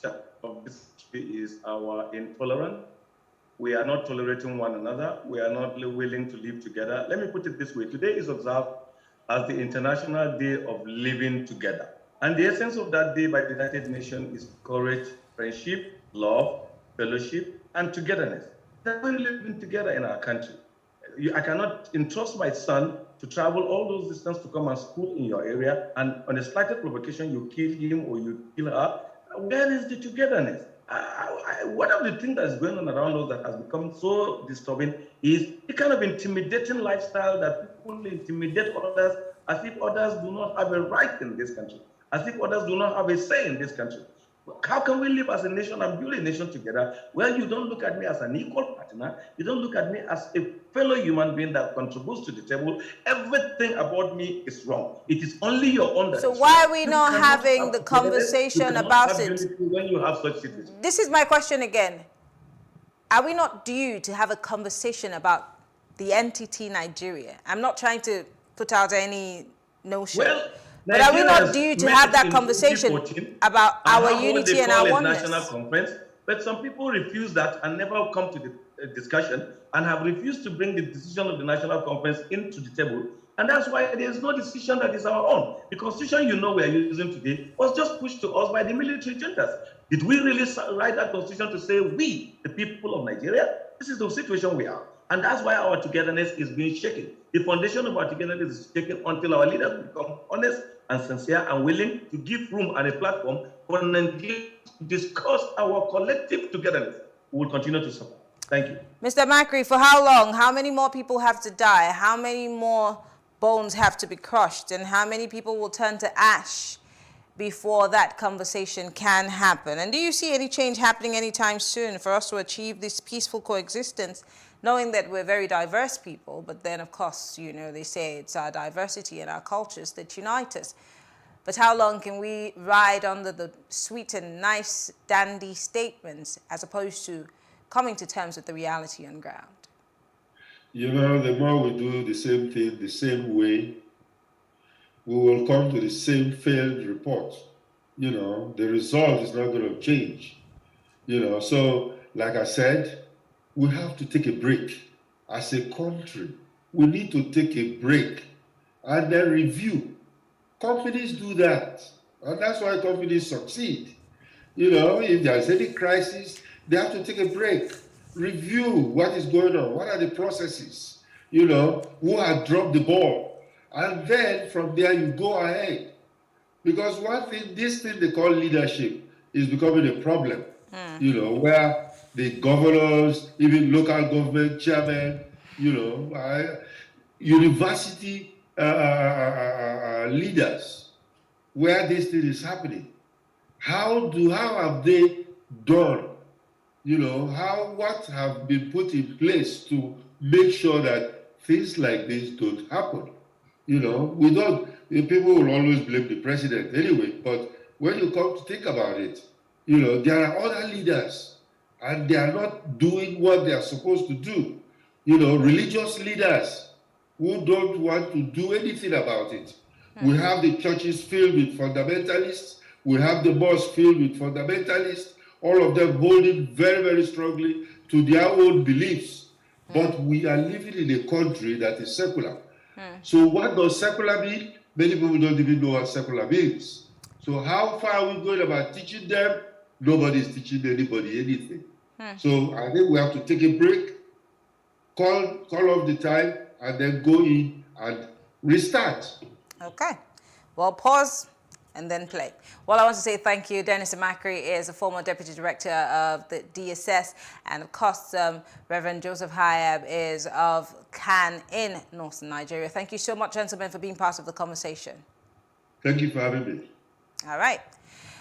of this country is our intolerance. We are not tolerating one another. We are not willing to live together. Let me put it this way. Today is observed as the International Day of Living Together. And the essence of that day by the United Nations is courage, friendship, love, fellowship, and togetherness. That we're living together in our country. I cannot entrust my son to travel all those distances to come and school in your area, and on a slight provocation, you kill him or you kill her. Where is the togetherness? One of the things that's going on around us that has become so disturbing is the kind of intimidating lifestyle that people intimidate others as if others do not have a right in this country, as if others do not have a say in this country. How can we live as a nation and build a nation together where you don't look at me as an equal partner, you don't look at me as a fellow human being that contributes to the table? Everything about me is wrong. It is only your own that So is why wrong. are we not having the conversation about it? When you have such situations. This is my question again. Are we not due to have a conversation about the entity Nigeria? I'm not trying to put out any notion. Well, but are we not due to have that conversation about our unity and our oneness? National conference, but some people refuse that and never come to the discussion and have refused to bring the decision of the national conference into the table. And that's why there is no decision that is our own. The constitution we are using today was just pushed to us by the military juntas. Did we really write that constitution to say we, the people of Nigeria? This is the situation we are. And that's why our togetherness is being shaken. The foundation of our togetherness is shaken until our leaders become honest and sincere and willing to give room and a platform for Nigeria to discuss our collective togetherness. We will continue to support. Thank you. Mr. Macri, for how long? How many more people have to die? How many more bones have to be crushed? And how many people will turn to ash before that conversation can happen? And do you see any change happening anytime soon for us to achieve this peaceful coexistence, knowing that we're very diverse people, but then, of course, they say it's our diversity and our cultures that unite us. But how long can we ride under the sweet and nice, dandy statements as opposed to coming to terms with the reality on ground? The more we do the same thing the same way, we will come to the same failed report. The result is not going to change. So like I said, we have to take a break. As a country, we need to take a break and then review. Companies do that, and that's why companies succeed. If there's any crisis, they have to take a break, review what is going on, what are the processes, who had dropped the ball, and then from there you go ahead. Because one thing, this thing they call leadership is becoming a problem, where the governors, even local government chairmen, university leaders, where this thing is happening. How have they done? What have been put in place to make sure that things like this don't happen? People will always blame the president anyway, but when you come to think about it, there are other leaders and they are not doing what they are supposed to do. Religious leaders who don't want to do anything about it. We have the churches filled with fundamentalists. We have the mosques filled with fundamentalists, all of them holding very, very strongly to their own beliefs. But we are living in a country that is secular. So what does secular mean? Many people don't even know what secular means. So how far are we going about teaching them? Nobody is teaching anybody anything. So I think we have to take a break, call off the time, and then go in and restart. Okay. Well, pause and then play. Well, I want to say thank you. Dennis Macri is a former Deputy Director of the DSS, and of course, Reverend Joseph Hayab is of CAN in Northern Nigeria. Thank you so much, gentlemen, for being part of the conversation. Thank you for having me. All right.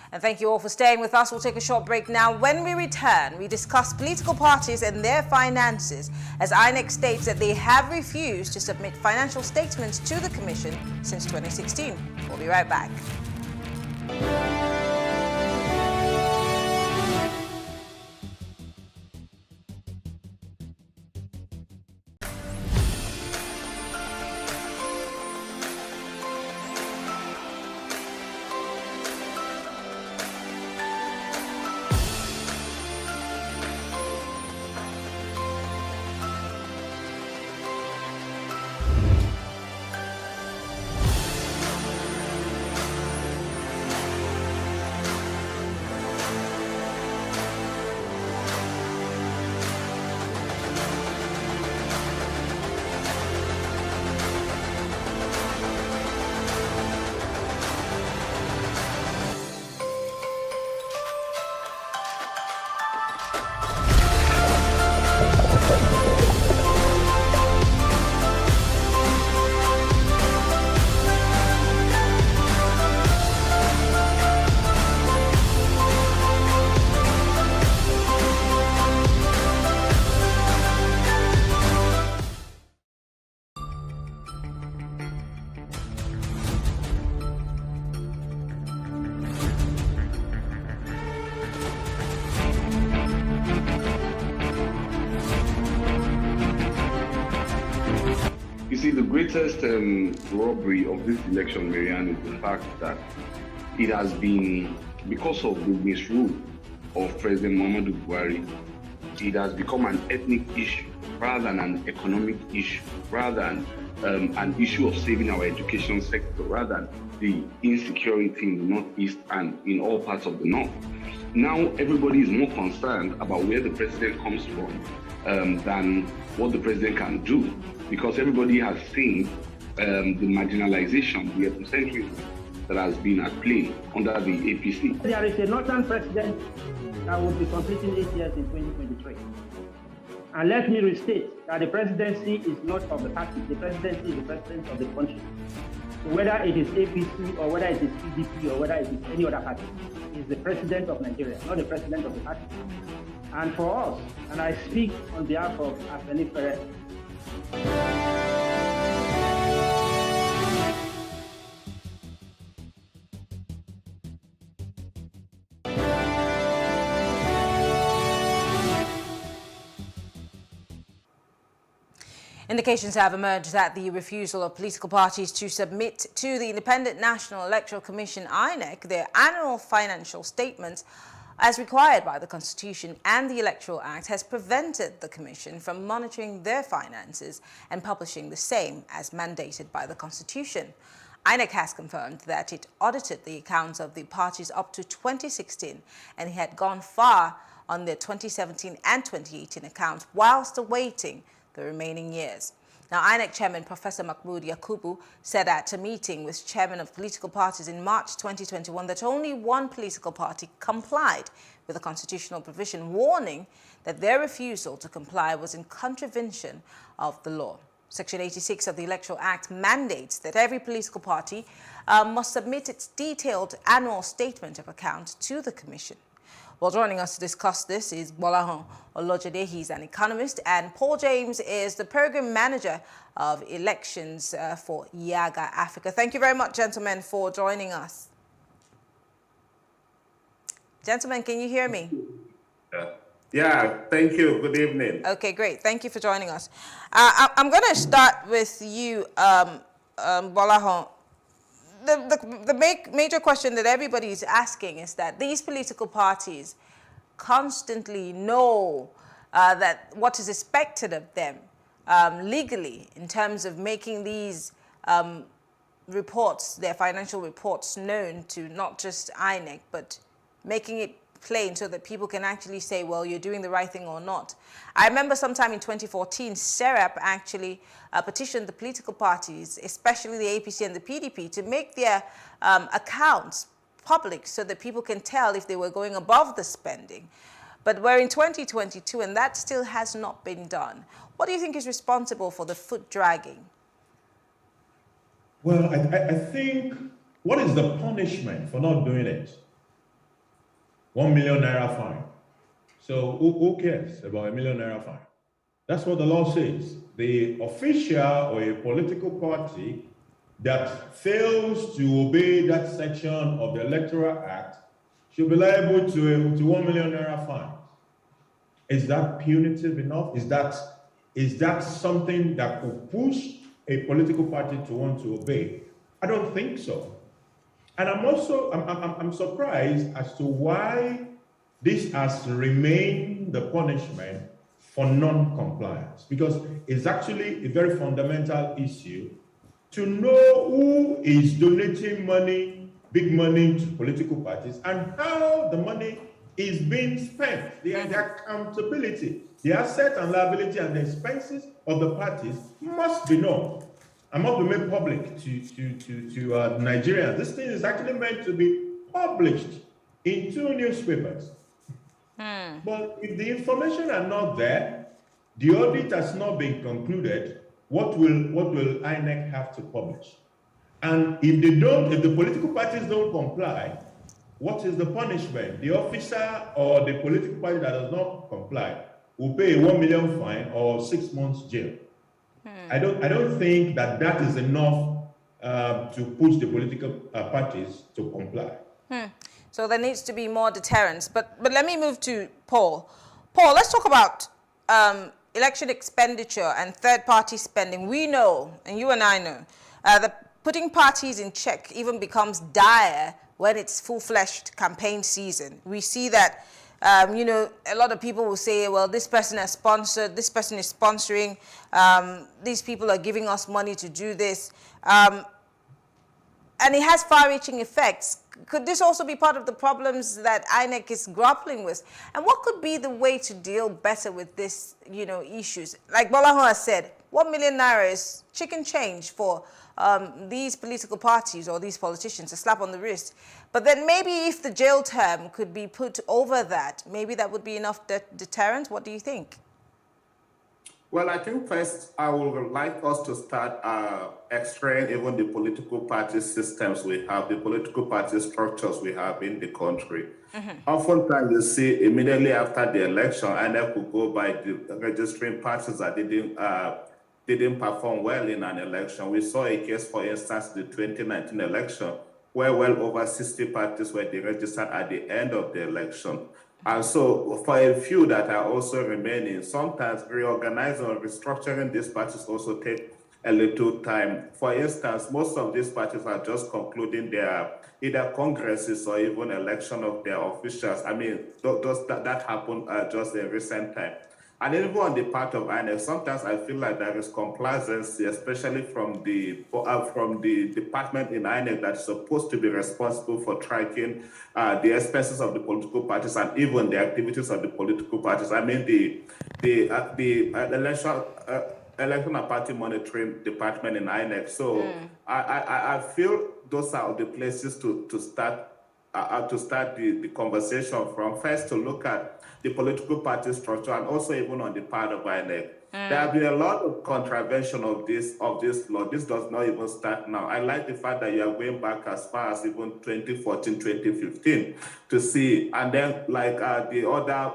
And thank you all for staying with us. We'll take a short break now. When we return, we discuss political parties and their finances, as INEC states that they have refused to submit financial statements to the Commission since 2016. We'll be right back. You see, the greatest robbery of this election, Marianne, is the fact that it has been, because of the misrule of President Muhammadu Buhari, it has become an ethnic issue rather than an economic issue, rather than an issue of saving our education sector, rather than the insecurity in the Northeast and in all parts of the North. Now everybody is more concerned about where the president comes from than what the president can do, because everybody has seen the marginalization, the ethnocentrism that has been at play under the APC. There is a northern president that will be completing 8 years in 2023. And let me restate that the presidency is not of the party. The presidency is the president of the country. So whether it is APC or whether it is PDP or whether it is any other party, he is the president of Nigeria, not the president of the party. And for us, and I speak on behalf of Afeni Ferret, Indications have emerged that the refusal of political parties to submit to the Independent National Electoral Commission, INEC, their annual financial statements as required by the Constitution and the Electoral Act has prevented the Commission from monitoring their finances and publishing the same as mandated by the Constitution. INEC has confirmed that it audited the accounts of the parties up to 2016 and it had gone far on their 2017 and 2018 accounts whilst awaiting the remaining years. Now, INEC Chairman Professor Mahmood Yakubu said at a meeting with chairmen of political parties in March 2021 that only one political party complied with a constitutional provision, warning that their refusal to comply was in contravention of the law. Section 86 of the Electoral Act mandates that every political party must submit its detailed annual statement of account to the Commission. Well, joining us to discuss this is Bolahon Olojede. He's an economist, and Paul James is the program manager of elections for Yaga Africa. Thank you very much, gentlemen, for joining us. Gentlemen, can you hear me? Yeah, thank you. Good evening. Okay, great. Thank you for joining us. I'm going to start with you, Bolahon. The major question that everybody is asking is that these political parties constantly know that what is expected of them legally in terms of making these reports, their financial reports, known to not just INEC, but making it plain so that people can actually say, well, you're doing the right thing or not. I remember sometime in 2014, SERAP actually petitioned the political parties, especially the APC and the PDP, to make their accounts public so that people can tell if they were going above the spending. But we're in 2022 and that still has not been done. What do you think is responsible for the foot dragging? Well, I think, what is the punishment for not doing it? 1 million naira fine. So who cares about a 1 million naira fine? That's what the law says. The official or a political party that fails to obey that section of the Electoral Act should be liable to a 1 million naira fine. Is that punitive enough? Is that something that could push a political party to want to obey? I don't think so. And I'm surprised as to why this has remained the punishment for non-compliance, because it's actually a very fundamental issue to know who is donating money, big money, to political parties and how the money is being spent. The accountability, the asset and liability and the expenses of the parties must be known. And must be made public to Nigerians. This thing is actually meant to be published in 2 newspapers. But if the information are not there, the audit has not been concluded, what will INEC have to publish? And if the political parties don't comply, what is the punishment? The officer or the political party that does not comply will pay a 1 million fine or 6 months jail. I don't think that is enough to push the political parties to comply. So there needs to be more deterrence. But let me move to Paul. Paul, let's talk about election expenditure and third-party spending. We know, and you and I know, that putting parties in check even becomes dire when it's full-fledged campaign season. We see that, you know, a lot of people will say, well, this person has sponsored, this person is sponsoring, these people are giving us money to do this. And it has far-reaching effects. Could this also be part of the problems that INEC is grappling with? And what could be the way to deal better with this, you know, issues? Like Bolaho has said, 1 million naira is chicken change for these political parties or these politicians, a slap on the wrist. But then maybe if the jail term could be put over that, maybe that would be enough deterrent. What do you think? Well, I think first I would like us to start extracting even the political party systems we have, the political party structures we have in the country. Oftentimes you see immediately after the election, INEC will go by registering parties that didn't perform well in an election. We saw a case, for instance, the 2019 election, where well over 60 parties were deregistered at the end of the election. And so for a few that are also remaining, sometimes reorganizing or restructuring these parties also take a little time. For instance, most of these parties are just concluding their either congresses or even election of their officials. I mean, that happened just in recent time. And even on the part of INEC, sometimes I feel like there is complacency, especially from the department in INEC that's supposed to be responsible for tracking the expenses of the political parties and even the activities of the political parties. I mean, the election and party monitoring department in INEC. So I feel those are the places to start the conversation from. First, to look at the political party structure and also even on the part of INEC. There have been a lot of contravention of this law. This does not even start now. I like the fact that you are going back as far as even 2014, 2015 to see. And then like the other,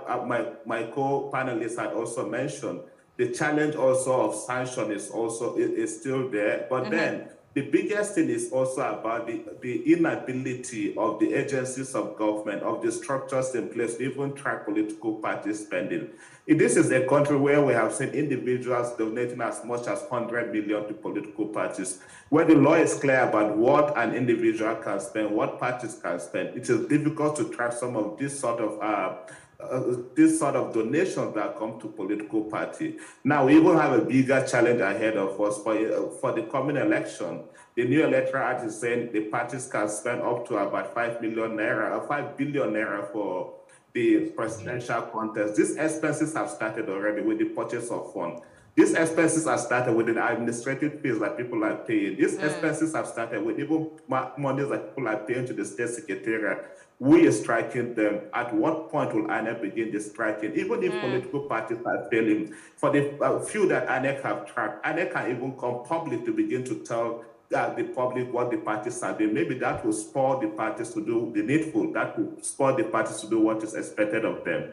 my co-panelists had also mentioned, the challenge also of sanction is still there. But then the biggest thing is also about the inability of the agencies of government, of the structures in place to even track political party spending. This is a country where we have seen individuals donating as much as 100 million to political parties. Where the law is clear about what an individual can spend, what parties can spend, it is difficult to track some of this sort of donations that come to political party. Now, we even have a bigger challenge ahead of us for the coming election. The new electoral act is saying the parties can spend up to about 5 billion naira for the presidential contest. These expenses have started already with the purchase of funds. These expenses have started with the administrative fees that people are paying. These expenses have started with even monies that people are paying to the state secretariat. We are striking them. At what point will INEC begin the striking? Even if political parties are failing, for the few that INEC have tracked, INEC can even come public to begin to tell the public what the parties are doing. Maybe that will spur the parties to do the needful. That will spur the parties to do what is expected of them.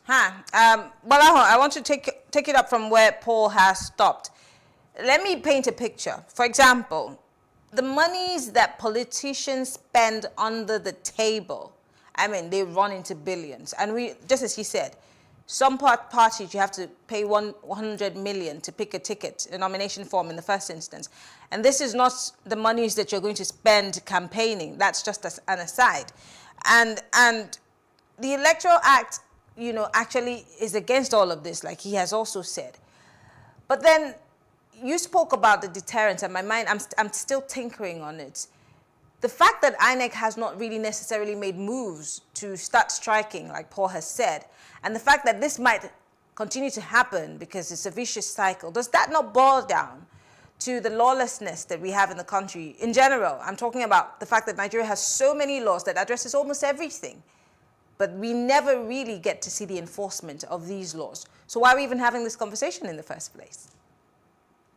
Bolaho, I want to take it up from where Paul has stopped. Let me paint a picture. For example, the monies that politicians spend under the table, I mean, they run into billions. And we, just as he said, some parties you have to pay 100 million to pick a ticket, a nomination form in the first instance. And this is not the monies that you're going to spend campaigning. That's just an aside. And the Electoral Act, you know, actually is against all of this, like he has also said. But then you spoke about the deterrence, and my mind, I'm still tinkering on it. The fact that INEC has not really necessarily made moves to start striking, like Paul has said, and the fact that this might continue to happen because it's a vicious cycle, does that not boil down to the lawlessness that we have in the country in general? I'm talking about the fact that Nigeria has so many laws that addresses almost everything. but we never really get to see the enforcement of these laws. So why are we even having this conversation in the first place?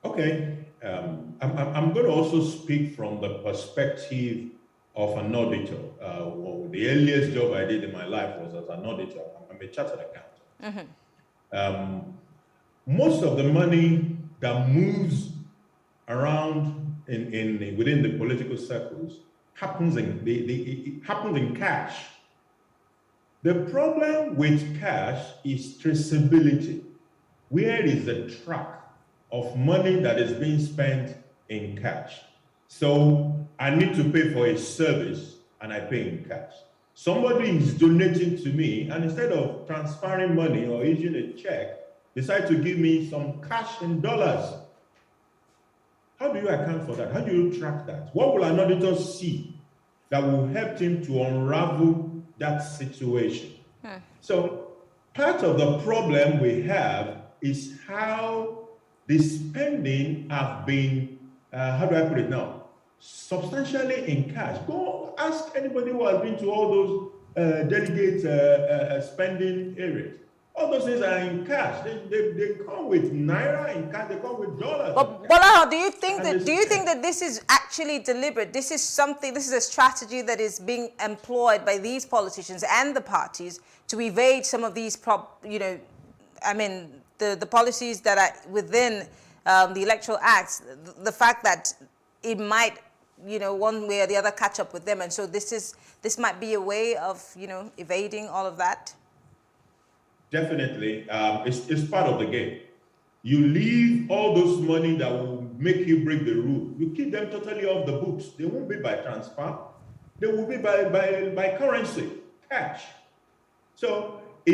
Okay, I'm going to also speak from the perspective of an auditor. Well, the earliest job I did in my life was as an auditor. I'm a chartered accountant. Most of the money that moves around within the political circles happens it happens in cash. The problem with cash is traceability. Where is the track of money that is being spent in cash? So I need to pay for a service and I pay in cash. Somebody is donating to me, and instead of transferring money or issuing a check, decide to give me some cash in dollars. How do you account for that? How do you track that? What will an auditor see that will help him to unravel that situation? So part of the problem we have is how the spending have been, how do I put it now, substantially in cash. Go ask anybody who has been to all those delegate spending areas. All those things are in cash. They come with naira in cash. They come with dollars. But Bola, do you think that this is actually deliberate? This is a strategy that is being employed by these politicians and the parties to evade some of these the policies that are within the Electoral Acts, the fact that it might, one way or the other catch up with them. And so this might be a way of, evading all of that. Definitely, it's part of the game. You leave all those money that will make you break the rule. You keep them totally off the books. They won't be by transfer. They will be by currency, cash. So it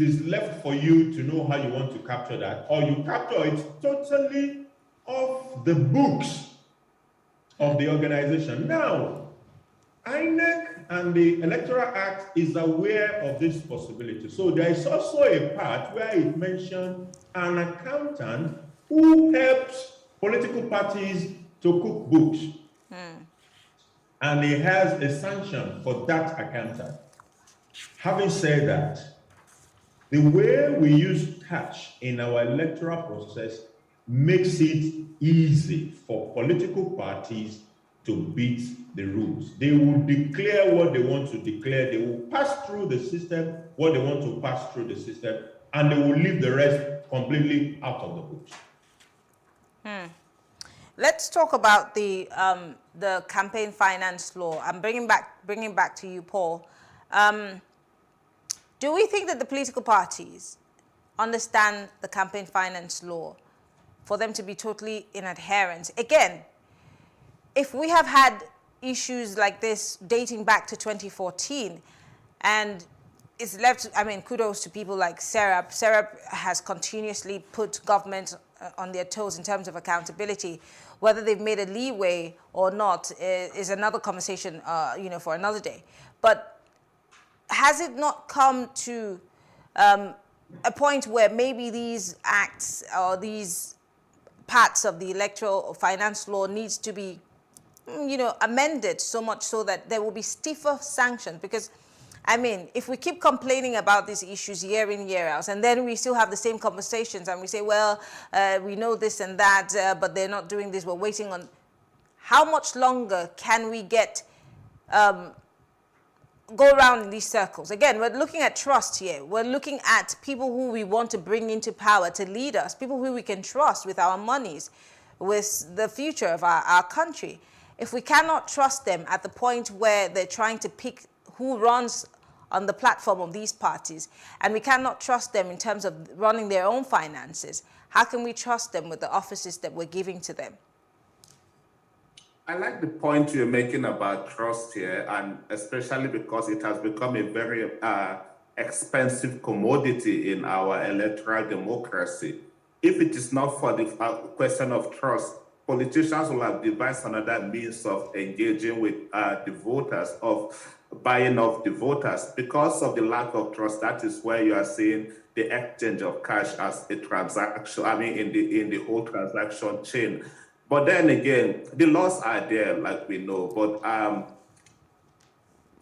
is left for you to know how you want to capture that, or you capture it totally off the books of the organization. Now, INEC and the Electoral Act is aware of this possibility. So there is also a part where it mentioned an accountant who helps political parties to cook books. And he has a sanction for that accountant. Having said that, the way we use cash in our electoral process makes it easy for political parties to beat the rules. They will declare what they want to declare. They will pass through the system what they want to pass through the system, and they will leave the rest completely out of the books. Let's talk about the campaign finance law. I'm bringing back to you, Paul. Do we think that the political parties understand the campaign finance law for them to be totally in adherence? Again, if we have had issues like this dating back to 2014, and it's left, kudos to people like Serap. Serap has continuously put government on their toes in terms of accountability. Whether they've made a leeway or not is another conversation, for another day. But has it not come to a point where maybe these acts or these parts of the electoral finance law needs to be amended so much so that there will be stiffer sanctions? Because, if we keep complaining about these issues year in, year out, and then we still have the same conversations and we say, well, we know this and that, but they're not doing this, we're waiting on. How much longer can we go around in these circles? Again, we're looking at trust here. We're looking at people who we want to bring into power to lead us, people who we can trust with our monies, with the future of our country. If we cannot trust them at the point where they're trying to pick who runs on the platform of these parties, and we cannot trust them in terms of running their own finances, how can we trust them with the offices that we're giving to them? I like the point you're making about trust here, and especially because it has become a very expensive commodity in our electoral democracy. If it is not for the question of trust, politicians will have devised another means of engaging with the voters, of buying off the voters. Because of the lack of trust, that is where you are seeing the exchange of cash as a transaction, in the whole transaction chain. But then again, the laws are there, like we know. But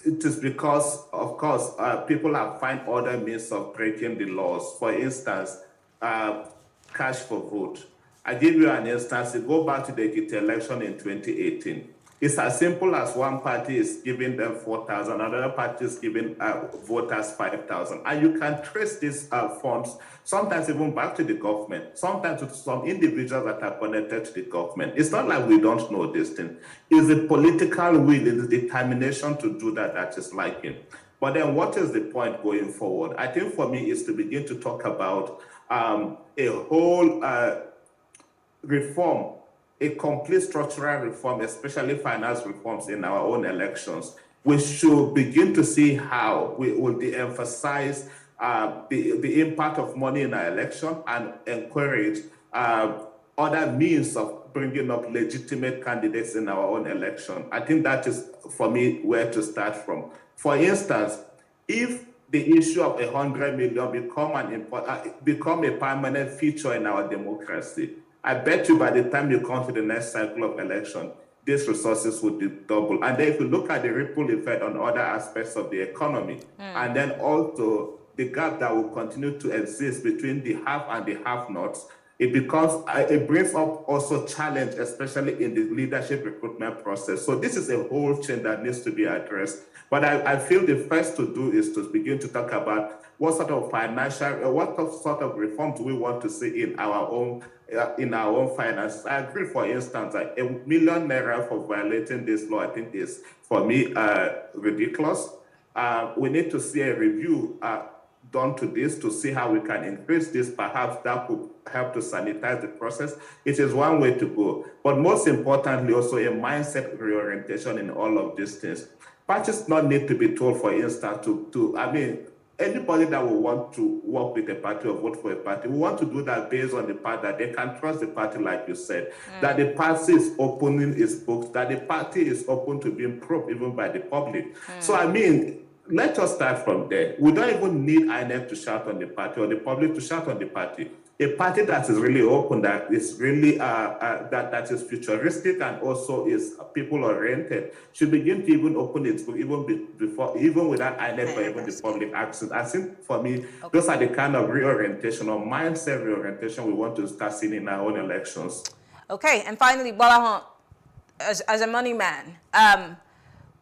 it is because, of course, people have found other means of breaking the laws. For instance, cash for vote. I give you an instance. You go back to the Ekiti election in 2018. It's as simple as one party is giving them 4,000, another party is giving voters 5,000. And you can trace these funds, sometimes even back to the government, sometimes to some individuals that are connected to the government. It's not like we don't know this thing. It's the political will, it's the determination to do that is lacking. But then what is the point going forward? I think for me is to begin to talk about a whole reform, a complete structural reform, especially finance reforms in our own elections. We should begin to see how we will de-emphasize the impact of money in our election and encourage other means of bringing up legitimate candidates in our own election. I think that is, for me, where to start from. For instance, if the issue of 100 million become a permanent feature in our democracy, I bet you by the time you come to the next cycle of election, these resources would be double. And then if you look at the ripple effect on other aspects of the economy, and then also the gap that will continue to exist between the have and the have-nots, it brings up also challenge, especially in the leadership recruitment process. So this is a whole chain that needs to be addressed. But I feel the first to do is to begin to talk about what sort of reform do we want to see in our own finances. I agree, for instance, that ₦1 million for violating this law, I think is, for me, ridiculous. We need to see a review done to this to see how we can increase this. Perhaps that could help to sanitize the process. It is one way to go. But most importantly, also a mindset reorientation in all of these things. Parties not need to be told, for instance, anybody that will want to work with a party or vote for a party, we want to do that based on the part that they can trust the party, like you said, that the party is opening its books, that the party is open to being probed even by the public. So, let us start from there. We don't even need INEC to shout on the party or the public to shout on the party. A party that is really open, that is really that is futuristic and also is people-oriented, should begin to even open its book even without INEC or even the public access. I think for me, those are the kind of reorientation or mindset reorientation we want to start seeing in our own elections. Okay, and finally, Bolahan, as a money man,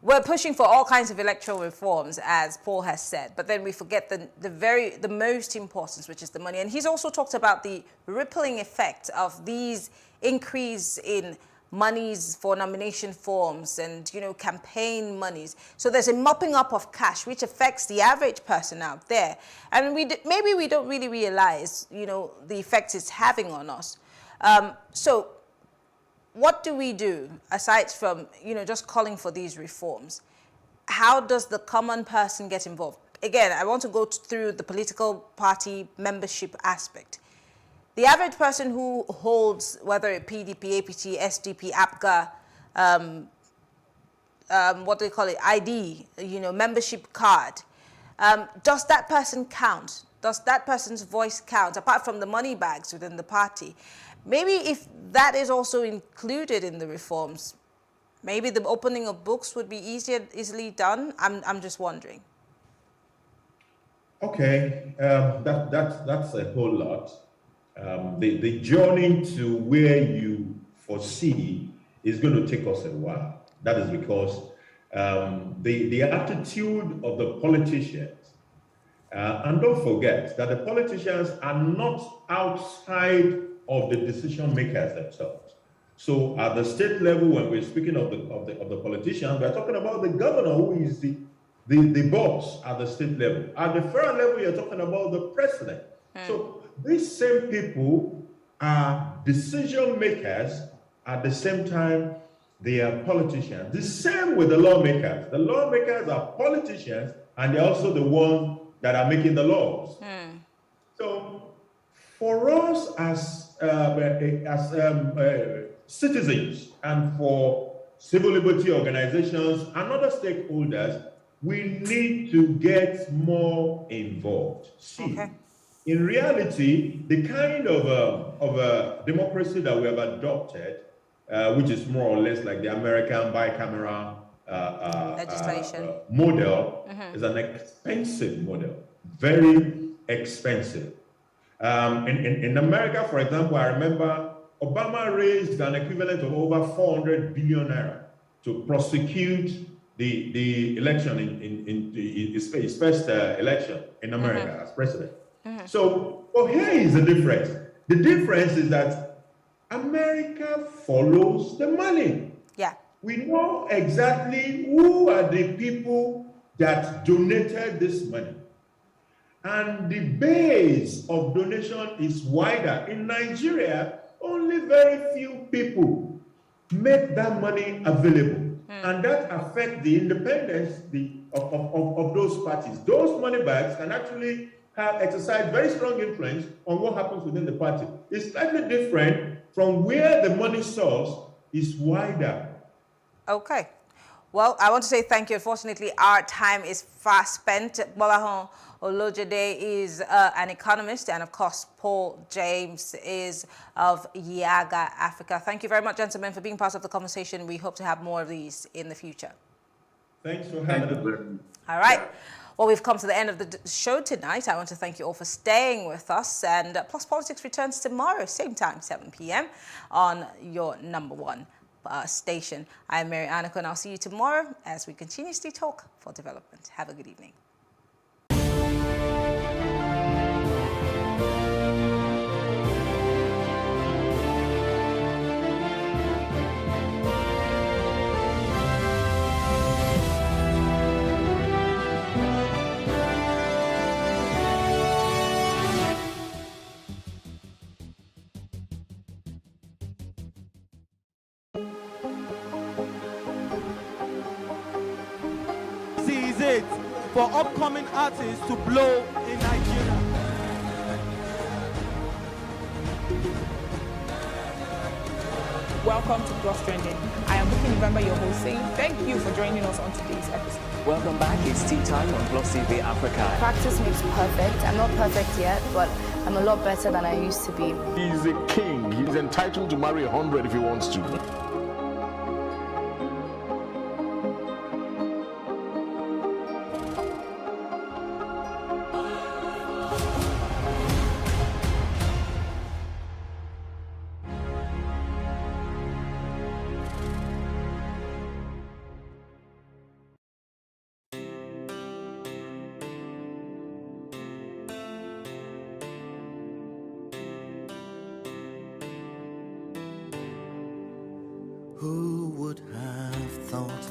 we're pushing for all kinds of electoral reforms, as Paul has said, but then we forget the most important, which is the money. And he's also talked about the rippling effect of these increase in monies for nomination forms and, campaign monies. So there's a mopping up of cash, which affects the average person out there. And maybe we don't really realize, the effect it's having on us. So what do we do, aside from, just calling for these reforms? How does the common person get involved? Again, I want to go through the political party membership aspect. The average person who holds, whether a PDP, APT, SDP, APGA, what do they call it, ID, membership card, does that person count? Does that person's voice count, apart from the money bags within the party? Maybe if that is also included in the reforms, maybe the opening of books would be easily done. I'm just wondering. Okay, that's a whole lot. The journey to where you foresee is going to take us a while. That is because the attitude of the politicians, and don't forget that the politicians are not outside of the decision makers themselves. So at the state level, when we're speaking of the politicians, we're talking about the governor, who is the boss at the state level. At the federal level, you're talking about the president. So these same people are decision makers. At the same time, they are politicians. The same with the lawmakers. The lawmakers are politicians, and they're also the ones that are making the laws. So for us as citizens and for civil liberty organizations and other stakeholders, we need to get more involved. In reality, the kind of democracy that we have adopted, which is more or less like the American bicameral legislation model is an expensive model, very expensive. In America, for example, I remember Obama raised an equivalent of over 400 billion naira to prosecute the election in his first election in America as president. So, here is the difference. The difference is that America follows the money. Yeah. We know exactly who are the people that donated this money. And the base of donation is wider. In Nigeria, only very few people make that money available. And that affects the independence of those parties. Those money bags can actually exercise very strong influence on what happens within the party. It's slightly different from where the money source is wider. Okay. Well, I want to say thank you. Unfortunately, our time is fast spent. Bolahon Olojede is an economist, and of course, Paul James is of Yaga Africa. Thank you very much, gentlemen, for being part of the conversation. We hope to have more of these in the future. Thanks for having us. All right. Well, we've come to the end of the show tonight. I want to thank you all for staying with us. And Plus Politics returns tomorrow, same time, 7 p.m. on your #1 station. I'm Mary Annika, and I'll see you tomorrow as we continuously talk for development. Have a good evening. It for upcoming artists to blow in Nigeria. Welcome to Plus Trending. I am Bookie November, your host, saying thank you for joining us on today's episode. Welcome back. It's tea time on PlusTvAfrica. Practice makes perfect. I'm not perfect yet, but I'm a lot better than I used to be. He's a king. He's entitled to marry 100 if he wants to. Who would have thought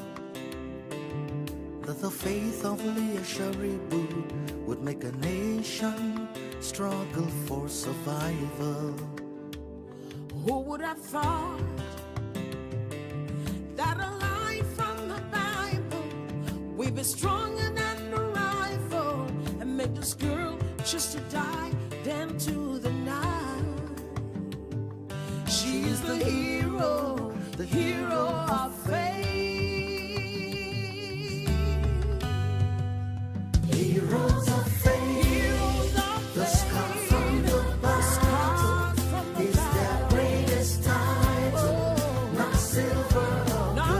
that the faith of Leah Sharibu would make a nation struggle for survival? Who would have thought that a line from the Bible would be stronger than a rifle and make this girl just to die down to the night? She is the hero of faith. Heroes of faith, the scar from the battle is their greatest title, not silver or gold.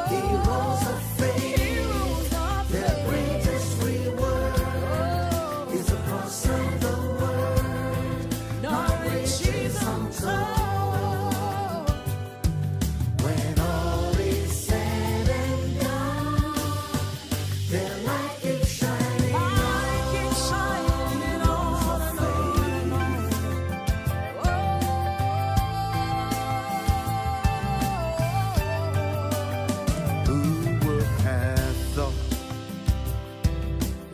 Heroes of faith, their greatest reward is across the world, not riches untold.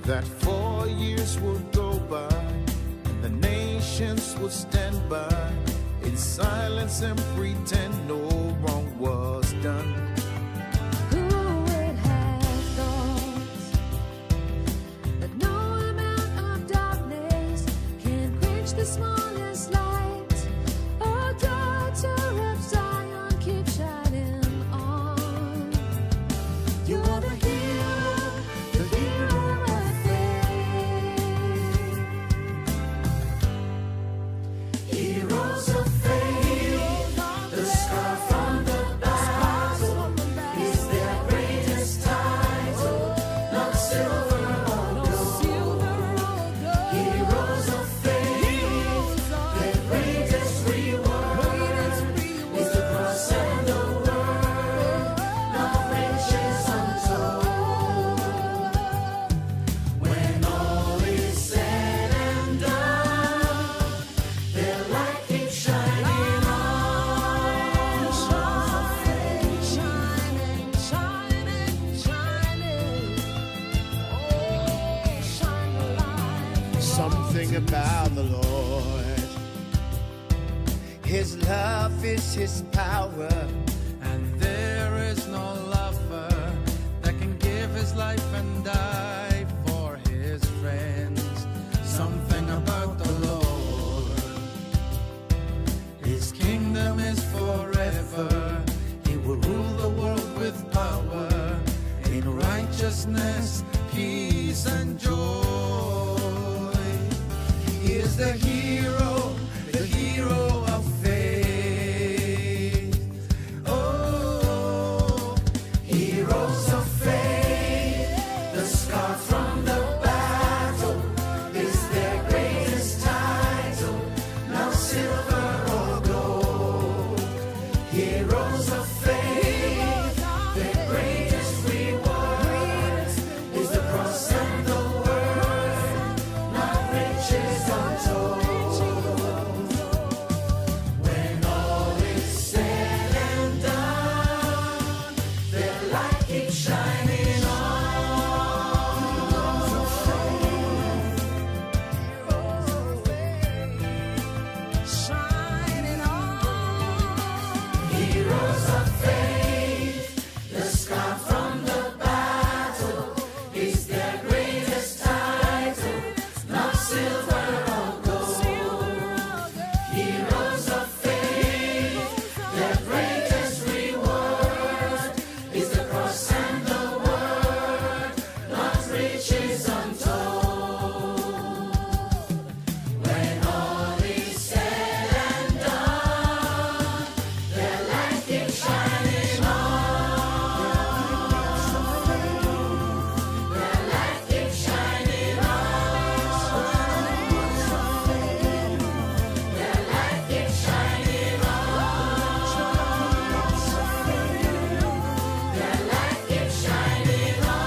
That 4 years would go by and the nations would stand by in silence and pretend no wrong was done. Who would have thought that no amount of darkness can quench the smallest light? Oh, daughter of Zion, keep shining on. You're the hero of Heroes of faith, the scar from the battle something about the Lord. His love is his power, And there is no lover that can give his life and die for his friends. Something about the Lord. His kingdom is forever. He will rule the world with power, in righteousness, peace, and joy. He is the hero of faith. Oh, heroes of faith, the scar from the battle is their greatest title, not silver or gold. Heroes of faith, their greatest reward is the cross and the word, not riches untold. When all is said and done, their light keeps shining on. Shining on. Heroes of faith, the scar from the battle is their greatest title, not silver or gold. Heroes of faith, their greatest reward is the cross and the word, not riches untold. When all is said and done, their light keeps shining on. Their light keeps shining on. Their light keeps shining on. Their light keeps shining on.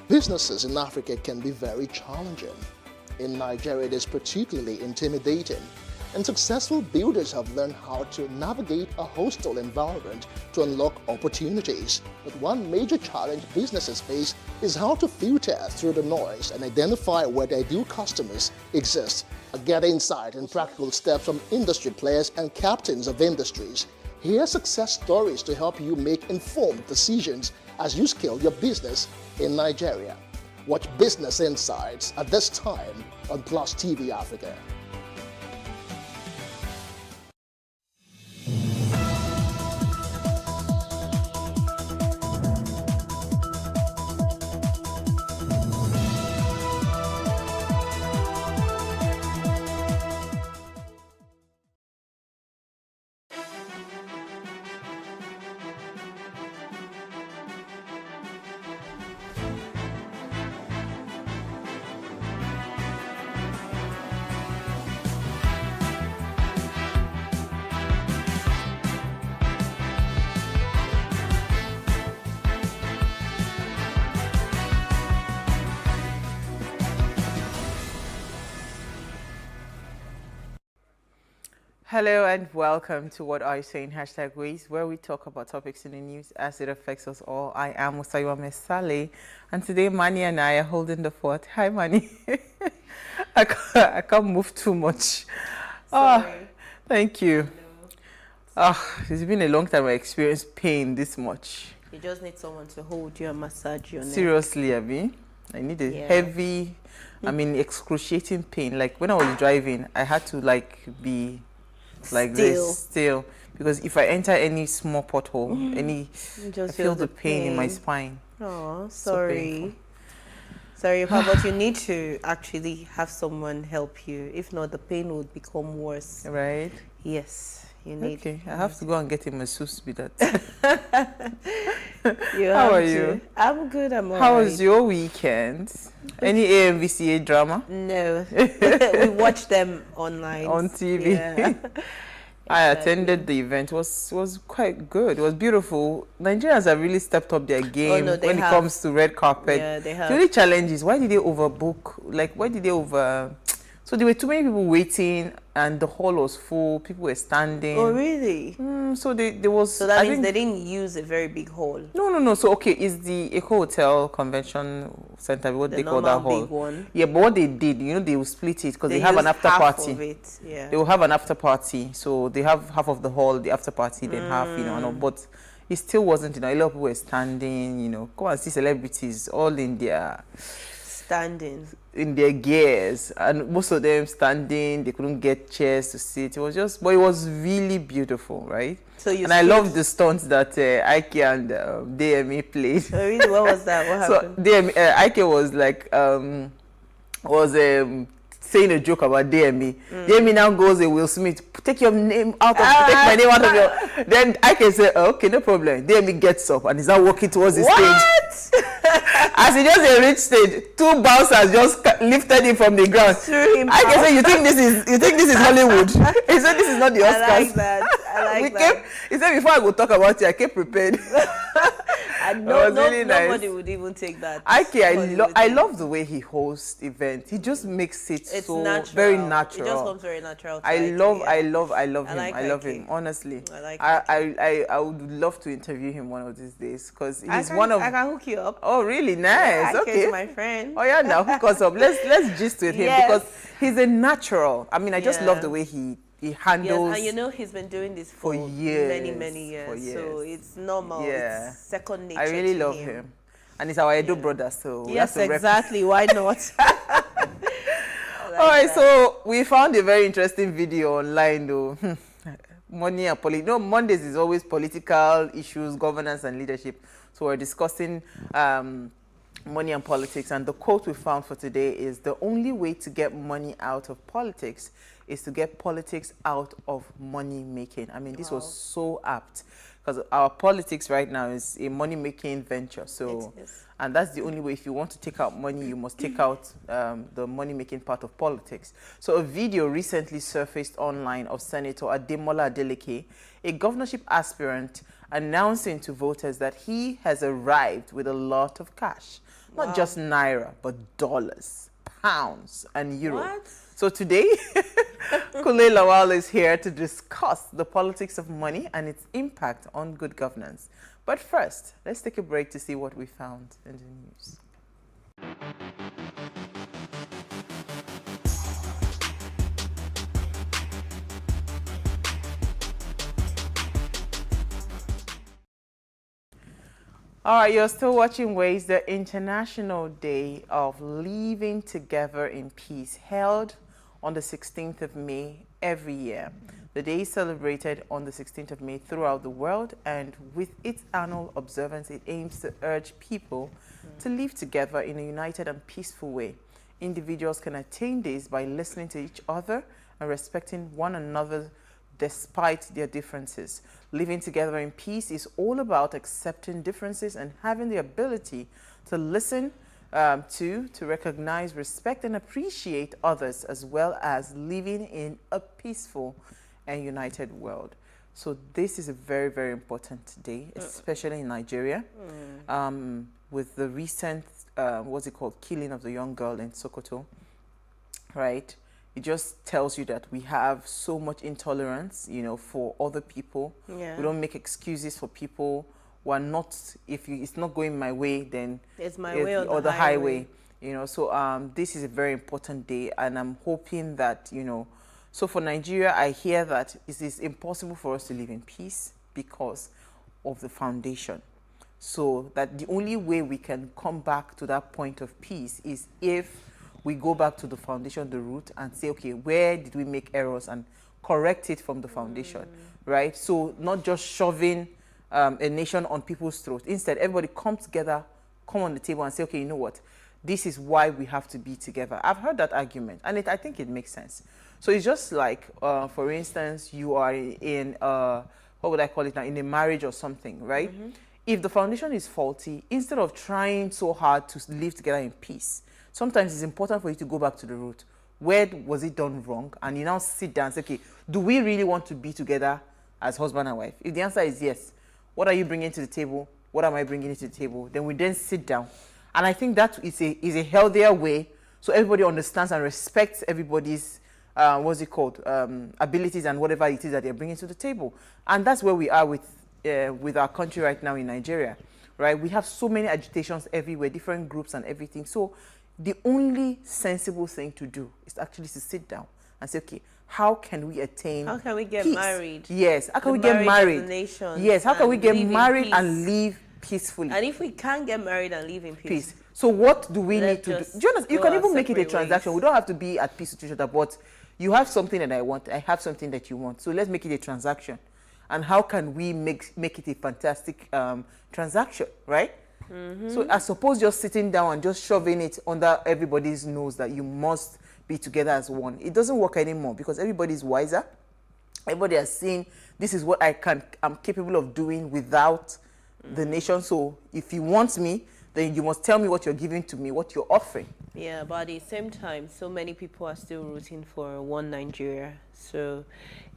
Businesses in Africa can be very challenging. In Nigeria, it is particularly intimidating and successful builders have learned how to navigate a hostile environment to unlock opportunities. But one major challenge businesses face is how to filter through the noise and identify where their ideal customers exist. Get insight and practical steps from industry players and captains of industries. Hear success stories to help you make informed decisions as you scale your business in Nigeria. Watch Business Insights at this time on Plus TV Africa. Hello and welcome to What Are You Saying? #Ways, where we talk about topics in the news as it affects us all. I am Musaiwa Mesale, and today Mani and I are holding the fort. Hi, Mani. I can't move too much. Sorry. Oh, thank you. It's been a long time I experienced pain this much. You just need someone to hold you and massage your neck. Seriously, Abby. I need a heavy, excruciating pain. Like when I was driving, I had to be like this still, because if I enter any small pothole, I feel the pain in my spine. Oh, sorry. Sorry, but you need to actually have someone help you. If not, the pain would become worse. Right? Yes, you need. Okay, I have to go and get a masseuse with that. How are you? I'm good. I'm alright. How was your weekend? Any AMVCA drama? No, we watched them online on TV. Yeah. I attended the event. It was quite good. It was beautiful. Nigerians have really stepped up their game when it comes to red carpet. Yeah, they have. The only challenge is, why did they overbook? Like, why did they over? So there were too many people waiting, and the hall was full. People were standing. Oh, really? So there was. So that means they didn't use a very big hall. No. So okay, is the Eco Hotel Convention Center what they call that hall? Big one. Yeah, but what they did, they will split it because they have an after party. Of it. Yeah. They will have an after party, so they have half of the hall, the after party, then half, but it still wasn't. A lot of people were standing. Come and see celebrities all in their. Standing in their gears, and most of them standing. They couldn't get chairs to sit. It was but it was really beautiful, right? So I loved the stunts that Ike and DME played. Oh, really? What was that? What happened? So Ike was saying a joke about DME. DME now goes, Will Smith, take your name out of take my name out of your. Then Ike said, okay, no problem. DME gets up and is now walking towards the stage. As he just reached stage, 2 bouncers just lifted him from the ground. I can say, you think this is Hollywood? He said, this is not the Oscars. I like that. He said, before I go talk about it, I came prepared. And nobody would even take that. I love the way he hosts events. He just makes it very natural. It just comes very natural. I love him. Honestly, I would love to interview him one of these days, because he's one of. I can hook you up. Oh, really? Nice. Yeah, okay, my friend. Oh yeah, now hook us up. Let's gist with him, because he's a natural. I just love the way he handles. Yes, and he's been doing this for years, many years. So it's normal. Yeah. It's second nature. I really love him. And he's our Edo brother, so yes, exactly. Why not? All right, so we found a very interesting video online, though. Money and politics. Mondays is always political issues, governance, and leadership. So we're discussing money and politics. And the quote we found for today is, the only way to get money out of politics is to get politics out of money making. This was so apt, because our politics right now is a money making venture. So, and that's the only way. If you want to take out money, you must take out the money making part of politics. So a video recently surfaced online of Senator Ademola Adeleke, a governorship aspirant, announcing to voters that he has arrived with a lot of cash. Not just naira, but dollars. pounds and euro. What? So today, Kule Lawal is here to discuss the politics of money and its impact on good governance. But first, let's take a break to see what we found in the news. All right, you're still watching Ways, the International Day of Living Together in Peace, held on the 16th of May every year. The day is celebrated on the 16th of May throughout the world, and with its annual observance, it aims to urge people to live together in a united and peaceful way. Individuals can attain this by listening to each other and respecting one another despite their differences. Living together in peace is all about accepting differences and having the ability to listen to recognize, respect, and appreciate others, as well as living in a peaceful and united world. So this is a very, very important day, especially in Nigeria, with the recent, killing of the young girl in Sokoto, right? It just tells you that we have so much intolerance, you know, for other people. Yeah. We don't make excuses for people who are not, it's not going my way, then it's my way or the highway. You know, so this is a very important day, and I'm hoping that, you know, so for Nigeria, I hear that it is impossible for us to live in peace because of the foundation. So that the only way we can come back to that point of peace is if we go back to the foundation, the root, and say, okay, where did we make errors, and correct it from the foundation, right? So not just shoving a nation on people's throats. Instead, everybody come together, come on the table and say, okay, you know what? This is why we have to be together. I've heard that argument, and I think it makes sense. So it's just like, for instance, you are in, what would I call it now, in a marriage or something, right? If the foundation is faulty, instead of trying so hard to live together in peace, sometimes it's important for you to go back to the root. Where was it done wrong? And you now sit down and say, okay, do we really want to be together as husband and wife? If the answer is yes, what are you bringing to the table? What am I bringing to the table? Then we then sit down. And I think that is a healthier way, so everybody understands and respects everybody's, abilities and whatever it is that they're bringing to the table. And that's where we are with our country right now in Nigeria, right? We have so many agitations everywhere, different groups and everything. So the only sensible thing to do is actually to sit down and say, okay, how can we attain How can we get peace? married? Yes. How can we get married? Yes. How can we get married and live peacefully? And if we can't get married and live in peace. So what do we need to do? Do you understand? You can even make it a separate transaction. We don't have to be at peace with each other, but you have something that I want. I have something that you want. So let's make it a transaction. And how can we make it a fantastic transaction, right? So I suppose just sitting down and just shoving it under everybody's nose that you must be together as one. It doesn't work anymore because everybody's wiser. Everybody has seen this is what I'm capable of doing without the nation. So if you want me, then you must tell me what you're giving to me, what you're offering. Yeah, but at the same time, so many people are still rooting for one Nigeria. So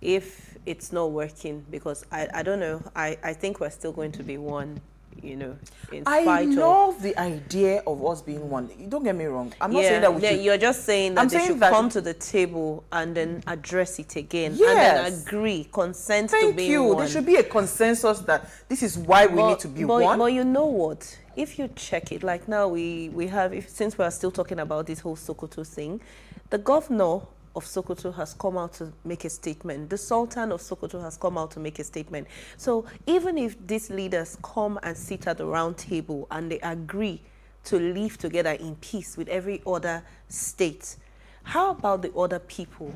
if it's not working, because I don't know, I think we're still going to be one, you know, in spite of... I love the idea of us being one. Don't get me wrong. I'm not saying that we should... You're just saying that they should come to the table and then address it again. Yes. And then agree, consent to being one. Thank you. There should be a consensus that this is why we need to be one. But you know what? If you check it, like now we have, since we are still talking about this whole Sokoto thing, the governor of Sokoto has come out to make a statement. The Sultan of Sokoto has come out to make a statement. So even if these leaders come and sit at the round table and they agree to live together in peace with every other state, how about the other people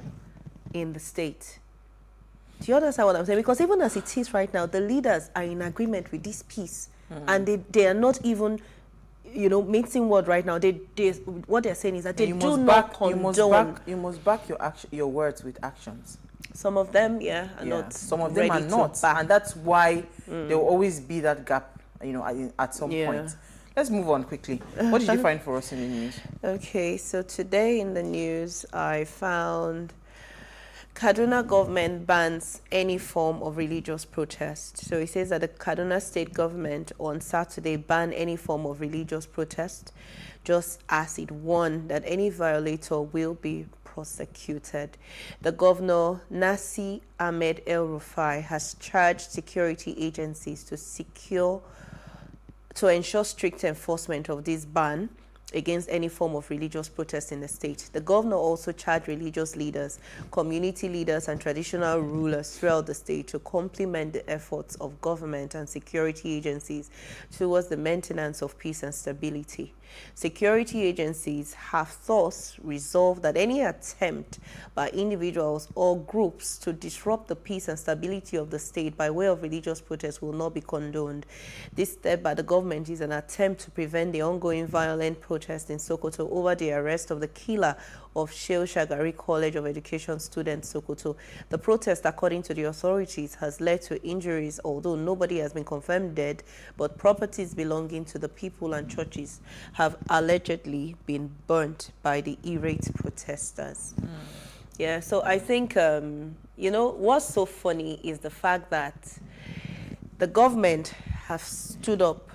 in the state? Do you understand what I'm saying? Because even as it is right now, the leaders are in agreement with this peace. And they are not even, you know, mixing word right now. What they're saying is that they do not condone. You must back your words with actions. Some of them, are not. Some of them are not, and that's why there will always be that gap, you know, at some point. Let's move on quickly. What did you find for us in the news? Okay, so today in the news, I found Kaduna government bans any form of religious protest. So it says that the Kaduna state government on Saturday banned any form of religious protest, just as it warned that any violator will be prosecuted. The governor, Nasi Ahmed El-Rufai, has charged security agencies to ensure strict enforcement of this ban against any form of religious protest in the state. The governor also charged religious leaders, community leaders, and traditional rulers throughout the state to complement the efforts of government and security agencies towards the maintenance of peace and stability. Security agencies have thus resolved that any attempt by individuals or groups to disrupt the peace and stability of the state by way of religious protest will not be condoned. This step by the government is an attempt to prevent the ongoing violent protest in Sokoto over the arrest of the killer of Shehu Shagari College of Education student Sokoto. The protest, according to the authorities, has led to injuries, although nobody has been confirmed dead, but properties belonging to the people and churches have allegedly been burnt by the irate protesters. Yeah, so I think, you know, what's so funny is the fact that the government have stood up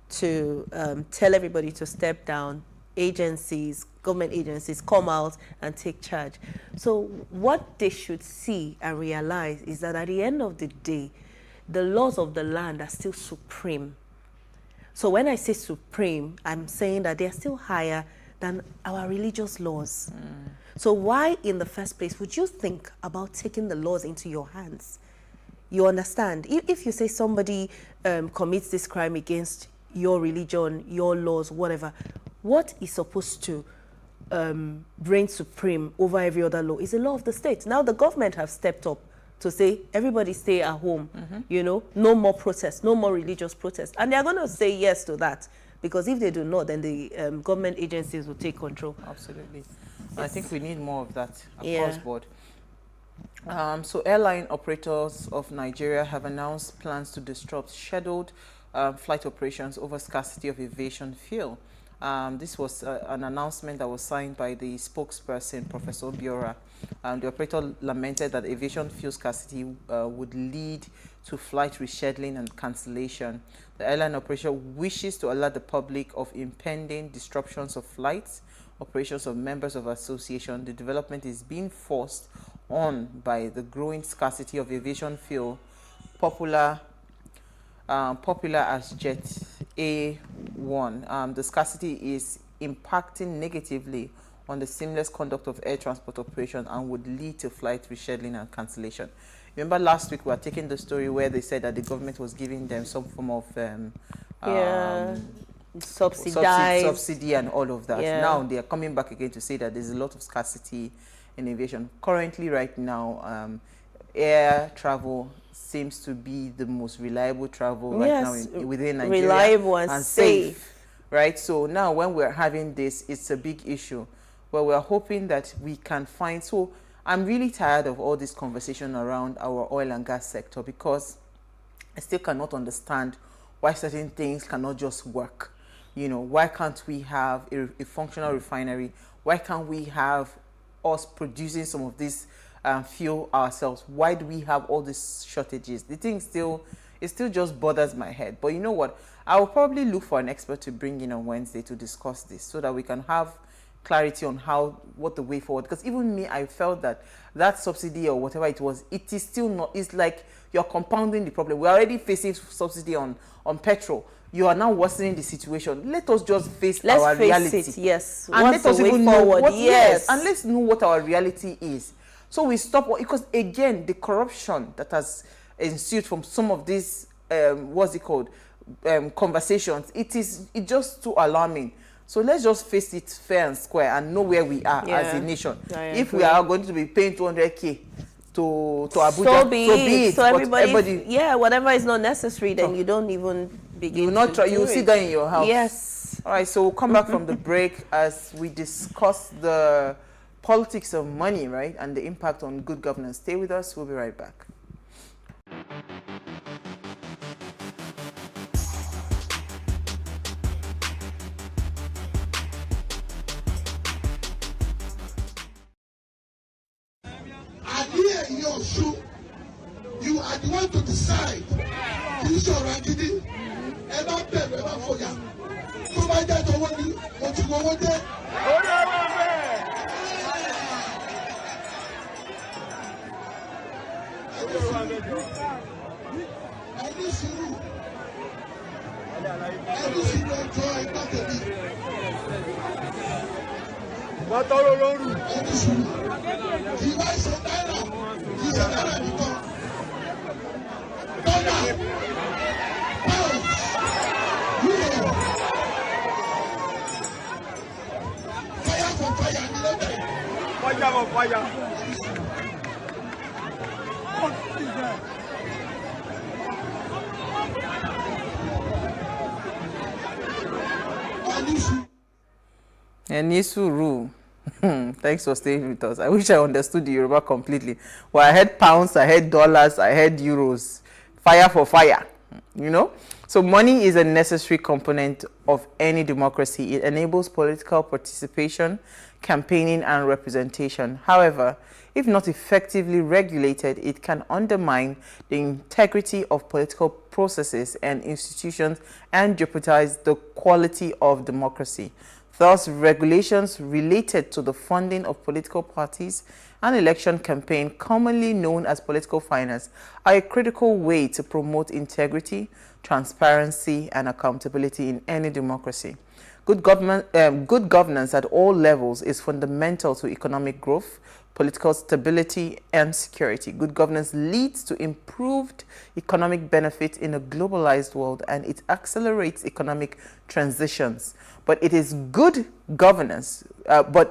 to tell everybody to step down. Agencies, government agencies come out and take charge. So what they should see and realize is that at the end of the day, the laws of the land are still supreme. So when I say supreme, I'm saying that they're still higher than our religious laws. So why in the first place would you think about taking the laws into your hands? You understand? If you say somebody commits this crime against your religion, your laws, whatever, what is supposed to reign supreme over every other law is the law of the state. Now the government have stepped up to say, everybody stay at home, you know, no more protests, no more religious protests. And they're going to say yes to that, because if they do not, then the government agencies will take control. Absolutely. I think we need more of that across board. So airline operators of Nigeria have announced plans to disrupt scheduled flight operations over scarcity of aviation fuel. This was an announcement that was signed by the spokesperson, Professor Biora. The operator lamented that aviation fuel scarcity would lead to flight rescheduling and cancellation. The airline operator wishes to alert the public of impending disruptions of flights, operations of members of association. The development is being forced on by the growing scarcity of aviation fuel, popular as Jet A1. The scarcity is impacting negatively on the seamless conduct of air transport operation and would lead to flight rescheduling and cancellation. Remember last week we were taking the story where they said that the government was giving them some form of subsidy and all of that. Now they are coming back again to say that there's a lot of scarcity in aviation. Currently, right now, air travel seems to be the most reliable travel right now within Nigeria. Reliable and safe. Right? So now when we're having this, it's a big issue. Well, we're hoping that we can find... So I'm really tired of all this conversation around our oil and gas sector, because I still cannot understand why certain things cannot just work. You know, why can't we have a functional refinery? Why can't we have us producing some of this fuel ourselves? Why do we have all these shortages? The thing still just bothers my head. But you know what? I will probably look for an expert to bring in on Wednesday to discuss this, so that we can have clarity on what the way forward. Because even me, I felt that subsidy or whatever it was, it is still not. It's like you're compounding the problem. We're already facing subsidy on petrol. You are now worsening the situation. Let us just face our reality. Yes. And let us even know what, and let's know what our reality is. So we stop, because again, the corruption that has ensued from some of these, conversations, it's just too alarming. So let's just face it fair and square and know where we are as a nation. If we are going to be paying 200K to Abuja, so be it. So everybody, whatever is not necessary, then you don't even begin. You sit down in your house. Yes. All right. So we'll come back from the break as we discuss the politics of money, right, and the impact on good governance. Stay with us. We'll be right back. ẹ̀yin Ọ̀ṣun, you are the one to decide. Kì í ṣọ̀rọ̀ agídí, ẹ má bẹ̀rù, ẹ má fòyà. Tó bá jẹ́ tọwọ́ ni, mo ti mọ owó dé. Ẹni sùúrù, ẹjọ́ ẹgbẹ́ tẹ̀lé. Bàtọ́rọ̀ lóru. Ẹni sùúrù, kì í bá ṣe náírà, kì í ṣe náírà nìkan. Dọ́là, pound, euro. Fire for fire ní lọ́dẹ̀. Fire for fire. Enisuru. Thanks for staying with us. I wish I understood the Yoruba completely. Well, I heard pounds, I heard dollars, I heard euros. Fire for fire, you know? So money is a necessary component of any democracy. It enables political participation, campaigning, and representation. However, if not effectively regulated, it can undermine the integrity of political processes and institutions and jeopardize the quality of democracy. Thus, regulations related to the funding of political parties and election campaign, commonly known as political finance, are a critical way to promote integrity, transparency, and accountability in any democracy. Good governance at all levels is fundamental to economic growth, political stability, and security. Good governance leads to improved economic benefit in a globalized world, and it accelerates economic transitions. But it is good governance,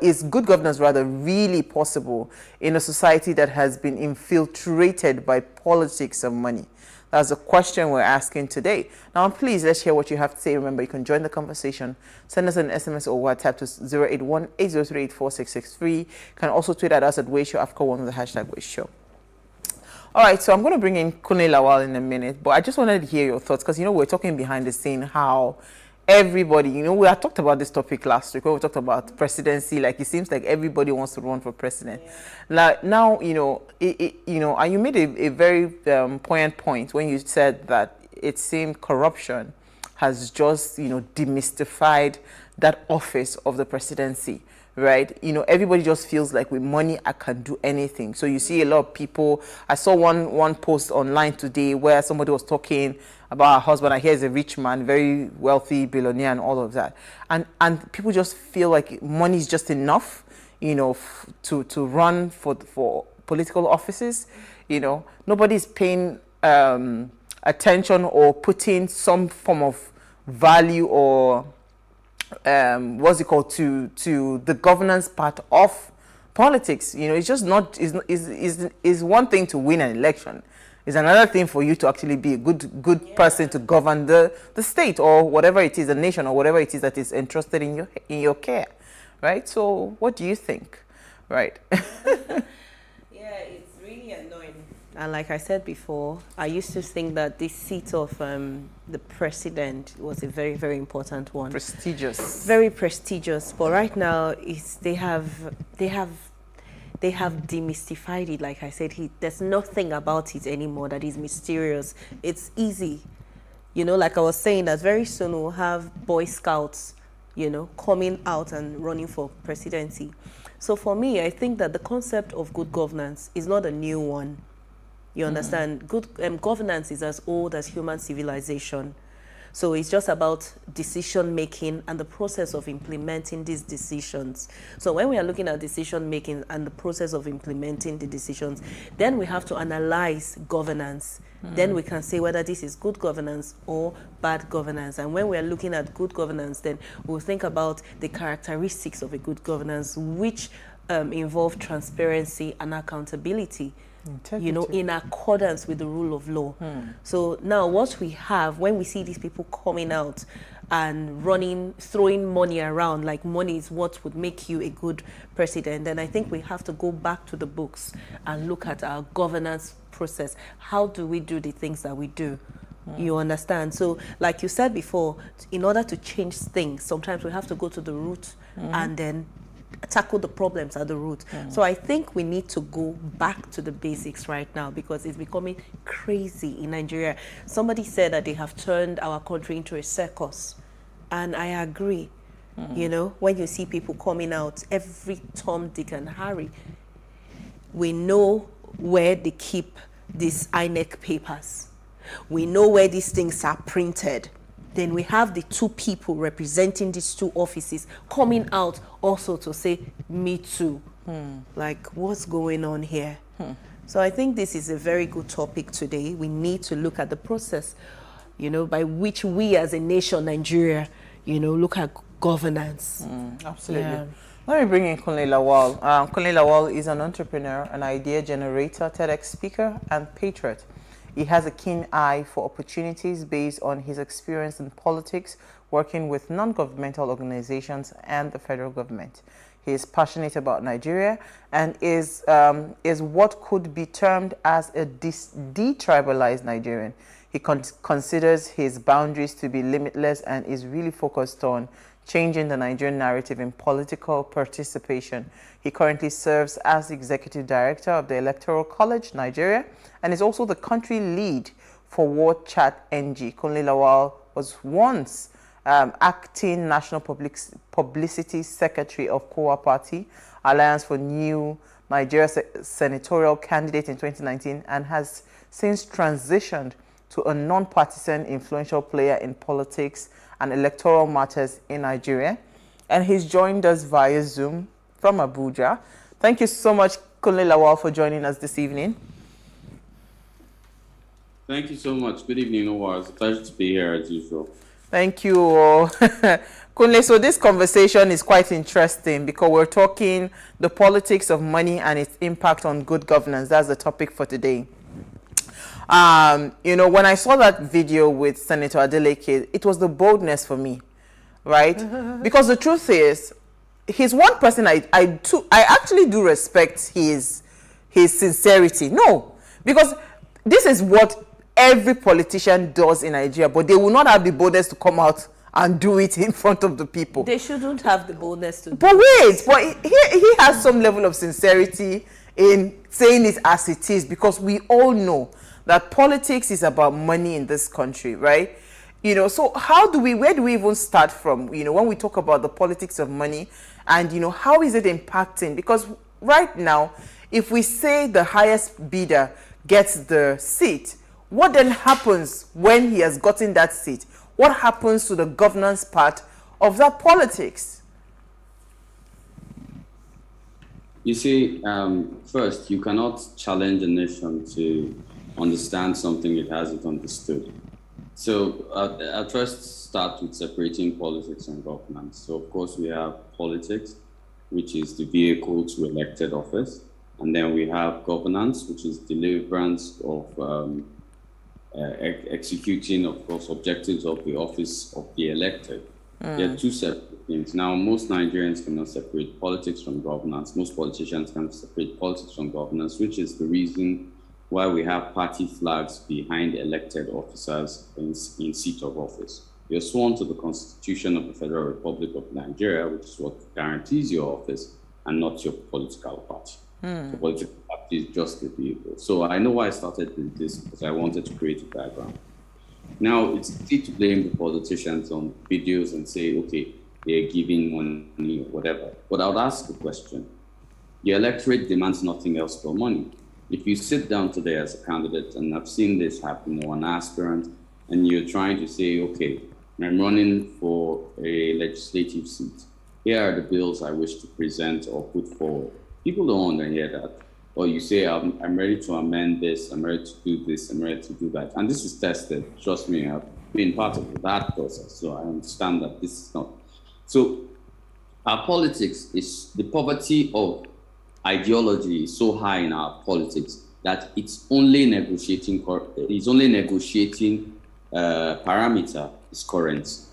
is good governance rather really possible in a society that has been infiltrated by politics of money? That's the question we're asking today. Now, please, let's hear what you have to say. Remember, you can join the conversation. Send us an SMS or WhatsApp to 081-803-8663. You can also tweet at us at WadeShowAfrica1 with the hashtag WadeShow. All right, so I'm going to bring in Kune Lawal in a minute, but I just wanted to hear your thoughts because, you know, we're talking behind the scene how everybody, you know, we had talked about this topic last week when we talked about presidency. Like, it seems like everybody wants to run for president. Yeah. Now, you know, and you made a very poignant point when you said that it seemed corruption has just, you know, demystified that office of the presidency. Right? You know, everybody just feels like with money, I can do anything. So you see a lot of people. I saw one post online today where somebody was talking about her husband. I hear he's a rich man, very wealthy billionaire and all of that. And people just feel like money is just enough, you know, to run for political offices. You know, nobody's paying attention or putting some form of value or what's it called to the governance part of politics. You know, it's just not is one thing to win an election. It's another thing for you to actually be a good person to govern the state or whatever it is, the nation or whatever it is that is entrusted in your care, right? So what do you think, right? Yeah, it's really annoying. And like I said before, I used to think that this seat of the president was a very, very important one. Prestigious. Very prestigious. But right now, they have demystified it. Like I said, there's nothing about it anymore that is mysterious. It's easy. You know, like I was saying, that very soon we'll have Boy Scouts, you know, coming out and running for presidency. So for me, I think that the concept of good governance is not a new one. You understand? Good governance is as old as human civilization. So it's just about decision making and the process of implementing these decisions. So when we are looking at decision making and the process of implementing the decisions, then we have to analyze governance. Then we can say whether this is good governance or bad governance. And when we are looking at good governance, then we'll think about the characteristics of a good governance, which involve transparency and accountability. Integrity. You know, in accordance with the rule of law. So now what we have, when we see these people coming out and running, throwing money around, like money is what would make you a good president, then I think we have to go back to the books and look at our governance process. How do we do the things that we do? You understand? So like you said before, in order to change things, sometimes we have to go to the root and then tackle the problems at the root. So I think we need to go back to the basics right now, because it's becoming crazy in Nigeria. Somebody said that they have turned our country into a circus, and I agree. You know, when you see people coming out, every Tom, Dick and Harry, we know where they keep these INEC papers. We know where these things are printed. Then we have the two people representing these two offices coming out also to say, me too. Like, what's going on here? So I think this is a very good topic today. We need to look at the process, you know, by which we as a nation, Nigeria, you know, look at governance. Absolutely. Yeah. Let me bring in Kunle Lawal. Kunle Lawal is an entrepreneur, an idea generator, TEDx speaker, and patriot. He has a keen eye for opportunities based on his experience in politics, working with non-governmental organizations and the federal government. He is passionate about Nigeria and is what could be termed as a detribalized Nigerian. He considers his boundaries to be limitless and is really focused on changing the Nigerian narrative in political participation. He currently serves as Executive Director of the Electoral College, Nigeria, and is also the country lead for War Chat NG. Kunle Lawal was once acting National Publicity Secretary of COA Party, Alliance for New Nigeria senatorial candidate in 2019, and has since transitioned to a non-partisan influential player in politics and electoral matters in Nigeria. And he's joined us via Zoom from Abuja. Thank you so much, Kunle Lawal, for joining us this evening. Thank you so much. Good evening, Noah. It's a pleasure to be here as usual. Thank you. Kunle, so this conversation is quite interesting because we're talking the politics of money and its impact on good governance. That's the topic for today. You know, when I saw that video with Senator Adeleke, it was the boldness for me, right? Because the truth is, he's one person I actually do respect his sincerity. No, because this is what every politician does in Nigeria, but they will not have the boldness to come out and do it in front of the people. They shouldn't have the boldness to do But wait, but he has some level of sincerity in saying it as it is, because we all know that politics is about money in this country, right? You know, so where do we even start from, you know, when we talk about the politics of money and, you know, how is it impacting? Because right now, if we say the highest bidder gets the seat, what then happens when he has gotten that seat? What happens to the governance part of that politics? You see, first, you cannot challenge a nation to understand something it hasn't understood. So I'll first start with separating politics and governance. So of course we have politics, which is the vehicle to elected office. And then we have governance, which is deliverance of executing, of course, objectives of the office of the elected. They're two separate things. Now, most Nigerians cannot separate politics from governance. Most politicians cannot separate politics from governance, which is the reason why we have party flags behind elected officers in seat of office. You're sworn to the Constitution of the Federal Republic of Nigeria, which is what guarantees your office, and not your political party. The political party is just the vehicle. So I know why I started with this, because I wanted to create a diagram. Now, it's easy to blame the politicians on videos and say, okay, they're giving money or whatever. But I would ask the question, the electorate demands nothing else but money. If you sit down today as a candidate, and I've seen this happen, or an aspirant, and you're trying to say, okay, I'm running for a legislative seat. Here are the bills I wish to present or put forward. People don't want to hear that. Or you say, I'm ready to amend this, I'm ready to do this, I'm ready to do that. And this is tested. Trust me, I've been part of that process, so I understand that this is not. So our politics is, the poverty of ideology is so high in our politics that it's only negotiating parameter is currency.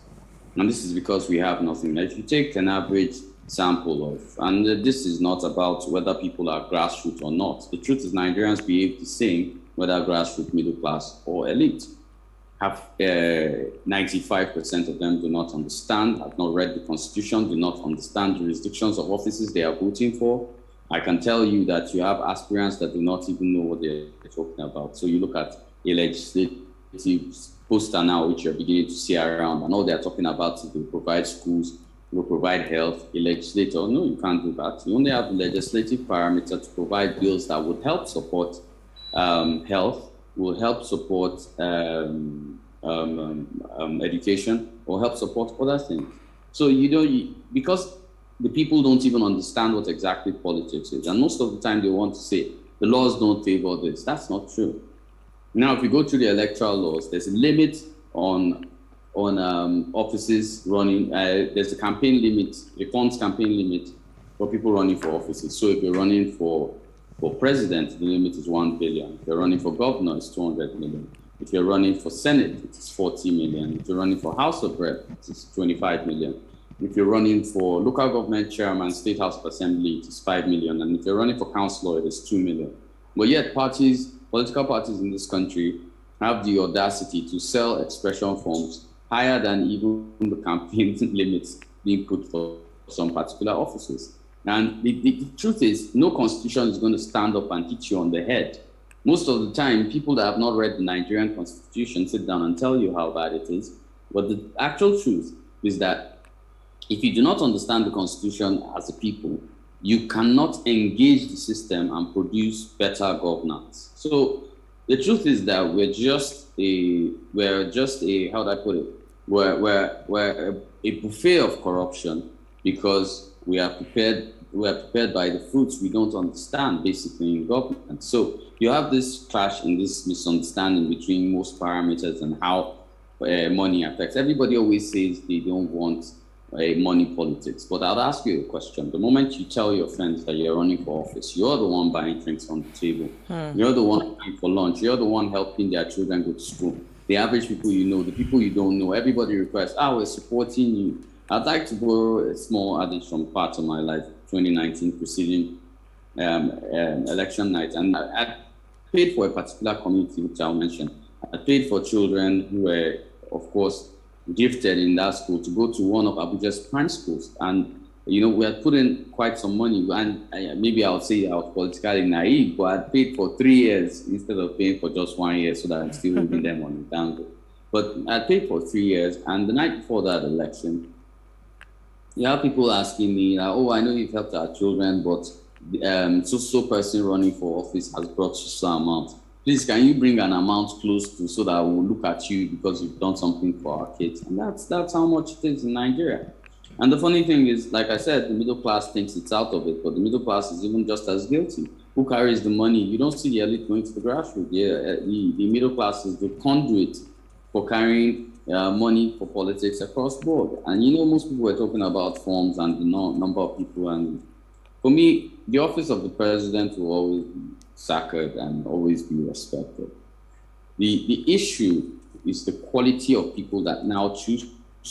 And this is because we have nothing. Now, if you take an average sample of, and this is not about whether people are grassroots or not. The truth is Nigerians behave the same, whether grassroots, middle class, or elite. have 95% of them do not understand, have not read the Constitution, do not understand jurisdictions of offices they are voting for. I can tell you that you have aspirants that do not even know what they're talking about. So you look at a legislative poster now, which you're beginning to see around, and all they're talking about is they provide schools, will provide health. A legislator, no, you can't do that. You only have the legislative parameter to provide bills that would help support health, will help support education, or help support other things. So because the people don't even understand what exactly politics is, and most of the time they want to say the laws don't favor this. That's not true. Now, if you go to the electoral laws, there's a limit on offices running. There's a campaign limit, a funds campaign limit for people running for offices. So if you're running for president, the limit is 1 billion. If you're running for governor, it's 200 million. If you're running for Senate, it's 40 million. If you're running for House of Rep, it's 25 million. If you're running for local government chairman, State House of Assembly, it's 5 million. And if you're running for councillor, it is 2 million. But yet political parties in this country have the audacity to sell expression forms higher than even the campaign limits being put for some particular offices. And the truth is, no constitution is going to stand up and hit you on the head. Most of the time, people that have not read the Nigerian constitution sit down and tell you how bad it is. But the actual truth is that if you do not understand the constitution as a people, you cannot engage the system and produce better governance. So the truth is that we're just a how do I put it? We're a buffet of corruption because we are prepared by the fruits we don't understand, basically, in government. So you have this clash and this misunderstanding between most parameters and how money affects. Everybody always says they don't want money politics. But I'll ask you a question. The moment you tell your friends that you're running for office, you're the one buying drinks on the table. You're the one paying for lunch. You're the one helping their children go to school. The average people you know, the people you don't know, everybody requests, we're supporting you. I'd like to borrow a small adage from part of my life, 2019 preceding election night. And I paid for a particular community, which I'll mention. I paid for children who were, of course, gifted in that school to go to one of Abuja's prime schools. And, we had put in quite some money. And maybe I'll say I was politically naive, but I paid for 3 years instead of paying for just 1 year so that I'm still holding them on the downgrade. But I paid for 3 years. And the night before that election, you have people asking me, I know you've helped our children, but so person running for office has brought some amount. Please, can you bring an amount close to so that we'll look at you because you've done something for our kids? And that's how much it is in Nigeria. And the funny thing is, like I said, the middle class thinks it's out of it, but the middle class is even just as guilty. Who carries the money? You don't see the elite going to the grassroots. The middle class is the conduit for carrying money for politics across the board. And most people were talking about forms and the number of people. And for me, the office of the president will always be sacred and always be respected. The issue is the quality of people that now choose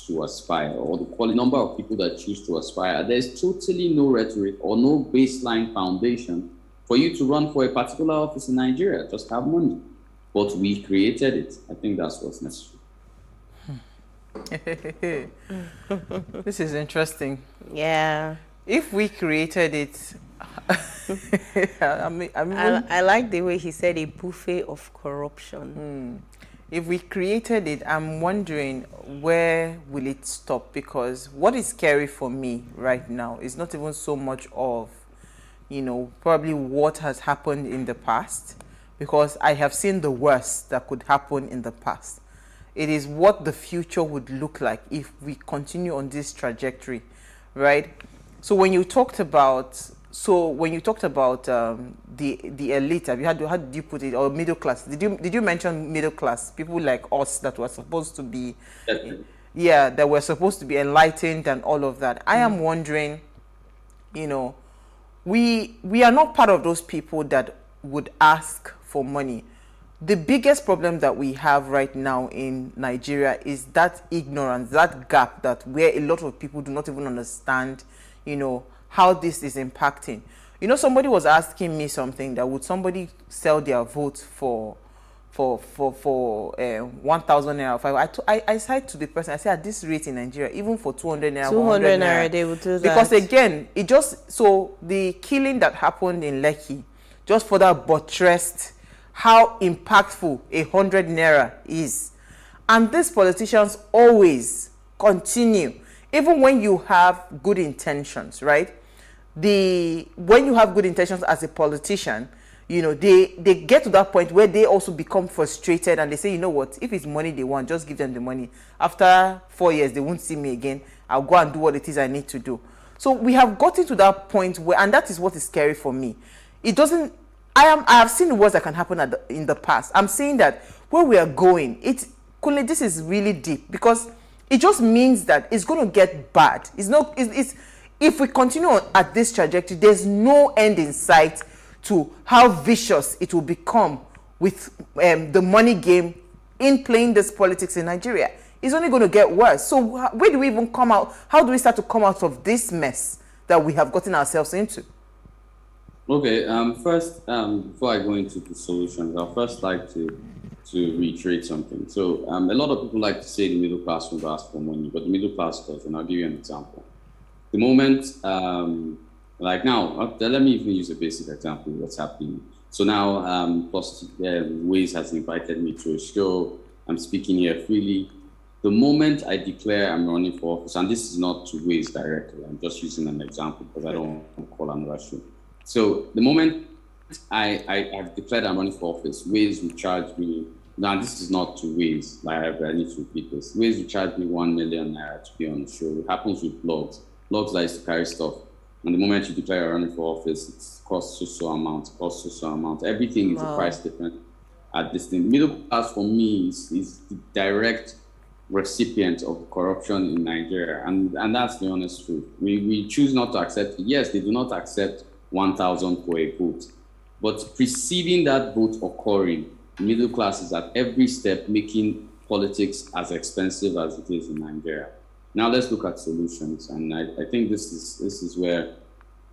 to aspire, or the number of people that choose to aspire. There's totally no rhetoric or no baseline foundation for you to run for a particular office in Nigeria. Just have money. But we created it. I think that's what's necessary. This is interesting. Yeah. If we created it, I like the way he said a buffet of corruption. If we created it, I'm wondering where will it stop? Because what is scary for me right now is not even so much of, probably what has happened in the past, because I have seen the worst that could happen in the past. It is what the future would look like if we continue on this trajectory, right? So when you talked about the elite, how did you put it, or middle class? Did you mention middle class? People like us that were supposed to be, that were supposed to be enlightened and all of that. I am wondering, we are not part of those people that would ask for money. The biggest problem that we have right now in Nigeria is that ignorance, that gap, that where a lot of people do not even understand, how this is impacting. Somebody was asking me something, that would somebody sell their vote for for 1,000 naira. I said to the person, I said, at this rate in Nigeria, even for 200 naira, 200 naira, they would do that. Because again, so the killing that happened in Lekki just further buttressed how impactful 100 naira is. And these politicians always continue, even when you have good intentions, right? When you have good intentions as a politician, you know, they get to that point where they also become frustrated and they say, you know what, if it's money they want, just give them the money. After 4 years, they won't see me again. I'll go and do what it is I need to do. So we have gotten to that point where, and that is what is scary for me. It doesn't, I have seen the worst that can happen in the past. I'm saying that where we are going, this is really deep, because it just means that it's going to get bad. If we continue at this trajectory, there's no end in sight to how vicious it will become with the money game in playing this politics in Nigeria. It's only going to get worse. So where do we even come out? How do we start to come out of this mess that we have gotten ourselves into? Okay, first, before I go into the solutions, I'll first like to reiterate something. So a lot of people like to say the middle class won't ask for money, but the middle class does, and I'll give you an example. The moment, like now, let me even use a basic example of what's happening. So now, Waze has invited me to a show. I'm speaking here freely. The moment I declare I'm running for office, and this is not to Waze directly, I'm just using an example because I don't want to call another show. So the moment I've declared I'm running for office, Waze will charge me. Now, this is not to Waze, like I need to repeat this. Waze will charge me 1 million naira to be on the show. It happens with blogs. Blogs that used to carry stuff. And the moment you declare you're running for office, it costs so amount. Everything is a price difference at this thing. Middle class for me is the direct recipient of corruption in Nigeria. And that's the honest truth. We choose not to accept it. Yes, they do not accept 1,000 for a vote. But preceding that vote occurring, middle class is at every step making politics as expensive as it is in Nigeria. Now let's look at solutions, and I think this is where,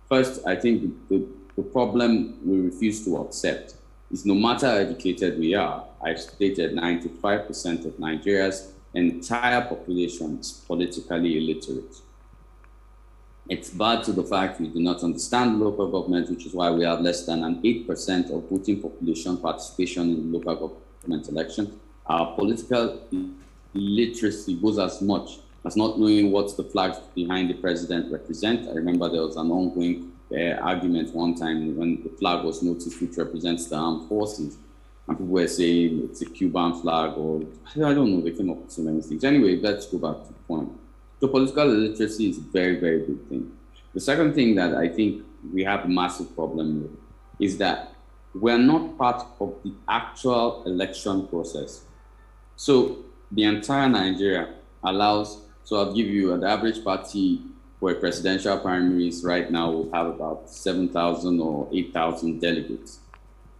first, I think the problem we refuse to accept is no matter how educated we are, I've stated 95% of Nigeria's entire population is politically illiterate. It's bad to the fact we do not understand local government, which is why we have less than an 8% of voting population participation in the local government election. Our political illiteracy goes as much as not knowing what the flags behind the president represent. I remember there was an ongoing argument one time when the flag was noticed, which represents the armed forces. And people were saying it's a Cuban flag, or I don't know, they came up with so many things. Anyway, let's go back to the point. So political illiteracy is a very, very big thing. The second thing that I think we have a massive problem with is that we're not part of the actual election process. So the entire Nigeria allows, so I'll give you the average party for a presidential primaries right now will have about 7,000 or 8,000 delegates.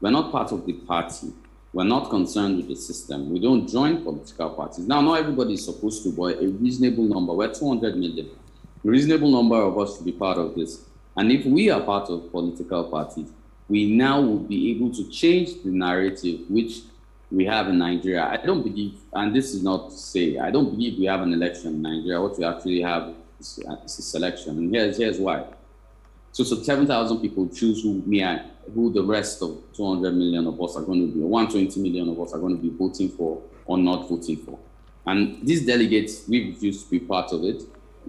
We're not part of the party. We're not concerned with the system. We don't join political parties. Now, not everybody is supposed to, but a reasonable number. We're 200 million. A reasonable number of us to be part of this. And if we are part of political parties, we now will be able to change the narrative which we have in Nigeria. I don't believe, and this is not to say, I don't believe we have an election in Nigeria. What we actually have is a selection. And here's why. So 7,000 people choose who the rest of 200 million of us are going to be, or 120 million of us are going to be voting for or not voting for. And these delegates, we refuse to be part of it.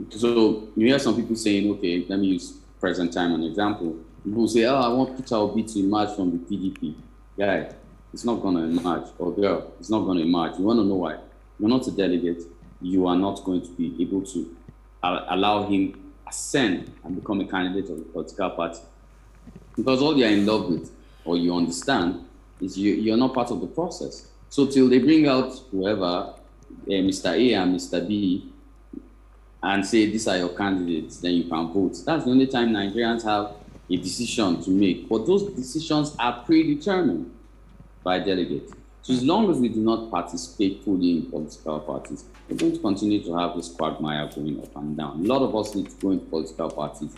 So you hear some people saying, okay, let me use present time an example. People say, oh, I want Peter Obi to emerge from the PDP. Guy, it's not going to emerge. Or girl, it's not going to emerge. You want to know why? You're not a delegate. You are not going to be able to allow him ascend and become a candidate of a political party. Because all you're in love with, or you understand, is you're not part of the process. So till they bring out whoever, Mr. A and Mr. B, and say, these are your candidates, then you can vote. That's the only time Nigerians have a decision to make. But those decisions are predetermined by delegates. So as long as we do not participate fully in political parties, we're going to continue to have this quagmire going up and down. A lot of us need to go into political parties,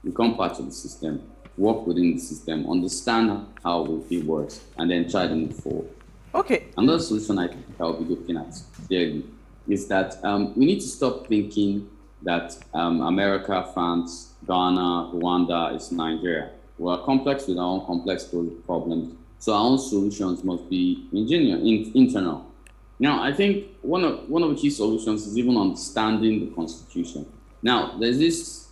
become part of the system, work within the system, understand how it works, and then try to move forward. Okay. Another solution I think I'll be looking at clearly is that we need to stop thinking that America, France, Ghana, Rwanda is Nigeria. We are complex with our own complex problems, so our own solutions must be internal. Now, I think one of the key solutions is even understanding the Constitution. Now, there's this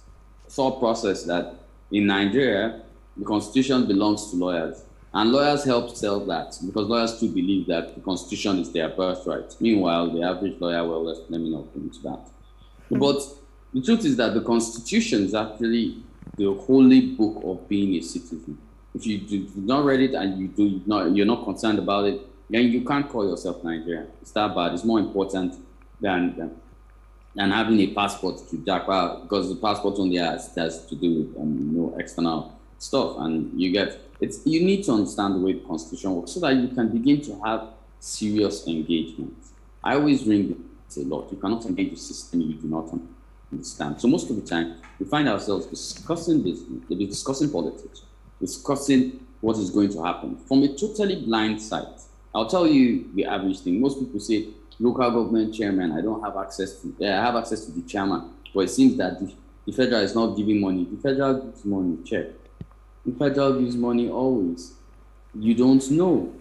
thought process that in Nigeria, the Constitution belongs to lawyers. And lawyers help sell that because lawyers too believe that the Constitution is their birthright. Meanwhile, the average lawyer, well, let me not go into that. But the truth is that the Constitution is actually the holy book of being a citizen. If you've not read it and you're not concerned about it, then you can't call yourself Nigerian. It's that bad. It's more important than having a passport to Jakarta, because the passport only has to do with external stuff, and you need to understand the way the Constitution works so that you can begin to have serious engagement. I always ring this a lot. You cannot engage the system you do not understand. So most of the time, we find ourselves discussing business, discussing politics, discussing what is going to happen from a totally blind sight. I'll tell you the average thing. Most people say, local government chairman, I don't have access to, I have access to the chairman, but it seems that the federal is not giving money. The federal gives money, check. The federal gives money always. You don't know.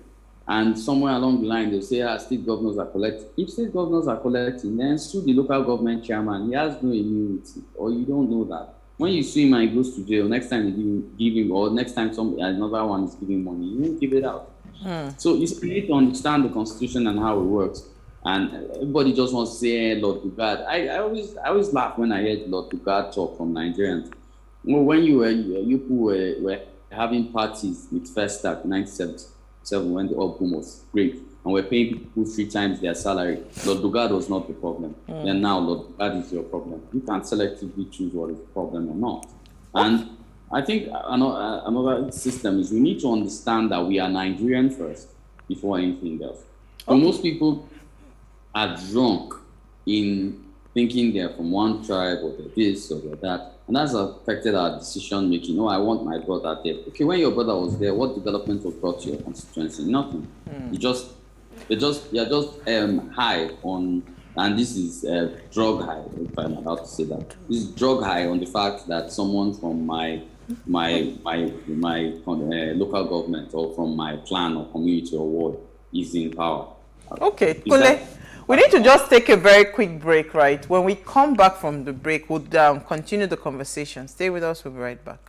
And somewhere along the line, they'll say, state governors are collecting. If state governors are collecting, then sue the local government chairman. He has no immunity, or you don't know that. When you sue him and he goes to jail, next time you give him, or next time another one is giving money, you won't give it out. So you need to understand the Constitution and how it works. And everybody just wants to say, Lord Dugard. I always laugh when I hear Lord Dugard talk from Nigerians. Well, when you were having parties with First Start in 1977 when the oil boom was great, and we're paying people 3 times their salary, Lord Dugard was not the problem. Then now Lord Dugard is your problem. You can't selectively choose what is the problem or not. And I think another system is we need to understand that we are Nigerian first before anything else. So most people are drunk in thinking they're from one tribe or they're this or they're that, and that's affected our decision making. I want my brother there. Okay, when your brother was there, what development was brought to your constituency? Nothing. You're just high on, and this is drug high, if I'm allowed to say that. This is drug high on the fact that someone from my local government or from my clan or community or ward is in power. Okay, Kule, we need to just take a very quick break, right? When we come back from the break, we'll continue the conversation. Stay with us, we'll be right back.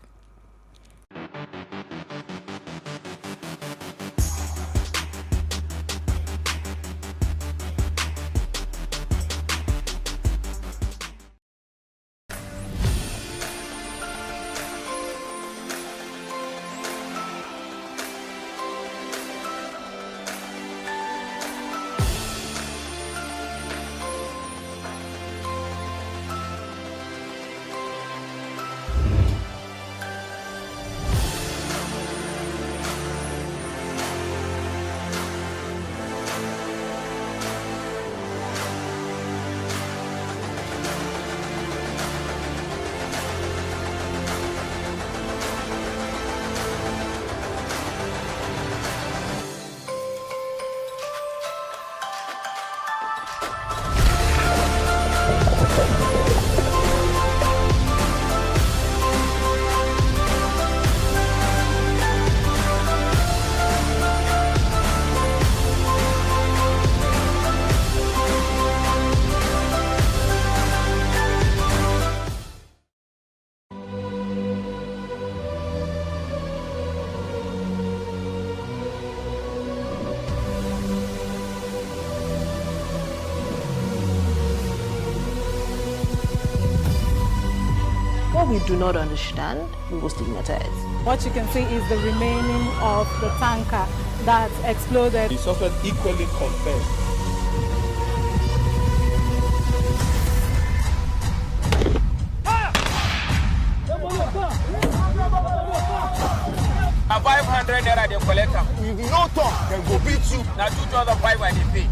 What we do not understand, we will stigmatize. What you can see is the remaining of the tanker that exploded. The suspect equally confessed. A 500 naira they collect them. If you no talk, they go beat you. Now 2,500 they pay.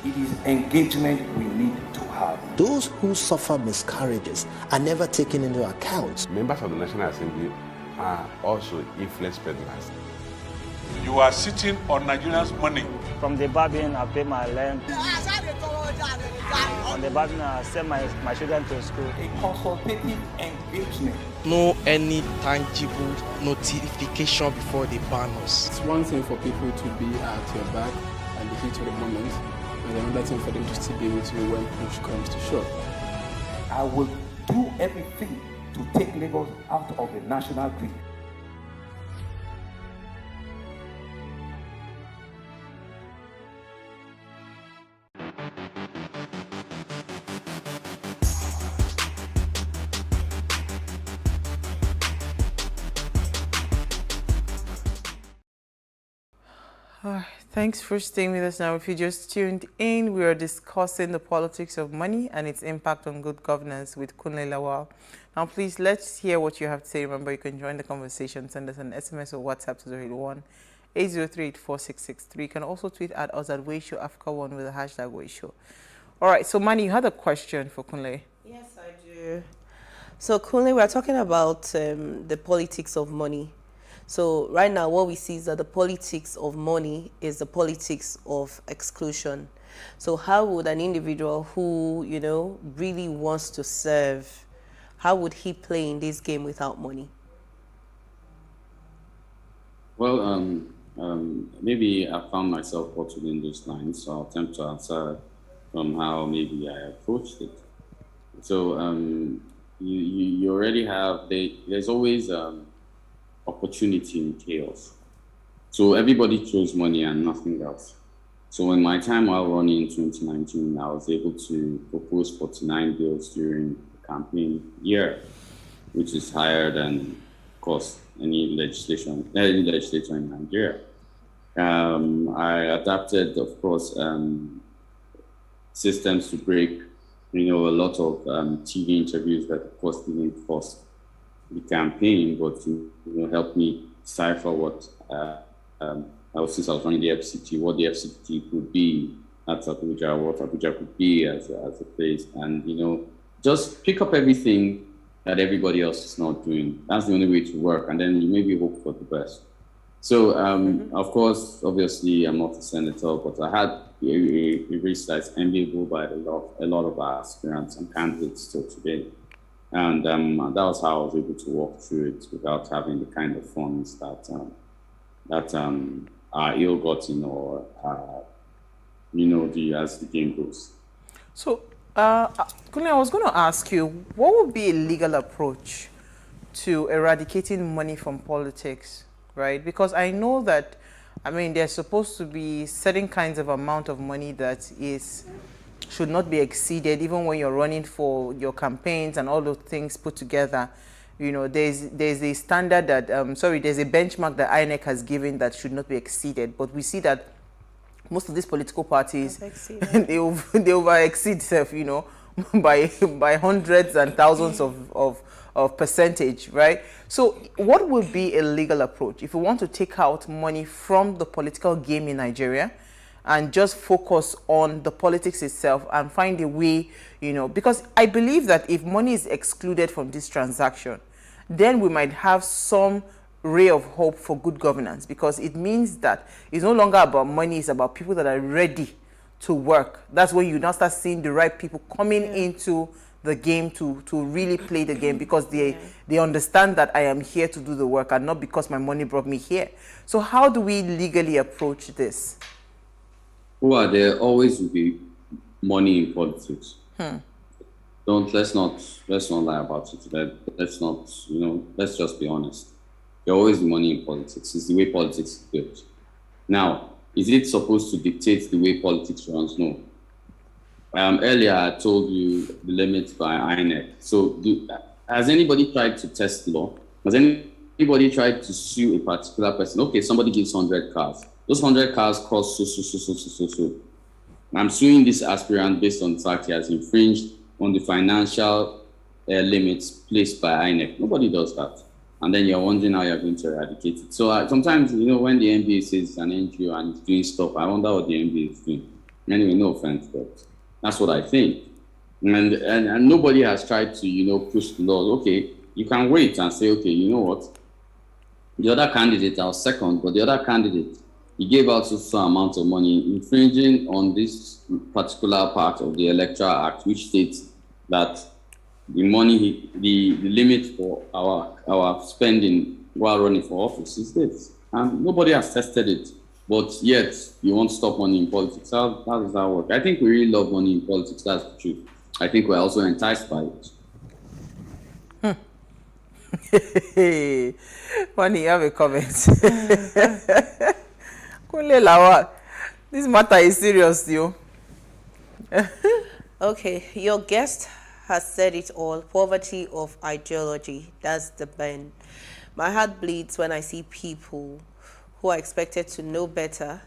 It is engagement we need to have. Those who suffer miscarriages are never taken into account. Members of the National Assembly are also influence peddlers. You are sitting on Nigerians' money. From the Babin, I pay my rent. From the Babin, I send my children to school. A consultative engagement. No any tangible notification before they ban us. It's one thing for people to be at your back and the heat of the moment, and another thing for them to still be with you when push comes to shove. I will do everything to take Lagos out of the national grid. Thanks for staying with us now. If you just tuned in, we are discussing the politics of money and its impact on good governance with Kunle Lawal. Now, please, let's hear what you have to say. Remember, you can join the conversation. Send us an SMS or WhatsApp to 081-803-4663. You can also tweet at us at WayShowAfrica1 with the hashtag WayShow. All right, so Mani, you had a question for Kunle. Yes, I do. So, Kunle, we're talking about the politics of money. So right now, what we see is that the politics of money is the politics of exclusion. So how would an individual who, really wants to serve, how would he play in this game without money? Well, maybe I found myself caught within those lines, so I'll attempt to answer from how maybe I approached it. So you already have, there's always opportunity in chaos. So everybody chose money and nothing else. So in my time while running in 2019, I was able to propose 49 bills during the campaign year, which is higher than, of course, any legislator in Nigeria. I adapted, of course, systems to break, a lot of TV interviews that, of course, didn't cost the campaign, but helped me decipher what, since I was running the FCT, what the FCT could be at Abuja, what Abuja could be as a place, and just pick up everything that everybody else is not doing. That's the only way to work, and then you maybe hope for the best. So, of course, obviously, I'm not a senator, but I had a race that's enviable by a lot of our aspirants and candidates still today. And that was how I was able to walk through it without having the kind of funds that are ill-gotten or as the game goes. So, Kunle, I was going to ask you, what would be a legal approach to eradicating money from politics, right? Because I know that, there's supposed to be certain kinds of amount of money that should not be exceeded, even when you're running for your campaigns and all those things put together. There's a standard that, there's a benchmark that INEC has given that should not be exceeded. But we see that most of these political parties, they over exceed self, by hundreds and thousands of percentage, right? So what would be a legal approach if we want to take out money from the political game in Nigeria and just focus on the politics itself and find a way, because I believe that if money is excluded from this transaction, then we might have some ray of hope for good governance, because it means that it's no longer about money, it's about people that are ready to work. That's when you now start seeing the right people coming into the game to really play the game, because they understand that I am here to do the work and not because my money brought me here. So how do we legally approach this? Well, there always will be money in politics. Let's not lie about it. Let's just be honest. There always be money in politics. It's the way politics is built. Now, is it supposed to dictate the way politics runs? No. Earlier, I told you the limits by INEC. So, has anybody tried to test the law? Has anybody tried to sue a particular person? Okay, somebody gives 100 cars. Those 100 cars cost so. I'm suing this aspirant based on the fact he has infringed on the financial limits placed by INEC. Nobody does that. And then you're wondering how you're going to eradicate it. So sometimes, when the NBA says it's an NGO and it's doing stuff, I wonder what the NBA is doing. Anyway, no offense, but that's what I think. And nobody has tried to, push the laws. Okay, you can wait and say, okay, you know what? The other candidate, I was second, but the other candidate, he gave out some amount of money infringing on this particular part of the Electoral Act, which states that the money, the limit for our spending while running for office is this. And nobody has tested it. But yet, you want to stop money in politics. How does that work? I think we really love money in politics. That's the truth. I think we're also enticed by it. Funny, you have a comment. Kunle Lawa, this matter is serious, you. Okay, your guest has said it all. Poverty of ideology. That's the bend. My heart bleeds when I see people who are expected to know better,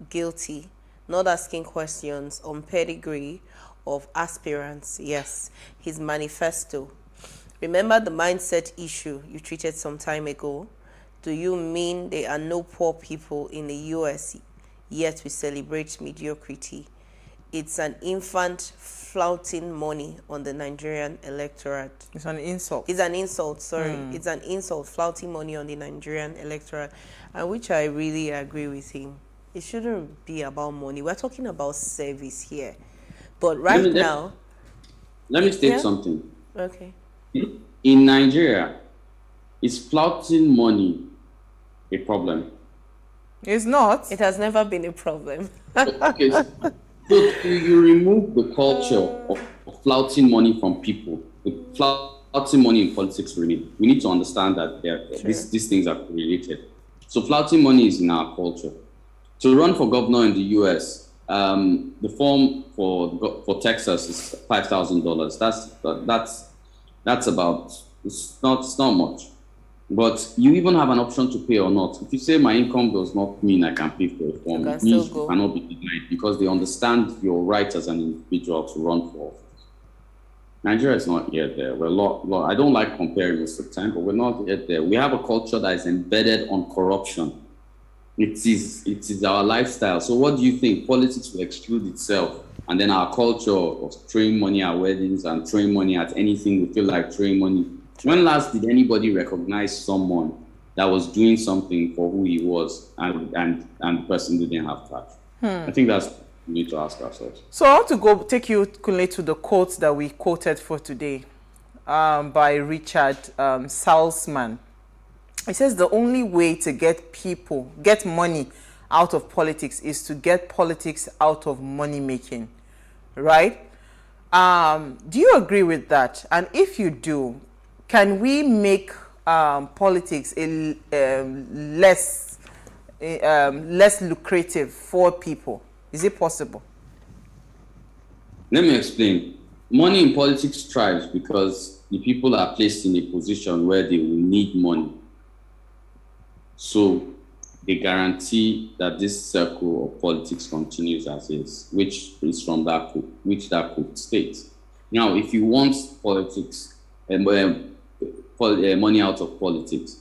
guilty, not asking questions on pedigree of aspirants. Yes, his manifesto. Remember the mindset issue you treated some time ago? Do you mean there are no poor people in the US, yet we celebrate mediocrity? It's an infant flouting money on the Nigerian electorate. It's an insult. It's an insult, sorry. It's an insult, flouting money on the Nigerian electorate, and which I really agree with him. It shouldn't be about money. We're talking about service here. But right now... Let me state something. Okay. In Nigeria, is flouting money a problem? It's not. It has never been a problem. Okay, so you remove the culture of flouting money from people, the flouting money in politics, really. We need to understand that these things are related. So flouting money is in our culture. To run for governor in the US, the form for Texas is $5,000. That's about, it's not much. But you even have an option to pay or not. If you say my income does not mean I can pay for a form, it means you cannot be denied because they understand your right as an individual to run for office. Nigeria is not yet there. We're I don't like comparing most of the time, but we're not yet there. We have a culture that is embedded on corruption. It is our lifestyle. So what do you think? Politics will exclude itself, and then our culture of throwing money at weddings and throwing money at anything we feel like throwing money. When last did anybody recognize someone that was doing something for who he was and the person didn't have cash? I think that's what we need to ask ourselves. So I want to take you, Kunle, to the quotes that we quoted for today by Richard Salzman. He says the only way to get money out of politics is to get politics out of money making, right? Do you agree with that? And if you do, can we make politics less lucrative for people? Is it possible? Let me explain. Money in politics thrives because the people are placed in a position where they will need money. So they guarantee that this circle of politics continues as is, which is from that quote states. Now, if you want politics and money out of politics,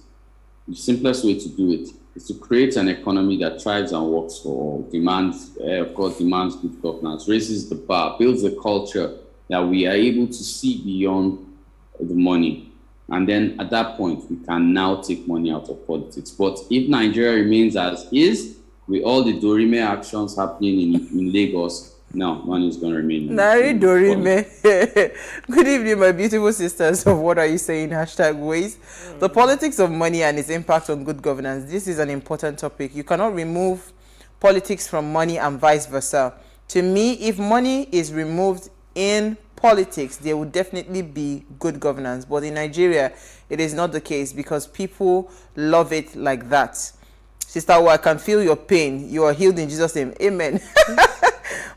the simplest way to do it is to create an economy that thrives and works for all, demands good governance, raises the bar, builds a culture that we are able to see beyond the money. And then at that point, we can now take money out of politics. But if Nigeria remains as is, with all the Dorime actions happening in Lagos, no, money is going to remain. Nari Dorime. Good evening, my beautiful sisters of What Are You Saying? #ways. The politics of money and its impact on good governance. This is an important topic. You cannot remove politics from money and vice versa. To me, if money is removed in politics, there will definitely be good governance. But in Nigeria, it is not the case because people love it like that. Sister, I can feel your pain. You are healed in Jesus' name. Amen.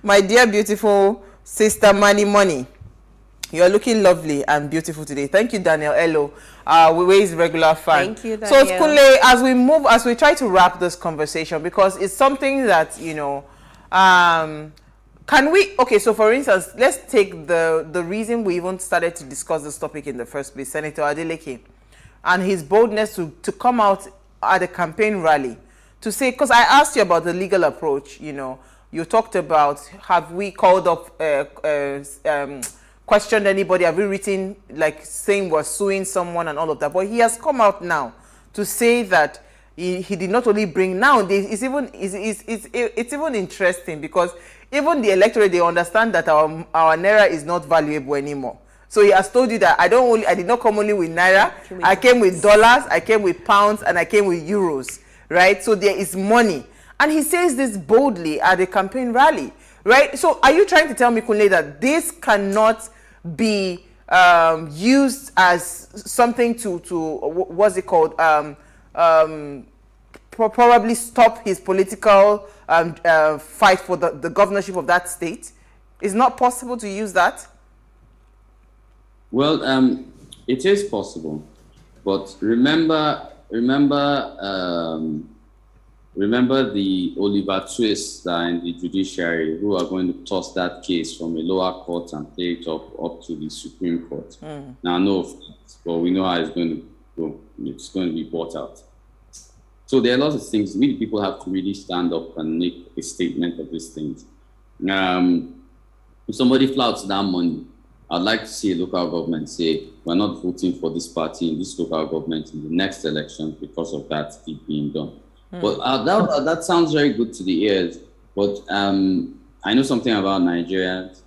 My dear beautiful sister Money, you are looking lovely and beautiful today. Thank you, Daniel Elo. We're his regular fan. Thank you, Daniel. So, Kunle, as we try to wrap this conversation, because it's something that, can we, okay, so for instance, let's take the reason we even started to discuss this topic in the first place, Senator Adeleke, and his boldness to come out at a campaign rally to say, because I asked you about the legal approach, You talked about, have we called up, questioned anybody? Have we written, like, saying we're suing someone and all of that? But he has come out now to say that he did not only bring, now it's even interesting, because even the electorate, they understand that our naira is not valuable anymore. So he has told you that I did not come only with naira, I came with dollars, I came with pounds, and I came with euros, right? So there is money. And he says this boldly at a campaign rally, right? So are you trying to tell me, Kunle, that this cannot be used as something to what's it called? Probably stop his political fight for the governorship of that state? It's not possible to use that? Well, it is possible, but remember the Oliver Twists in the judiciary who are going to toss that case from a lower court and take it up to the Supreme Court. Now, no offense, but we know how it's going to go. It's going to be bought out. So there are lots of things. We, the people, have to really stand up and make a statement of these things. If somebody flouts that money, I'd like to see a local government say, we're not voting for this party in this local government in the next election because of that deed being done. But that sounds very good to the ears. But I know something about Nigerians.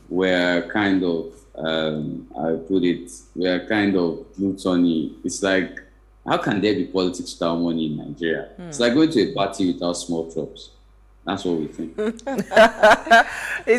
We're kind of, we're kind of gluttony. It's like, how can there be politics without money in Nigeria? It's like going to a party without small chops. That's what we think. Is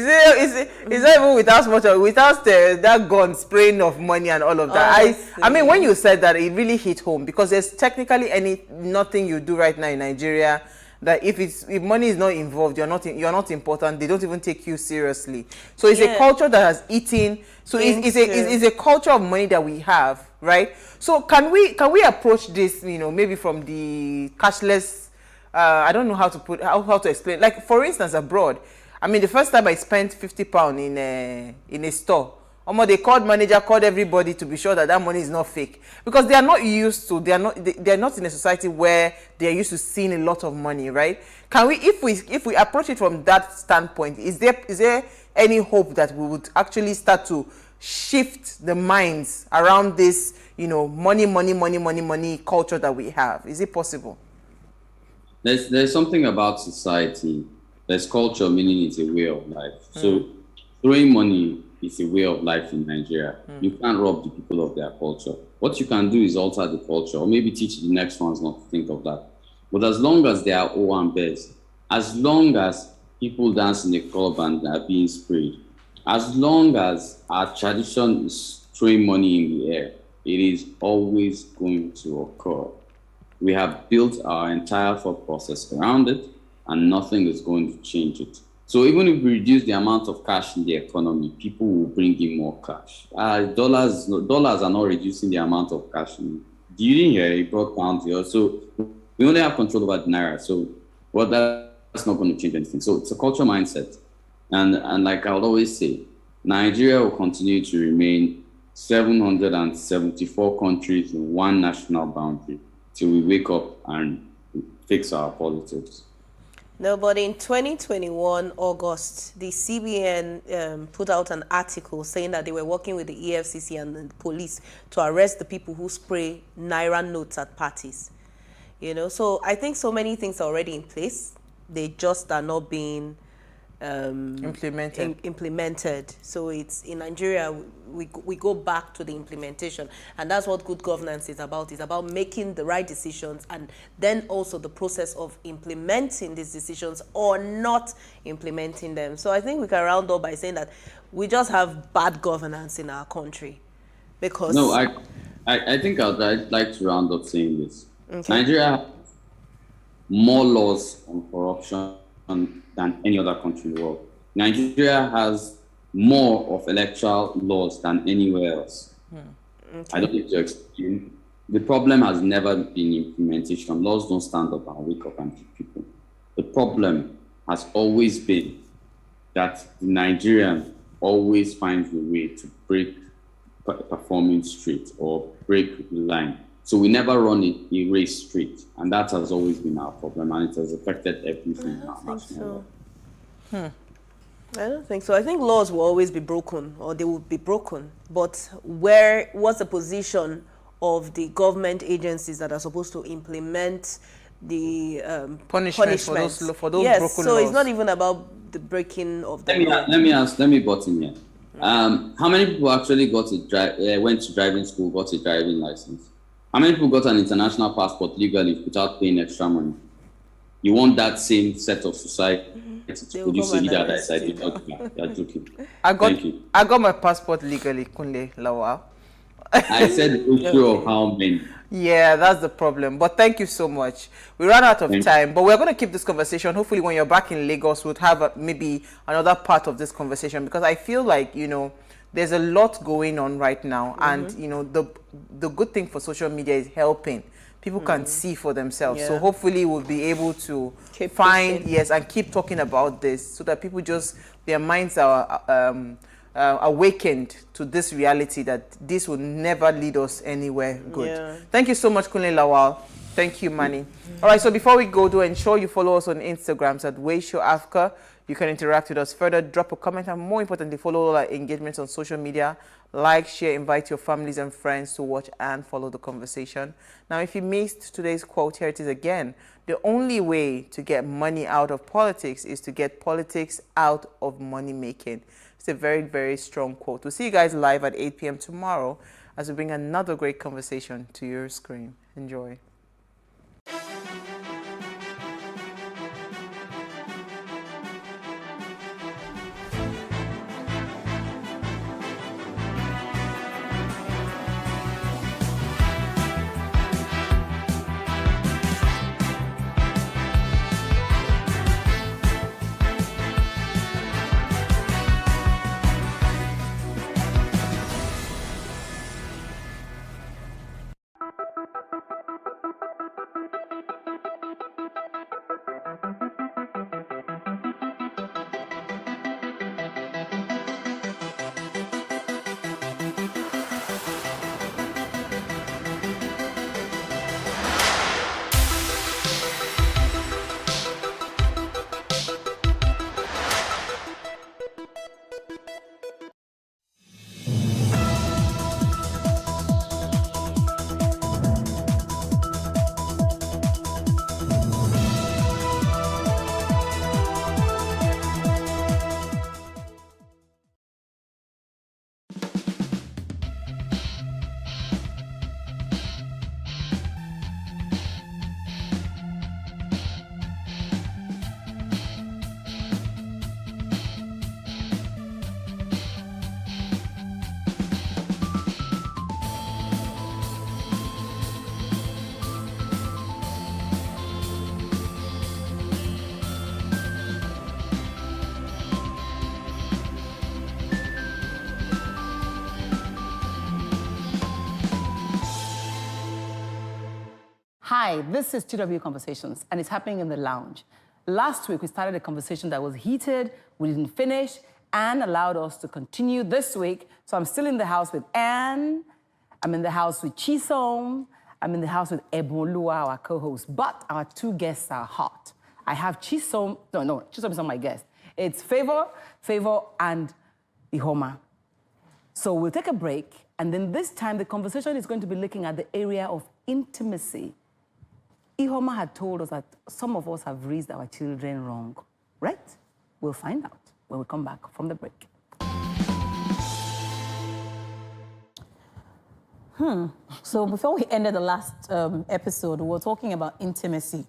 that even without much, without that gun spraying of money and all of that? I mean, when you said that, it really hit home, because there's technically nothing you do right now in Nigeria that if money is not involved, you're not important. They don't even take you seriously. So it's a culture that has eaten. So it's a culture of money that we have, right? So can we approach this, maybe from the cashless? I don't know how to explain. Like, for instance, abroad, I mean, the first time I spent £50 in a store, they called manager, called everybody to be sure that money is not fake, because they are not used to. They are not in a society where they are used to seeing a lot of money, right? Can we, if we approach it from that standpoint, is there any hope that we would actually start to shift the minds around this, money culture that we have? Is it possible? There's something about society. There's culture, meaning it's a way of life. So throwing money is a way of life in Nigeria. You can't rob the people of their culture. What you can do is alter the culture, or maybe teach the next ones not to think of that. But as long as there are O and Bears, as long as people dance in a club and are being sprayed, as long as our tradition is throwing money in the air, it is always going to occur. We have built our entire thought process around it, and nothing is going to change it. So even if we reduce the amount of cash in the economy, people will bring in more cash. Dollars are not reducing the amount of cash. You didn't hear it brought down here. So we only have control over the naira. So that's not going to change anything. So it's a cultural mindset. And like I would always say, Nigeria will continue to remain 774 countries in one national boundary till we wake up and fix our politics. No, but in 2021, August, the CBN put out an article saying that they were working with the EFCC and the police to arrest the people who spray naira notes at parties. So I think so many things are already in place. They just are not being implemented. So it's in Nigeria, we go back to the implementation, and that's what good governance is about. It's about making the right decisions, and then also the process of implementing these decisions or not implementing them. So I think we can round up by saying that we just have bad governance in our country. Because I think I'd like to round up saying this. Okay. Nigeria has more laws on corruption than any other country in the world. Nigeria has more of electoral laws than anywhere else. Okay. I don't need to explain. The problem has never been implementation. Laws don't stand up and wake up and keep people. The problem has always been that the Nigerian always finds a way to break performing straight or break the line. So we never run a race straight, and that has always been our problem, and it has affected everything in our national life. I don't think so. I think laws will always be broken, or they will be broken. But what's the position of the government agencies that are supposed to implement the punishments for those yes, broken so laws? it's not even about the breaking of the law. Let me butt in here. How many people actually went to driving school, got a driving license? How many people got an international passport legally without paying extra money? You want that same set of society to produce a leader that is ideological? You're joking. Thank you. I got my passport legally, Kunle Lawal. I said ratio of how many. Yeah, that's the problem. But thank you so much. We ran out of time, but we're going to keep this conversation. Hopefully, when you're back in Lagos, we'll have maybe another part of this conversation, because I feel like, you know, there's a lot going on right now. And, you know, the good thing for social media is helping. People can see for themselves. So hopefully we'll be able to find, and keep talking about this, so that people their minds are awakened to this reality that this will never lead us anywhere good. Thank you so much, Kunle Lawal. Thank you, Manny. All right, so before we go, do ensure you follow us on Instagrams at PlusTvAfrica. You can interact with us further, drop a comment, and more importantly, follow all our engagements on social media. Like, share, invite your families and friends to watch and follow the conversation. Now, if you missed today's quote, here it is again. The only way to get money out of politics is to get politics out of money making. It's a very, very strong quote. We'll see you guys live at 8 p.m. tomorrow as we bring another great conversation to your screen. Enjoy. Hi, this is TW Conversations, and it's happening in the lounge. Last week, we started a conversation that was heated, we didn't finish, and allowed us to continue this week. So I'm still in the house with Anne, I'm in the house with Chisom, I'm in the house with Ebonlua, our co-host, but our two guests are hot. I have Chisom, no, Chisom is not my guest. It's Favor, and Ihoma. So we'll take a break, and then this time the conversation is going to be looking at the area of intimacy. Ihoma had told us that some of us have raised our children wrong, right? We'll find out when we come back from the break. So before we ended the last episode, we were talking about intimacy.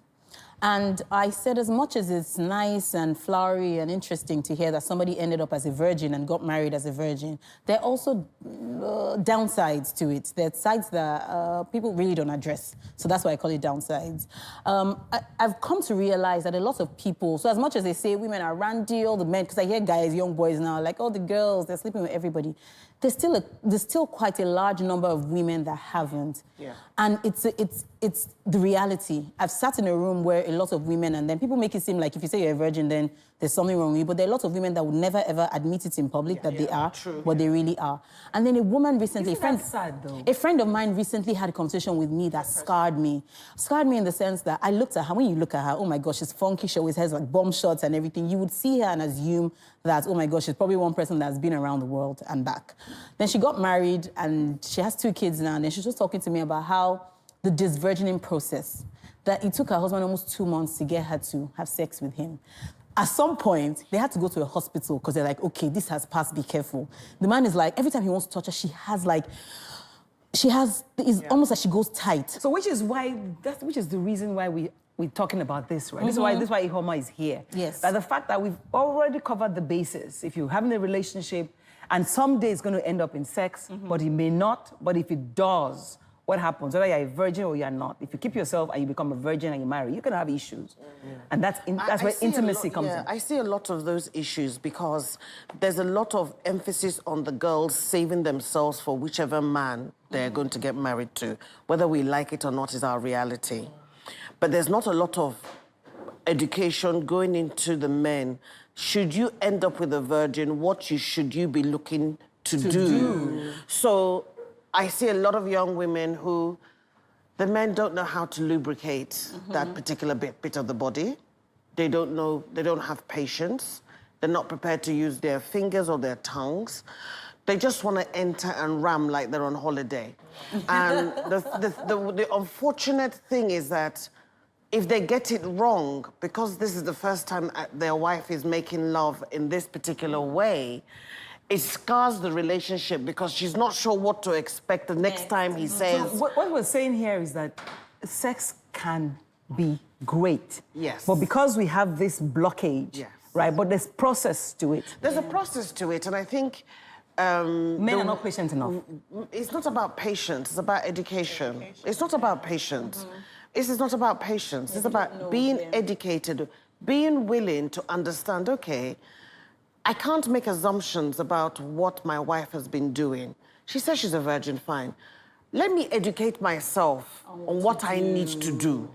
And I said, as much as it's nice and flowery and interesting to hear that somebody ended up as a virgin and got married as a virgin, there are also downsides to it. There are sides that people really don't address. So that's why I call it downsides. I've come to realize that a lot of people, so as much as they say women are randy, all the men, because I hear guys, young boys now, like, oh, the girls, they're sleeping with everybody. there's still quite a large number of women that haven't. Yeah. And it's the reality. I've sat in a room where a lot of women, and then people make it seem like if you say you're a virgin, then there's something wrong with you. But there are a lot of women that would never ever admit it in public that they are, but they really are. And then a woman recently, a friend of mine recently had a conversation with me that scarred me. Scarred me in the sense that I looked at her. When you look at her, oh my gosh, she's funky. She always has like bomb shots and everything. You would see her and assume that, oh my gosh, she's probably one person that's been around the world and back. Then she got married and she has 2 kids now. And then she's just talking to me about how the disvirgining process, that it took her husband almost 2 months to get her to have sex with him. At some point, they had to go to a hospital because they're like, okay, this has passed, be careful. The man is like, every time he wants to touch her, it's almost like she goes tight. So which is the reason why we're talking about this, right? This is why Ihoma is here. Yes. That the fact that we've already covered the basis. If you're having a relationship and someday it's going to end up in sex, but it may not, but if it does, what happens? Whether you're a virgin or you're not, if you keep yourself and you become a virgin and you marry, you're going to have issues. And that's where intimacy comes in. I see a lot of those issues because there's a lot of emphasis on the girls saving themselves for whichever man they're going to get married to. Whether we like it or not is our reality. But there's not a lot of education going into the men. Should you end up with a virgin, what should you be looking to do? So I see a lot of young women who, the men don't know how to lubricate that particular bit of the body. They don't know, they don't have patience. They're not prepared to use their fingers or their tongues. They just want to enter and ram like they're on holiday. And the unfortunate thing is that if they get it wrong, because this is the first time their wife is making love in this particular way, it scars the relationship because she's not sure what to expect the next time he says... So what we're saying here is that sex can be great. Yes. But because we have this blockage, right, but there's process to it. There's a process to it, and I think... men are not patient enough. It's not about patience, it's about education. It's not about patience. This is not about patience. It's about being educated, being willing to understand, okay, I can't make assumptions about what my wife has been doing. She says she's a virgin, fine. Let me educate myself on what I need to do.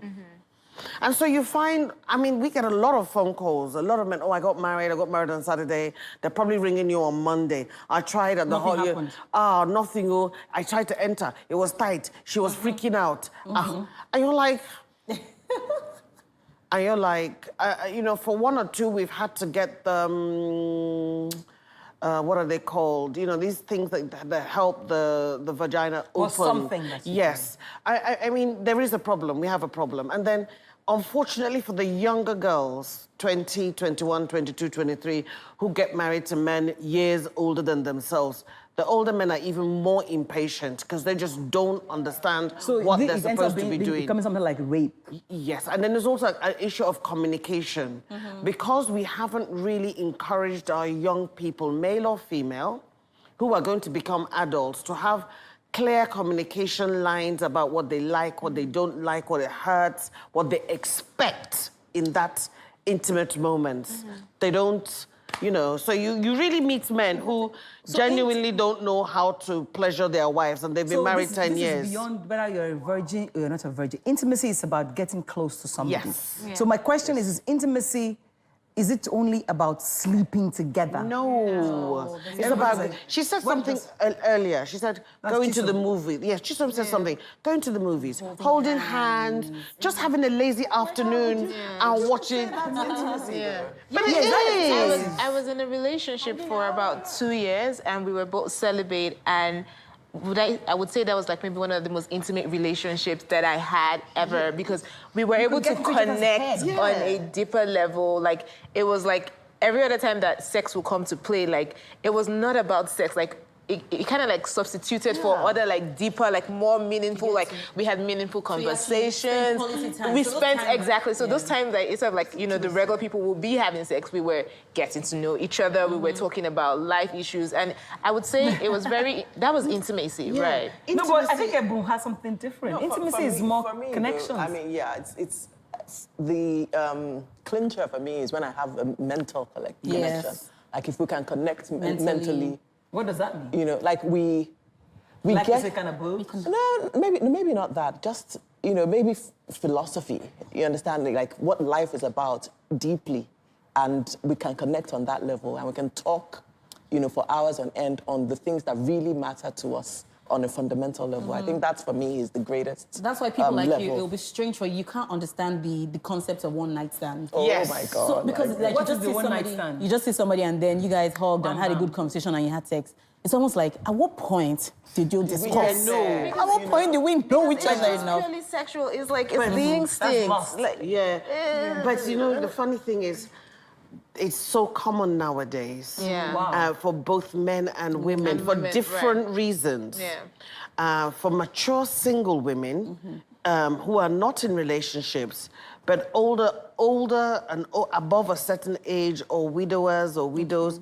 And so you find, I mean, we get a lot of phone calls, a lot of men, oh, I got married on Saturday. They're probably ringing you on Monday. I tried at the whole year. Nothing, oh, I tried to enter. It was tight. She was freaking out. And you're like... And you're like, you know, for 1 or 2, we've had to get the, what are they called? You know, these things that help the vagina open. Or something. Yes. I mean, there is a problem. We have a problem. And then, unfortunately, for the younger girls, 20, 21, 22, 23, who get married to men years older than themselves, the older men are even more impatient because they just don't understand what they're supposed to be doing. Becoming something like rape. Yes, and then there's also an issue of communication. Because we haven't really encouraged our young people, male or female, who are going to become adults, to have clear communication lines about what they like, what they don't like, what it hurts, what they expect in that intimate moment. They don't... You know, so you really meet men who genuinely don't know how to pleasure their wives, and they've been married 10 years. This is beyond whether you're a virgin or you're not a virgin. Intimacy is about getting close to somebody. Yes. So my question is intimacy, is it only about sleeping together? No. It's about... She said something earlier. She said, going to the movies. Yes, she said something. Going to the movies, holding hands, just having a lazy afternoon and watching... But it is. I was in a relationship for about 2 years, and we were both celibate, and I would say that was like maybe one of the most intimate relationships that I had ever, because we were able to connect on a deeper level. Like, it was like every other time that sex would come to play, like, it was not about sex. Like, it kind of like substituted for other like deeper, like more meaningful, like we had meaningful conversations. We spent exactly. So those times, like, instead of like, you know, the regular people will be having sex, we were getting to know each other. We were talking about life issues, and I would say it was very, that was intimacy, right? No, but I think Ebun has something different. Intimacy is more connections. I mean, yeah, it's the clincher for me is when I have a mental connection. Like if we can connect mentally What does that mean? You know, like we like get... to say kind of boobs? No, maybe not that. Just, you know, maybe philosophy. You understand, like what life is about deeply. And we can connect on that level and we can talk, you know, for hours on end on the things that really matter to us on a fundamental level. I think that's, for me, is the greatest That's why people like level. you, it'll be strange for you. You can't understand the concept of one night stand. Oh, yes. My God. So, because like, what is the one night stand? You just see somebody and then you guys hugged and had a good conversation and you had sex. It's almost like, at what point did you discuss? At what point do we know each other enough? It's purely sexual. It's like, it's the instincts. Like, but you know, the funny thing is, it's so common nowadays for both men and women for different reasons. For mature single women who are not in relationships, but older and above a certain age, or widowers or widows,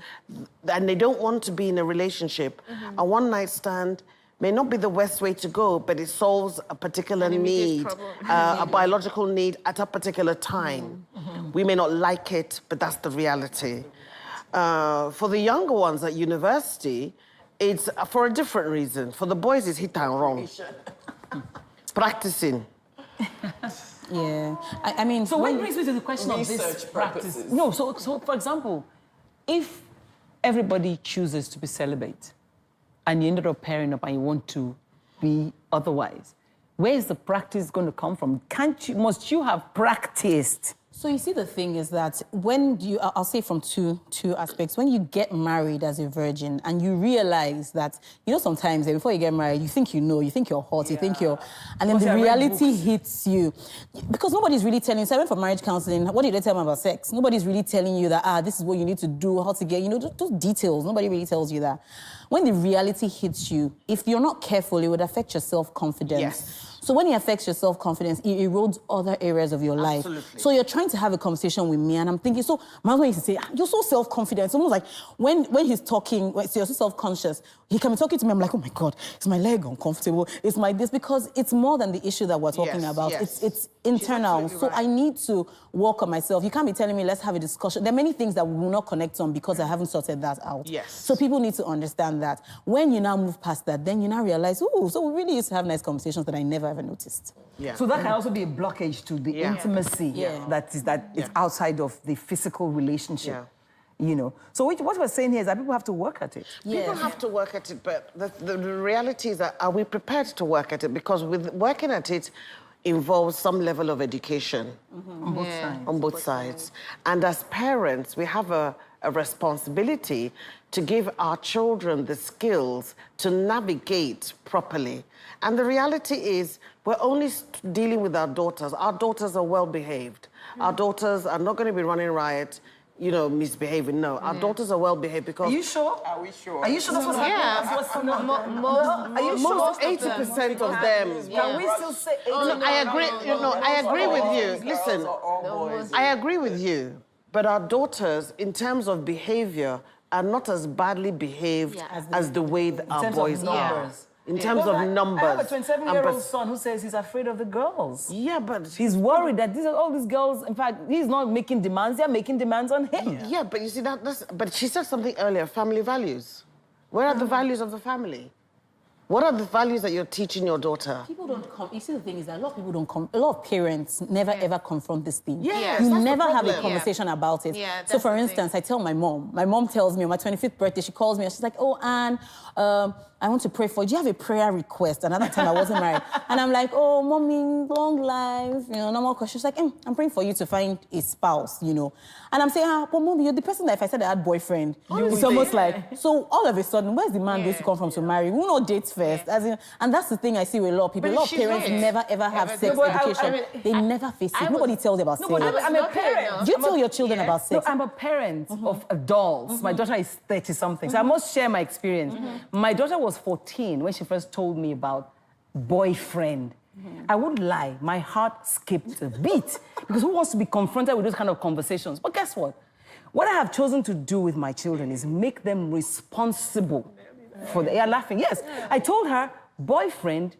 and they don't want to be in a relationship, a one-night stand may not be the best way to go, but it solves a particular need, a biological need at a particular time. We may not like it, but that's the reality. For the younger ones at university, it's for a different reason. For the boys, it's hit and run. Practicing. Yeah, I mean... So what brings me to the question of this practice? No, so for example, if everybody chooses to be celibate, and you ended up pairing up and you want to be otherwise, where is the practice going to come from? Must you have practiced? So you see, the thing is that when you, I'll say from two aspects, when you get married as a virgin and you realize that, you know, sometimes before you get married, you think you know, you think you're hot, you think you're, and then the reality hits you. Because nobody's really telling you, so I went for marriage counseling, what did they tell me about sex? Nobody's really telling you that, this is what you need to do, how to get, you know, those details, nobody really tells you that. When the reality hits you, if you're not careful, it would affect your self-confidence. Yes. So when it affects your self-confidence, it erodes other areas of your life. So you're trying to have a conversation with me, and I'm thinking, so my husband used to say, you're so self-confident. It's almost like when he's talking, when you're so self-conscious, he can be talking to me, I'm like, oh my God, is my leg uncomfortable? Is my this? Because it's more than the issue that we're talking about. It's internal. So I need to work on myself. You can't be telling me, let's have a discussion. There are many things that we will not connect on because I haven't sorted that out. So people need to understand that. When you now move past that, then you now realize, oh, so we really used to have nice conversations that I never ever noticed. So that can also be a blockage to the intimacy that is outside of the physical relationship. You know, so what we're saying here is that people have to work at it. People have to work at it, but the reality is that, are we prepared to work at it? Because with working at it involves some level of education. On both sides. On both sides. And as parents, we have a responsibility to give our children the skills to navigate properly. And the reality is, we're only dealing with our daughters. Our daughters are well-behaved. Our daughters are not going to be running riot, you know, misbehaving. No, our daughters are well-behaved because... Are you sure? Are we sure? Are you sure that's what's happening? Are you sure? 80% of them. Can we still say 80%? I agree. You know, I agree with you. Listen, I agree with you. But our daughters, in terms of behavior, are not as badly behaved as the way that our boys are. In terms of numbers. I have a 27-year-old son who says he's afraid of the girls. Yeah, but... He's worried that all these girls, in fact, he's not making demands, they're making demands on him. Yeah, but you see, but she said something earlier, family values. Where are the values of the family? What are the values that you're teaching your daughter? People don't come. You see, the thing is that a lot of people don't come. A lot of parents never ever confront this thing. Yes, you never have a conversation about it. So, for instance, I tell my mom. My mom tells me on my 25th birthday, she calls me and she's like, "Oh, Anne, I want to pray for you. Do you have a prayer request?" Another time I wasn't married, and I'm like, "Oh, mommy, long life, you know, normal question." She's like, "I'm praying for you to find a spouse, you know." And I'm saying, "But mommy, you're the person that if I said I had boyfriend, it's almost like." So all of a sudden, where's the man going to come from to marry? We will not date first, as in, and that's the thing I see with a lot of people. A lot of parents never ever have sex education. They never face it. Nobody tells them about sex. I'm a parent. Do you tell your children about sex? No, I'm a parent of adults. My daughter is 30-something, so I must share my experience. My daughter was 14 when she first told me about boyfriend. I wouldn't lie, my heart skipped a beat because who wants to be confronted with those kind of conversations? But guess what? What I have chosen to do with my children is make them responsible for the... You're laughing. Yes, I told her, boyfriend,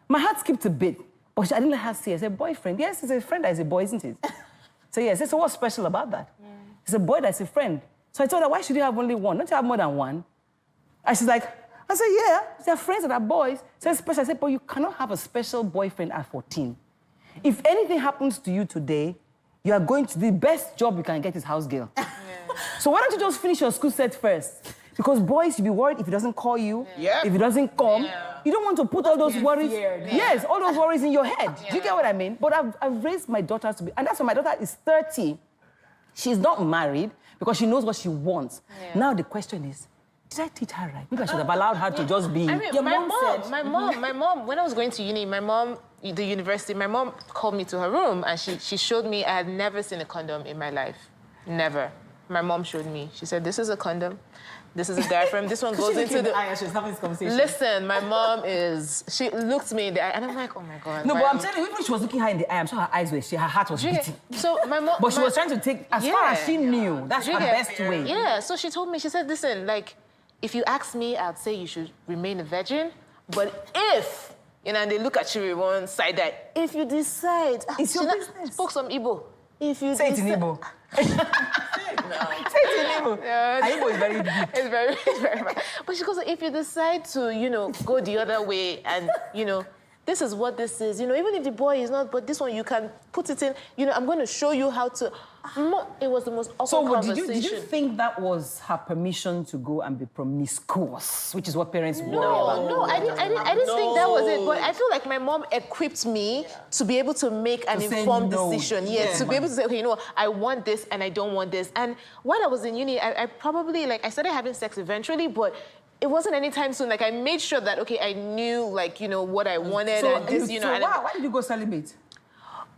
my heart skipped a bit, but I didn't let her see. I said, boyfriend, yes, it's a friend that is a boy, isn't it? So yes, so what's special about that? It's a boy that's a friend. So I told her, why should you have only one? Don't you have more than one? And she's like, I said, yeah, they're friends that are boys. She said, special. I said, but you cannot have a special boyfriend at 14. If anything happens to you today, you are going to the best job you can get is house girl. Yeah. So why don't you just finish your school set first? Because boys, you'll be worried if he doesn't call you, if he doesn't come. Yeah. You don't want to put all those worries, yes, all those worries in your head. Yeah. Do you get what I mean? But I've raised my daughter to be, and that's why my daughter is 30. She's not married because she knows what she wants. Yeah. Now the question is, did I teach her right? Maybe I should have allowed her to just be. I mean, my mom, when I was going to uni, the university, my mom called me to her room and she showed me, I had never seen a condom in my life. Never. My mom showed me. She said, this is a condom. This is a diaphragm. This one goes into the eye. She's having this conversation. Listen, my mom she looked me in the eye and I'm like, oh my God. No, but I'm telling you, even when she was looking her in the eye, I'm sure her eyes were, her heart was beating. So my mom... But she was trying to take, as far as she knew, that's her best way. Yeah, so she told me, she said, listen, like, if you ask me, I'd say you should remain a virgin. But if, and they look at you with one side eye, if you decide... It's your business. Spoke some Igbo. If you say it in Igbo. Say it in Igbo. Igbo is very deep. It's very bad. But she goes, if you decide to, go the other way and, this is what this is. Even if the boy is not, but this one, you can put it in. I'm going to show you how to... It was the most awkward conversation. Did you think that was her permission to go and be promiscuous, which is what parents worry about? No, I didn't think that was it. But I feel like my mom equipped me to be able to make an informed decision. Yes, to be able to say, okay, I want this and I don't want this. And while I was in uni, I probably, I started having sex eventually, but it wasn't anytime soon. I made sure that, okay, I knew, what I wanted and this, why did you go celibate?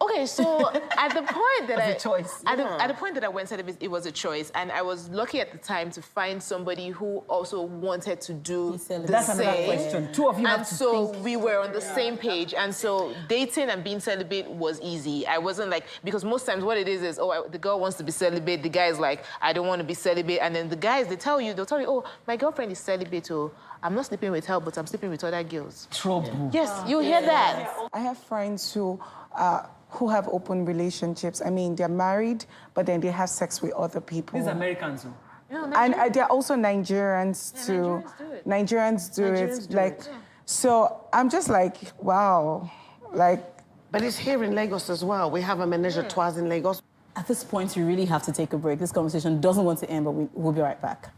Okay, so at the point that a choice. At the point that I went celibate, it was a choice, and I was lucky at the time to find somebody who also wanted to do the same. That's another question. Two of you have to think. And so we were on the same page, and so dating and being celibate was easy. I wasn't because most times what it is, the girl wants to be celibate, the guy is like, I don't want to be celibate, and then the guys, they'll tell you, oh, my girlfriend is celibate, oh, I'm not sleeping with her, but I'm sleeping with other girls. Trouble. Yes, you hear that. I have friends who have open relationships. I mean, they're married, but then they have sex with other people. These Americans, though. Yeah, and they're also Nigerians, too. Nigerians do it. So I'm just like, wow. But it's here in Lagos as well. We have a menage a trois in Lagos. At this point, you really have to take a break. This conversation doesn't want to end, but we'll be right back.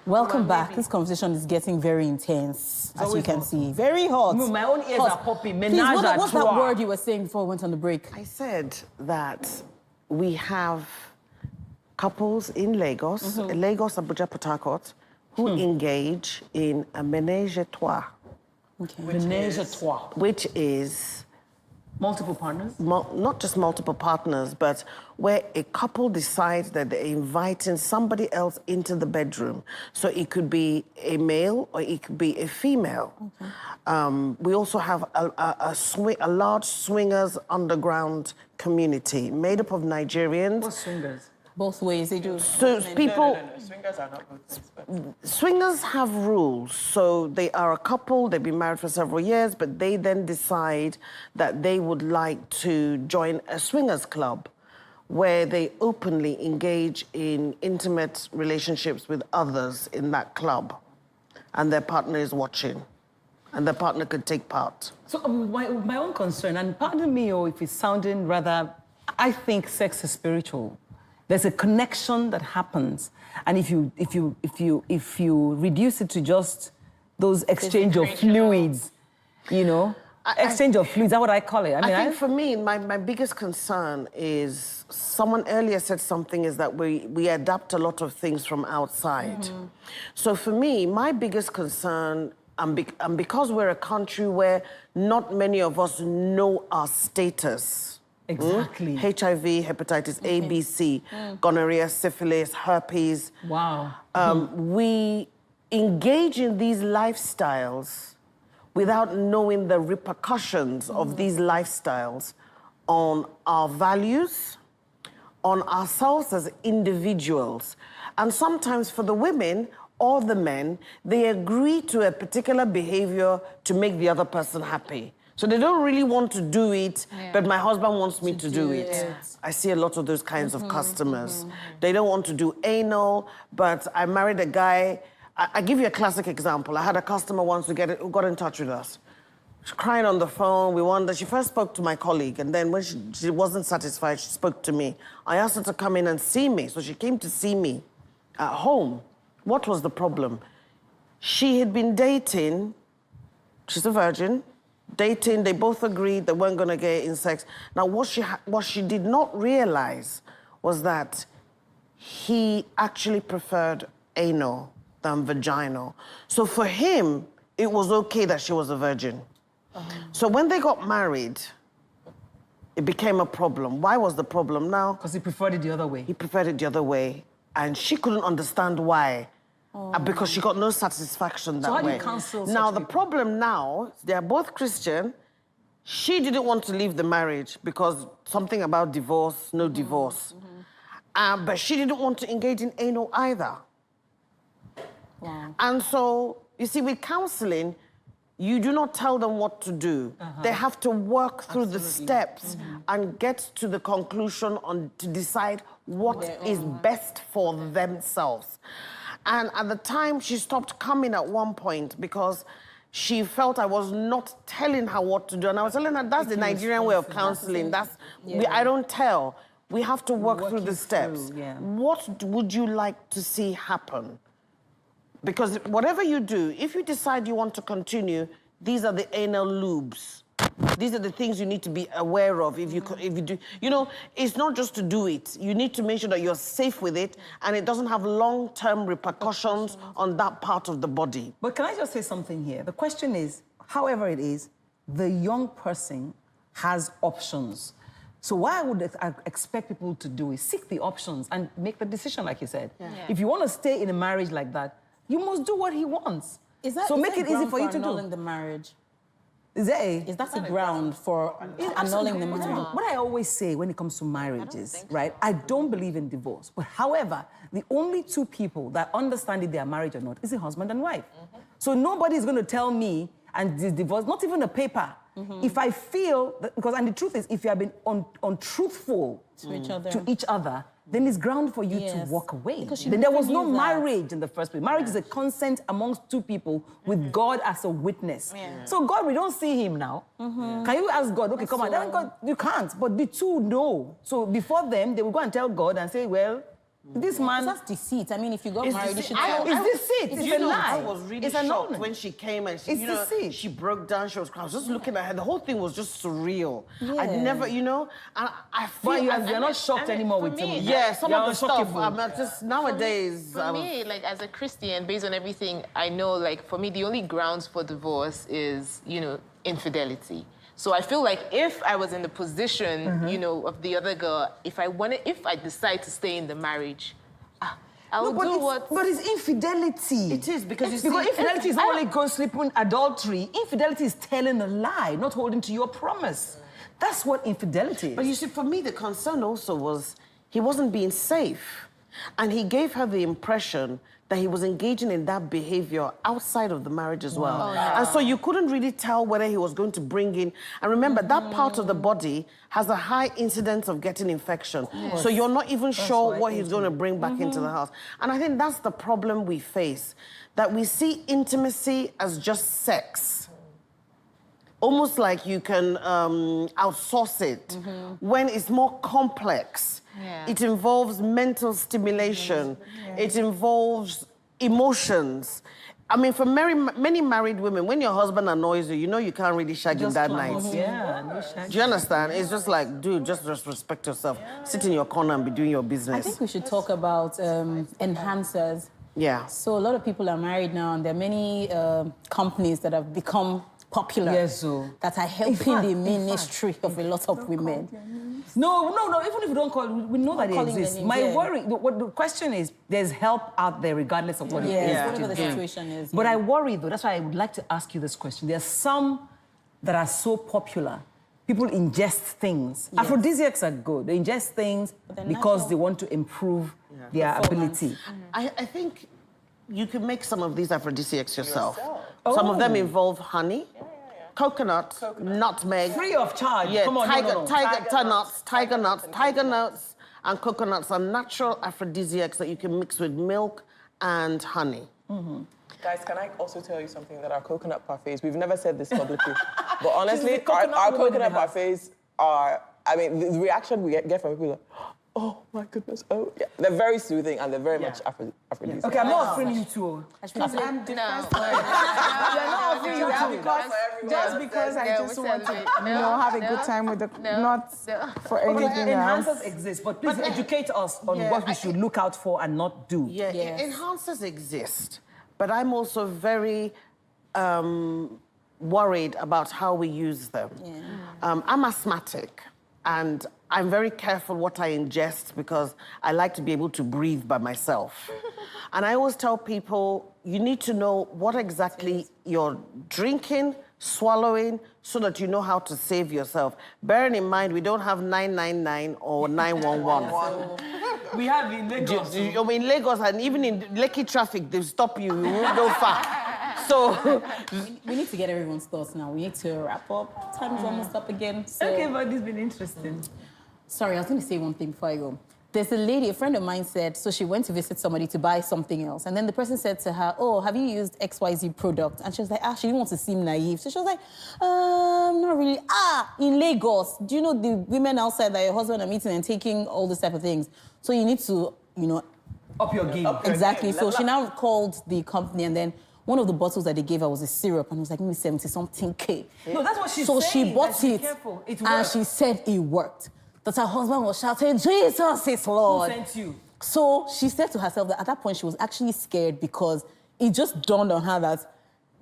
Welcome back. This conversation is getting very intense, as you can see. Very hot. My own ears are popping. Please, what's that word you were saying before we went on the break? I said that we have couples in Lagos, Lagos, Abuja, Port Harcourt, who engage in a menage a trois. Okay. Menage a trois. Which is... Multiple partners? Not just multiple partners, but where a couple decides that they're inviting somebody else into the bedroom. So it could be a male or it could be a female. Okay. We also have a large swingers underground community made up of Nigerians. What swingers? Both ways, they do. So people... No. Swingers are not both. Swingers have rules. So they are a couple, they've been married for several years, but they then decide that they would like to join a swingers club where they openly engage in intimate relationships with others in that club. And their partner is watching. And their partner could take part. So my own concern, and pardon me if it's sounding rather... I think sex is spiritual. There's a connection that happens, and if you reduce it to just those exchange of fluids, exchange of fluids, that's what I call it. I think for me, my biggest concern is someone earlier said something is that we adapt a lot of things from outside. So for me, my biggest concern, and because we're a country where not many of us know our status. Exactly. HIV, hepatitis A, B, C, gonorrhea, syphilis, herpes. Wow. We engage in these lifestyles without knowing the repercussions of these lifestyles on our values, on ourselves as individuals. And sometimes for the women or the men, they agree to a particular behavior to make the other person happy. So they don't really want to do it, but my husband wants me to do it. I see a lot of those kinds of customers. They don't want to do anal, but I married a guy. I give you a classic example. I had a customer once who got in touch with us. She crying on the phone. We wondered. She first spoke to my colleague, and then when she wasn't satisfied, she spoke to me. I asked her to come in and see me, so she came to see me at home. What was the problem? She had been dating. She's a virgin. Dating. They both agreed they weren't going to get in sex. Now, what she did not realize was that he actually preferred anal than vaginal. So for him, it was okay that she was a virgin. So when they got married, it became a problem. Why was the problem now? Because he preferred it the other way. He preferred it the other way. And she couldn't understand why. Because she got no satisfaction that way. So how do you counsel Now, such the people? problem now, they're both Christian. She didn't want to leave the marriage because something about divorce, no divorce. But she didn't want to engage in anal either. Wow. And so, you see, with counseling, you do not tell them what to do. They have to work through the steps and get to the conclusion to decide what is best for themselves. And at the time, she stopped coming at one point because she felt I was not telling her what to do. And I was telling her, that's the Nigerian way of counseling. I don't tell. We have to work through the steps. What would you like to see happen? Because whatever you do, if you decide you want to continue, these are the anal lubes. These are the things you need to be aware of if you do. You know, it's not just to do it. You need to make sure that you're safe with it and it doesn't have long-term repercussions on that part of the body. But can I just say something here? The question is, however it is, the young person has options. So what I would expect people to do is seek the options and make the decision, like you said. If you want to stay in a marriage like that, you must do what he wants. So make it easy for you to do. Annulling the marriage. Is that a ground for annulling the marriage? What I always say when it comes to marriages, right? I don't believe in divorce. But however, the only two people that understand if they are married or not is the husband and wife. So nobody is going to tell me and this divorce, not even a paper. If I feel that, and the truth is, if you have been untruthful to each other, then it's ground for you to walk away. Then there was no marriage in the first place. Marriage is a consent amongst two people with God as a witness. So God, we don't see him now. Can you ask God, okay, come on, then God, you can't, but the two know. So before them, they will go and tell God and say, well, this man... That's deceit. I mean, if you got married, you should tell... It's deceit. It's a lie. I was really shocked when she came and she, she broke down. She was crying. I was just looking at her. The whole thing was just surreal. I'd never, and I feel... But you're not shocked anymore with me. Yeah, some of the stuff, I'm just nowadays... For me, like, as a Christian, based on everything I know, like, for me, the only grounds for divorce is, infidelity. So I feel like if I was in the position, of the other girl, if I decide to stay in the marriage, I will do what... But it's infidelity. It is, because infidelity is not only going sleeping, adultery. Infidelity is telling a lie, not holding to your promise. That's what infidelity is. But you see, for me, the concern also was he wasn't being safe. And he gave her the impression that he was engaging in that behavior outside of the marriage as well. And so you couldn't really tell whether he was going to bring in... And remember, that part of the body has a high incidence of getting infection. So you're not even sure what he's going to bring back into the house. And I think that's the problem we face, that we see intimacy as just sex. Almost like you can outsource it, when it's more complex. It involves mental stimulation. It involves emotions. I mean, for many married women, when your husband annoys you, you can't really shag him that night. Do you understand? It's just like, dude, just respect yourself. Sit in your corner and be doing your business. I think we should talk about enhancers. Yeah. So a lot of people are married now, and there are many companies that have become popular that are helping the ministry of a lot of women. No, even if we don't call it, we know that it exists. My worry, the question is, there's help out there regardless of what it is. Whatever the situation is. But I worry, though, that's why I would like to ask you this question. There are some that are so popular. People ingest things. Aphrodisiacs are good. They ingest things because they want to improve their ability. I think you can make some of these aphrodisiacs yourself. Some of them involve honey. coconut, nutmeg. Free of charge. Yeah, Come on, tiger nuts, and coconuts are natural aphrodisiacs that you can mix with milk and honey. Guys, can I also tell you something that our coconut parfaits, we've never said this publicly, but honestly, our coconut parfaits are, I mean, the reaction we get from people are, oh my goodness, oh, yeah. They're very soothing and they're very much aphrodisiac. Okay, I'm not offering you two. I'm You're not offering you two. Just because I just want to, have a good time with the, not for anything else. Enhancers exist, but please educate us on what we should look out for and not do. Yeah, enhancers exist, but I'm also very worried about how we use them. I'm asthmatic, and I'm very careful what I ingest because I like to be able to breathe by myself. And I always tell people, you need to know what exactly you're drinking, swallowing, so that you know how to save yourself. Bearing in mind, we don't have 999 or 911. We have in Lagos. In Lagos, and even in Lekki traffic, they stop you, you won't go far. So we need to get everyone's thoughts now. We need to wrap up. Time is almost up again. So. Okay, but this has been interesting. Sorry, I was going to say one thing before I go. There's a lady, a friend of mine said, so she went to visit somebody to buy something else. And then the person said to her, oh, have you used XYZ product? And she was like, she didn't want to seem naive. So she was like, not really. In Lagos, do you know the women outside that your husband are meeting and taking all this type of things? So you need to, up your game. Exactly. So she now called the company, and then one of the bottles that they gave her was a syrup, and it was like maybe 70-something K. No, that's what she's saying. So she bought it, and she said it worked. That her husband was shouting, Jesus is Lord. Who sent you? So she said to herself that at that point she was actually scared because it just dawned on her that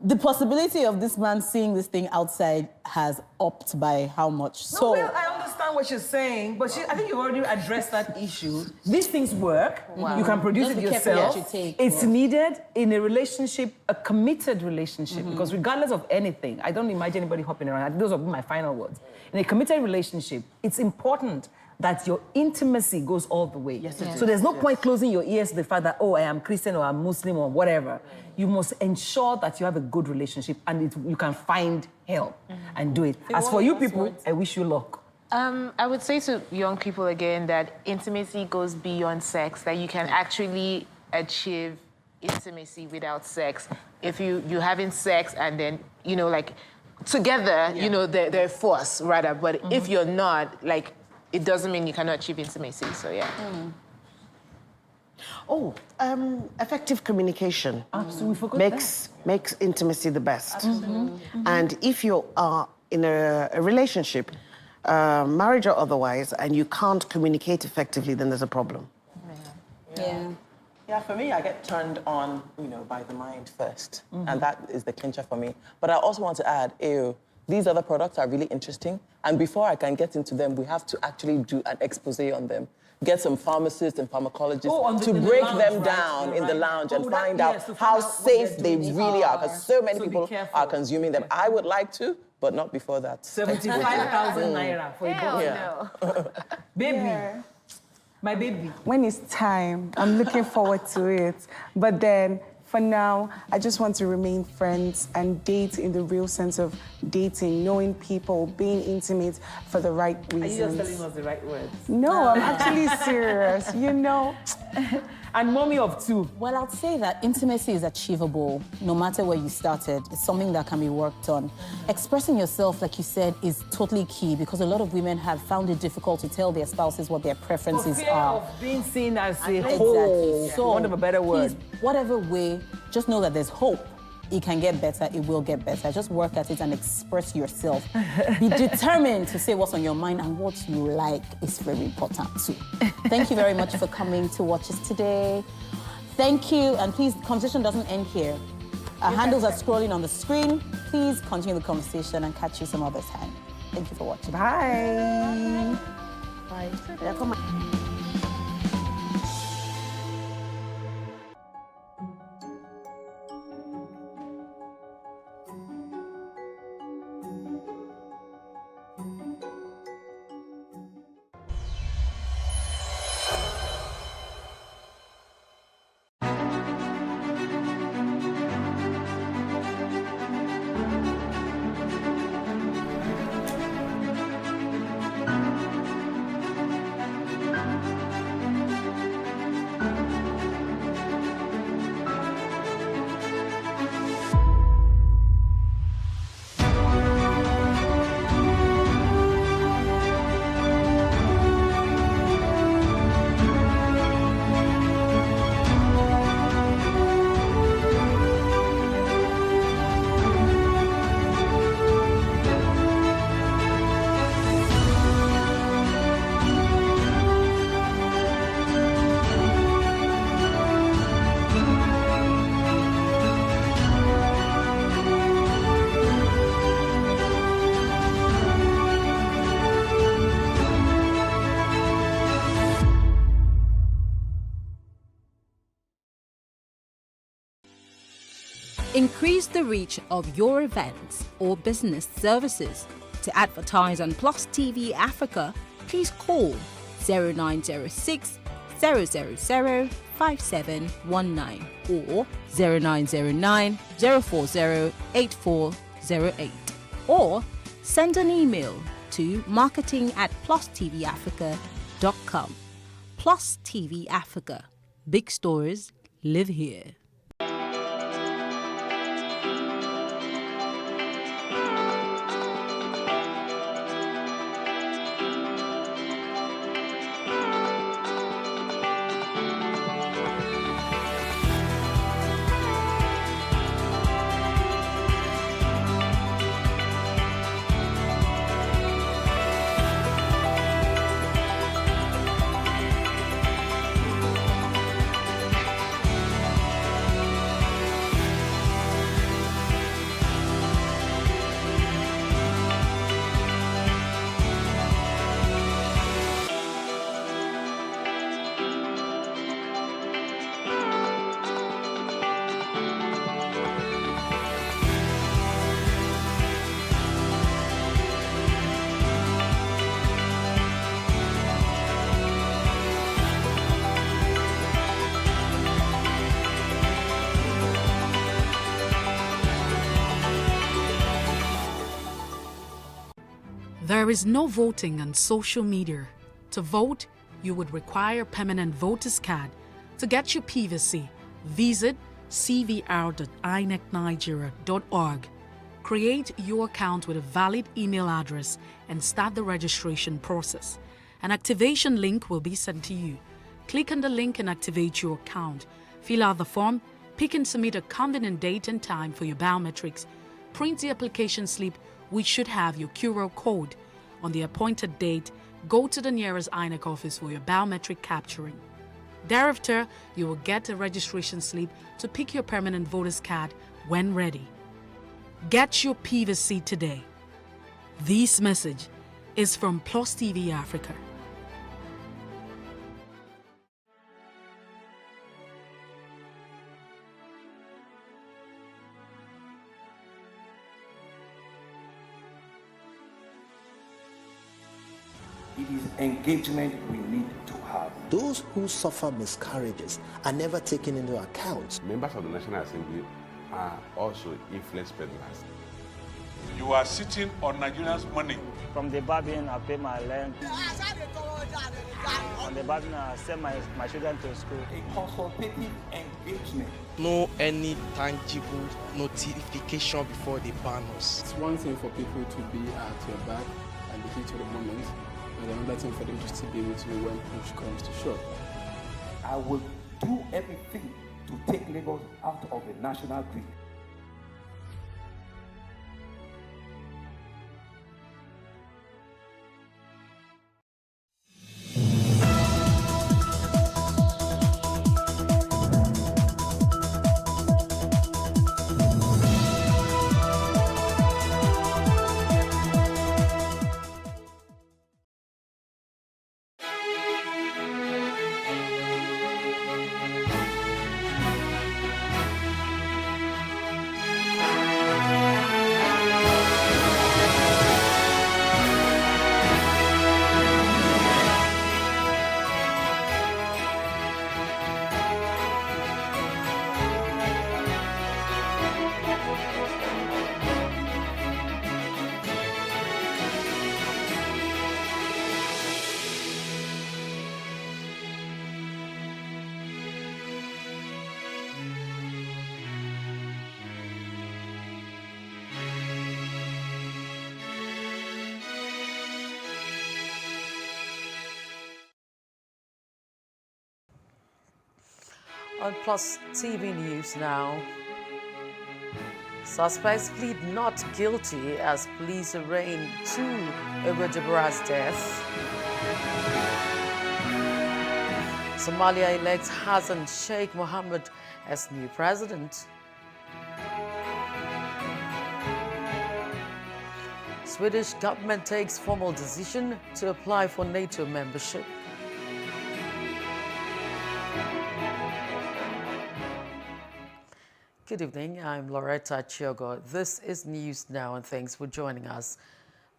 the possibility of this man seeing this thing outside has upped by how much. No, well, I understand what she's saying, but I think you've already addressed that issue. These things work. Wow. You can produce it yourself. It's needed in a relationship, a committed relationship, because regardless of anything, I don't imagine anybody hopping around. Those are my final words. In a committed relationship, it's important that your intimacy goes all the way. Yes, so there's no point closing your ears to the fact that, oh, I am Christian or I'm Muslim or whatever. You must ensure that you have a good relationship and you can find help and do it. As for you people, I wish you luck. I would say to young people again that intimacy goes beyond sex, that you can actually achieve intimacy without sex. If you're having sex and then, together, they're forced, rather. But if you're not, it doesn't mean you cannot achieve intimacy, so yeah. Effective communication makes intimacy the best. And if you are in a relationship, marriage or otherwise, and you can't communicate effectively, then there's a problem. Yeah, for me, I get turned on, by the mind first. And that is the clincher for me. But I also want to add, these other products are really interesting. And before I can get into them, we have to actually do an expose on them. Get some pharmacists and pharmacologists to break them down in the lounge and find out how safe they really are. Because so many people are consuming them. I would like to, but not before that. 75,000 naira for a bottle. Baby. My baby. When it's time, I'm looking forward to it. But then, for now, I just want to remain friends and date in the real sense of dating, knowing people, being intimate for the right reasons. Are you just telling us the right words? No, I'm actually serious, And mommy of two. Well, I'd say that intimacy is achievable no matter where you started. It's something that can be worked on. Expressing yourself, like you said, is totally key because a lot of women have found it difficult to tell their spouses what their preferences are. Of being seen as a whole, so, for want of a better word. Please, whatever way, just know that there's hope. It can get better, it will get better. Just work at it and express yourself. Be determined to say what's on your mind, and what you like is very important too. Thank you very much for coming to watch us today. Thank you, and please, the conversation doesn't end here. Our handles are scrolling on the screen. Please continue the conversation and catch you some other time. Thank you for watching. Bye. Bye. Increase the reach of your events or business services. To advertise on Plus TV Africa, please call 0906 000 5719 or 0909 040 8408, or send an email to marketing@PlusTvAfrica.com. Plus TV Africa. Big stories live here. There is no voting on social media. To vote, you would require a permanent voter's card. To get your PVC, visit cvr.inecnigeria.org. Create your account with a valid email address and start the registration process. An activation link will be sent to you. Click on the link and activate your account. Fill out the form, pick and submit a convenient date and time for your biometrics. Print the application slip, which should have your QR code. On the appointed date, go to the nearest INEC office for your biometric capturing. Thereafter, you will get a registration slip to pick your permanent voter's card when ready. Get your PVC today. This message is from Plus TV Africa. It is engagement we need to have. Those who suffer miscarriages are never taken into account. Members of the National Assembly are also influence peddlers. You are sitting on Nigerians' money. From the barbing, I pay my rent. On the barbing, I send my children to school. A consultative engagement. No any tangible notification before they ban us. It's one thing for people to be at your back and the heat of the moment, and another thing for them to still be with you when push comes to shove. I will do everything to take Lagos out of the national grid. On Plus TV News now. Suspects plead not guilty as police arraign 2 over Deborah's death. Somalia elects Hassan Sheikh Mohammed as new president. Swedish government takes formal decision to apply for NATO membership. Good evening, I'm Loretta Chiogo. This is News Now, and thanks for joining us.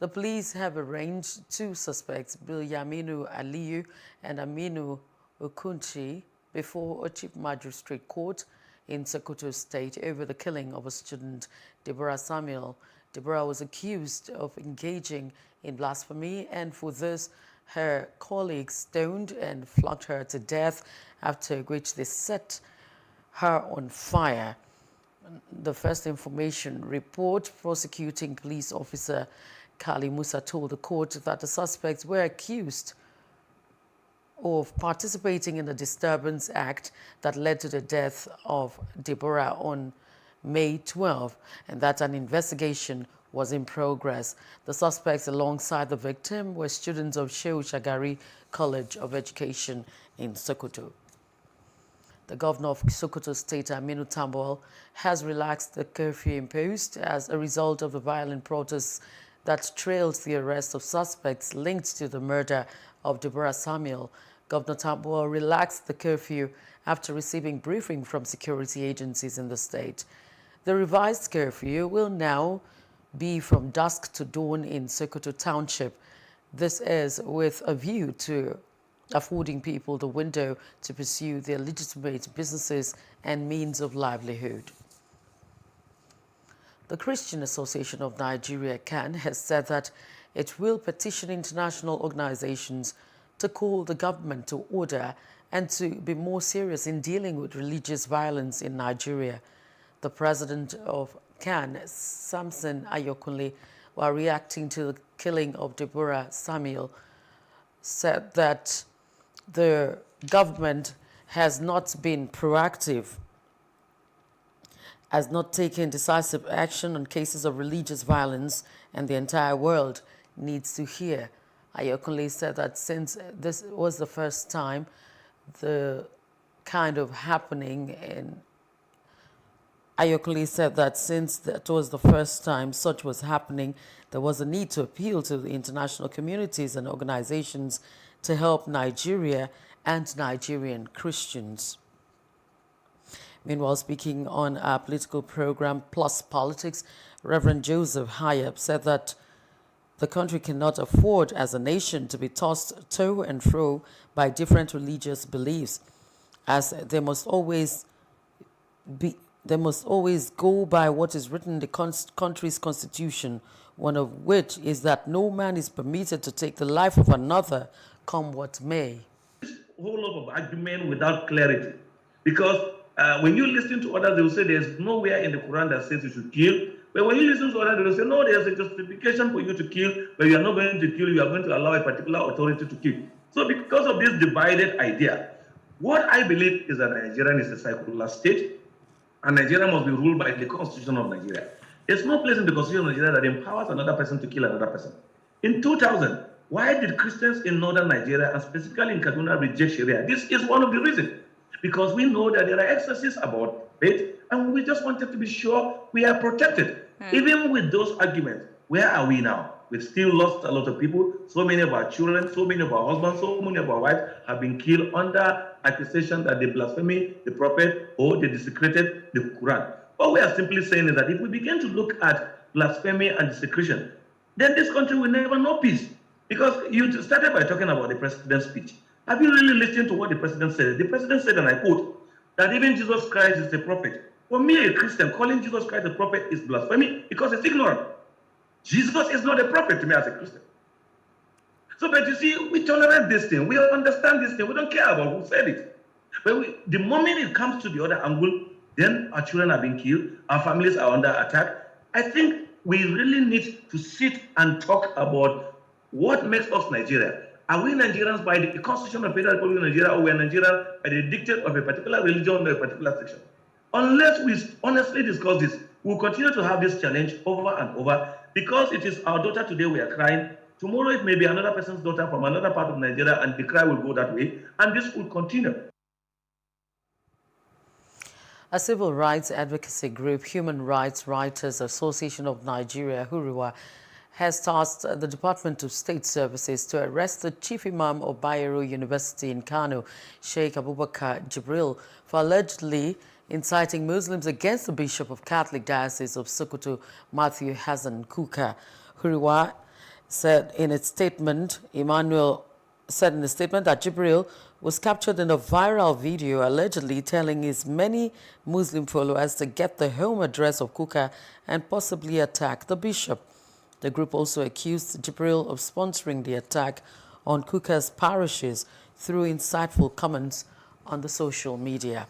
The police have arraigned 2 suspects, Bilyaminu Aliyu and Aminu Okunchi, before a chief magistrate court in Sokoto State over the killing of a student, Deborah Samuel. Deborah was accused of engaging in blasphemy, and for this, her colleagues stoned and flogged her to death, after which they set her on fire. The first information report, prosecuting police officer Kali Musa told the court that the suspects were accused of participating in a disturbance act that led to the death of Deborah on May 12, and that an investigation was in progress. The suspects alongside the victim were students of Shehu Shagari College of Education in Sokoto. The governor of Sokoto State, Aminu Tambuwal, has relaxed the curfew imposed as a result of the violent protests that trailed the arrest of suspects linked to the murder of Deborah Samuel. Governor Tambuwal relaxed the curfew after receiving briefing from security agencies in the state. The revised curfew will now be from dusk to dawn in Sokoto Township. This is with a view to affording people the window to pursue their legitimate businesses and means of livelihood. The Christian Association of Nigeria, CAN, has said that it will petition international organizations to call the government to order and to be more serious in dealing with religious violence in Nigeria. The president of CAN, Samson Ayokunle, while reacting to the killing of Deborah Samuel, said that the government has not been proactive, has not taken decisive action on cases of religious violence, and the entire world needs to hear. Ayokunle said that since this was the first time the kind of happening in Ayokunle said that since that was the first time such was happening, there was a need to appeal to the international communities and organizations to help Nigeria and Nigerian Christians. Meanwhile, speaking on our political program, Plus Politics, Reverend Joseph Hayab said that the country cannot afford as a nation to be tossed to and fro by different religious beliefs, as they must always go by what is written in the country's constitution, one of which is that no man is permitted to take the life of another, come what may. Whole lot of argument without clarity, because when you listen to others, they will say there's nowhere in the Quran that says you should kill. But when you listen to others, they will say, no, there's a justification for you to kill, but you are not going to kill, you are going to allow a particular authority to kill. So because of this divided idea, what I believe is that Nigeria is a secular state, and Nigeria must be ruled by the Constitution of Nigeria. There's no place in the Constitution of Nigeria that empowers another person to kill another person. In 2000, why did Christians in northern Nigeria, and specifically in Kaduna, reject Sharia? This is one of the reasons. Because we know that there are excesses about faith, and we just wanted to be sure we are protected. Even with those arguments, where are we now? We've still lost a lot of people. So many of our children, so many of our husbands, so many of our wives have been killed under accusation that they blaspheme the prophet or they desecrated the Quran. What we are simply saying is that if we begin to look at blasphemy and desecration, then this country will never know peace. Because you started by talking about the president's speech. Have you really listened to what the president said? The president said, and I quote, that even Jesus Christ is a prophet. For me, a Christian, calling Jesus Christ a prophet is blasphemy because it's ignorant. Jesus is not a prophet to me as a Christian. So, but you see, we tolerate this thing. We understand this thing. We don't care about who said it. But the moment it comes to the other angle, then our children are being killed. Our families are under attack. I think we really need to sit and talk about what makes us Nigeria. Are we Nigerians by the Constitution of the Federal Republic of Nigeria, or we are Nigerians by the dictate of a particular religion or a particular section? Unless we honestly discuss this, we'll continue to have this challenge over and over, because it is our daughter today we are crying. Tomorrow it may be another person's daughter from another part of Nigeria, and the cry will go that way, and this will continue. A civil rights advocacy group, Human Rights Writers Association of Nigeria, HURIWA, has tasked the Department of State Services to arrest the Chief Imam of Bayero University in Kano, Sheikh Abubakar Jibril, for allegedly inciting Muslims against the Bishop of Catholic Diocese of Sokoto, Matthew Hassan Kuka. Huriwa said in a statement that Jibril was captured in a viral video allegedly telling his many Muslim followers to get the home address of Kuka and possibly attack the bishop. The group also accused Jibril of sponsoring the attack on Kuka's parishes through insightful comments on the social media.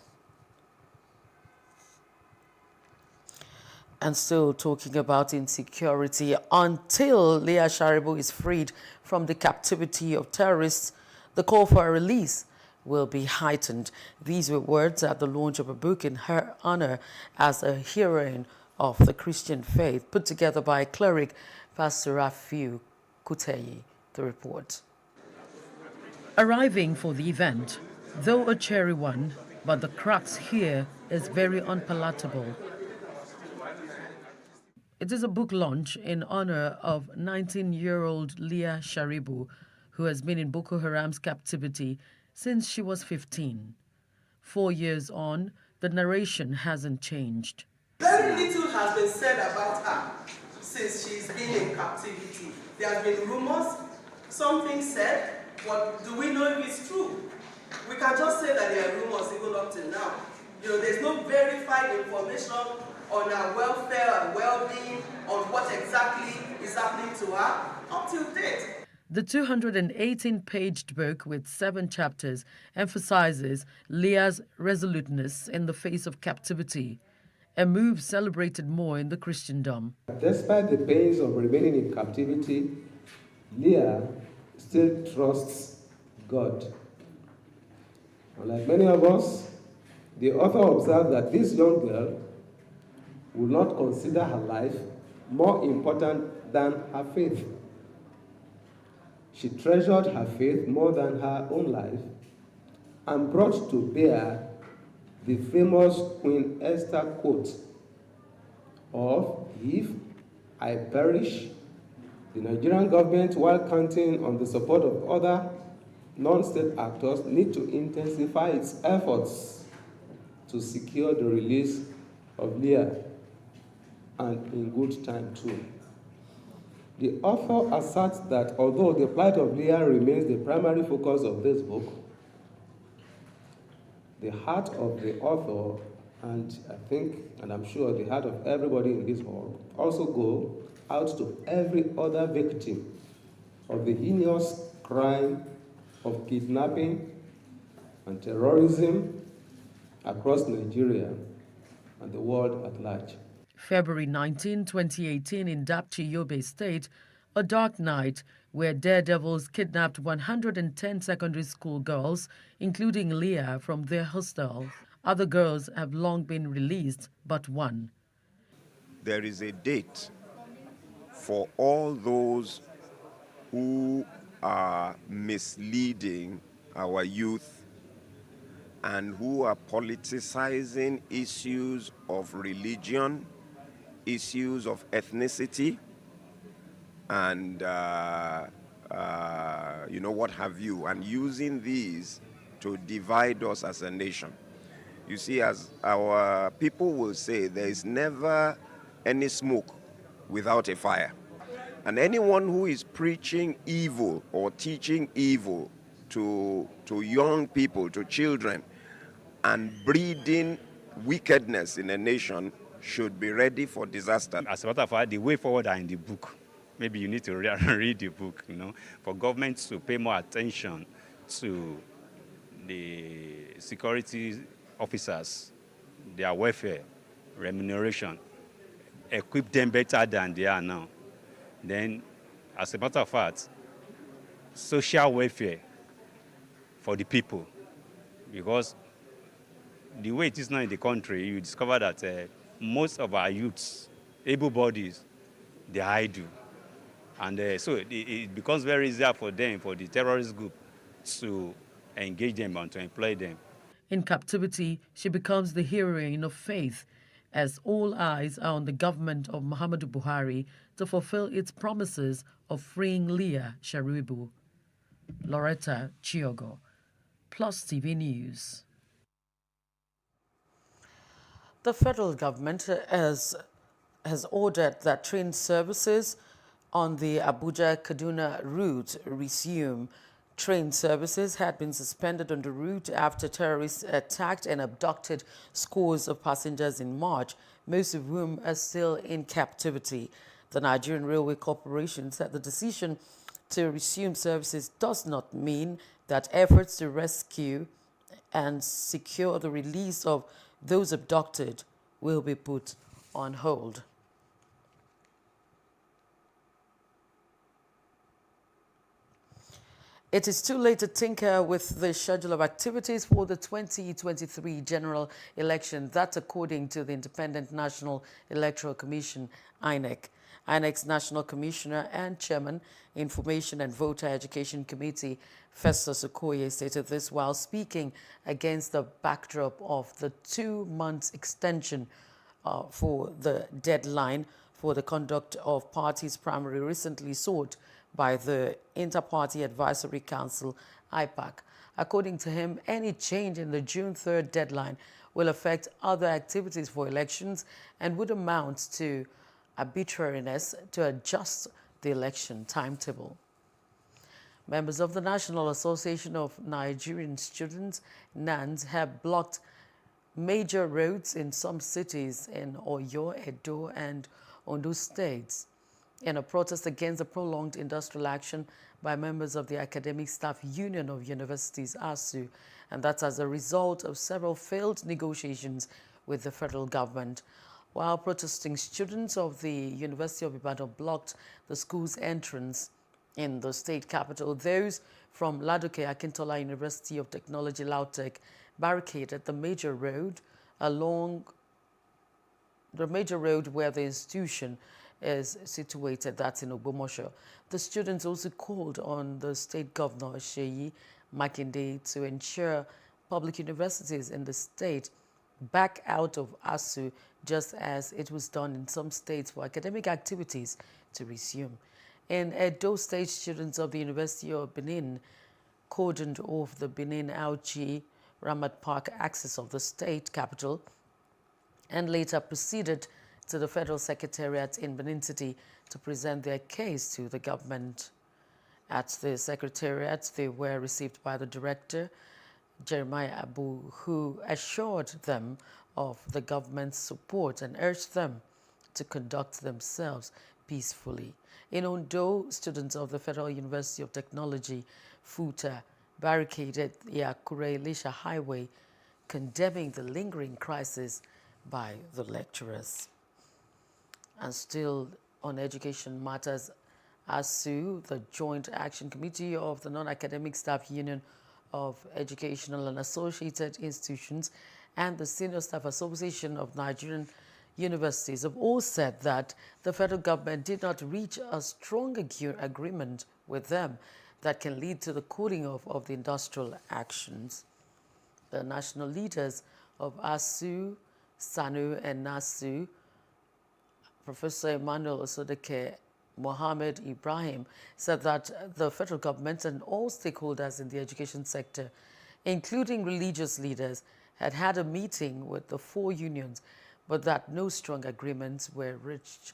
And still talking about insecurity, until Leah Sharibu is freed from the captivity of terrorists, the call for her release will be heightened. These were words at the launch of a book in her honor as a heroine of the Christian faith, put together by cleric Pastor Rafiu Kuteyi. The report. Arriving for the event, though a cheery one, but the crux here is very unpalatable. It is a book launch in honor of 19-year-old Leah Sharibu, who has been in Boko Haram's captivity since she was 15. 4 years on, the narration hasn't changed. Very little has been said about her since she's been in captivity. There have been rumors, something said, but do we know if it's true? We can just say that there are rumors even up till now. There's no verified information on her welfare and well-being, on what exactly is happening to her up till date. The 218-page book with 7 chapters emphasizes Leah's resoluteness in the face of captivity, a move celebrated more in the Christendom. Despite the pains of remaining in captivity, Leah still trusts God. Like many of us, the author observed that this young girl would not consider her life more important than her faith. She treasured her faith more than her own life and brought to bear the famous Queen Esther quote of, "If I perish, the Nigerian government, while counting on the support of other non-state actors, need to intensify its efforts to secure the release of Leah, and in good time too." The author asserts that although the plight of Leah remains the primary focus of this book, the heart of the author, and I think, and I'm sure the heart of everybody in this hall, also go out to every other victim of the heinous crime of kidnapping and terrorism across Nigeria and the world at large. February 19, 2018, in Dapchi, Yobe State, a dark night where daredevils kidnapped 110 secondary school girls, including Leah, from their hostel. Other girls have long been released, but one. There is a date for all those who are misleading our youth and who are politicizing issues of religion, issues of ethnicity, and what have you, and using these to divide us as a nation. You see, as our people will say, there is never any smoke without a fire. And anyone who is preaching evil or teaching evil to young people, to children, and breeding wickedness in a nation should be ready for disaster. As a matter of fact, the way forward are in the book. Maybe you need to read the book, for governments to pay more attention to the security officers, their welfare, remuneration, equip them better than they are now. Then, as a matter of fact, social welfare for the people, because the way it is now in the country, you discover that most of our youths, able bodies, they are idle. And so it becomes very easier for them, for the terrorist group, to engage them and to employ them. In captivity, she becomes the heroine of faith, as all eyes are on the government of Muhammadu Buhari to fulfill its promises of freeing Leah Sharibu. Loretta Chiogo, Plus TV News. The federal government has ordered that train services on the Abuja-Kaduna route resume. Train services had been suspended on the route after terrorists attacked and abducted scores of passengers in March, most of whom are still in captivity. The Nigerian Railway Corporation said the decision to resume services does not mean that efforts to rescue and secure the release of those abducted will be put on hold. It is too late to tinker with the schedule of activities for the 2023 general election. That's according to the Independent National Electoral Commission, INEC. INEC's National Commissioner and Chairman, Information and Voter Education Committee, Festus Okoye, stated this while speaking against the backdrop of the 2 months extension for the deadline for the conduct of parties' primary recently sought by the Inter-Party Advisory Council, IPAC. According to him, any change in the June 3rd deadline will affect other activities for elections and would amount to arbitrariness to adjust the election timetable. Members of the National Association of Nigerian Students, NANS, have blocked major roads in some cities in Oyo, Edo, and Ondo states in a protest against the prolonged industrial action by members of the Academic Staff Union of Universities, ASU, and that's as a result of several failed negotiations with the federal government. While protesting students of the University of Ibadan blocked the school's entrance in the state capital, those from Ladoke Akintola University of Technology, Lautech, barricaded the major road along the major road where the institution is situated, that's in Ogbomoso. The students also called on the state governor, Seyi Makinde, to ensure public universities in the state back out of ASU, just as it was done in some states for academic activities to resume. In Edo State, students of the University of Benin cordoned off the Benin Auchi Ramat Park axis of the state capital and later proceeded to the Federal Secretariat in Benin City to present their case to the government. At the Secretariat, they were received by the director, Jeremiah Abu, who assured them of the government's support and urged them to conduct themselves peacefully. In Ondo, students of the Federal University of Technology, FUTA, barricaded the Akure-Elisha Highway, condemning the lingering crisis by the lecturers. And still on education matters, ASU, the Joint Action Committee of the Non-Academic Staff Union of Educational and Associated Institutions, and the Senior Staff Association of Nigerian Universities have all said that the federal government did not reach a strong agreement with them that can lead to the cooling off of the industrial actions. The national leaders of ASU, SANU, and NASU, Professor Emmanuel Osodeke, Mohammed Ibrahim, said that the federal government and all stakeholders in the education sector, including religious leaders, had had a meeting with the 4 unions, but that no strong agreements were reached,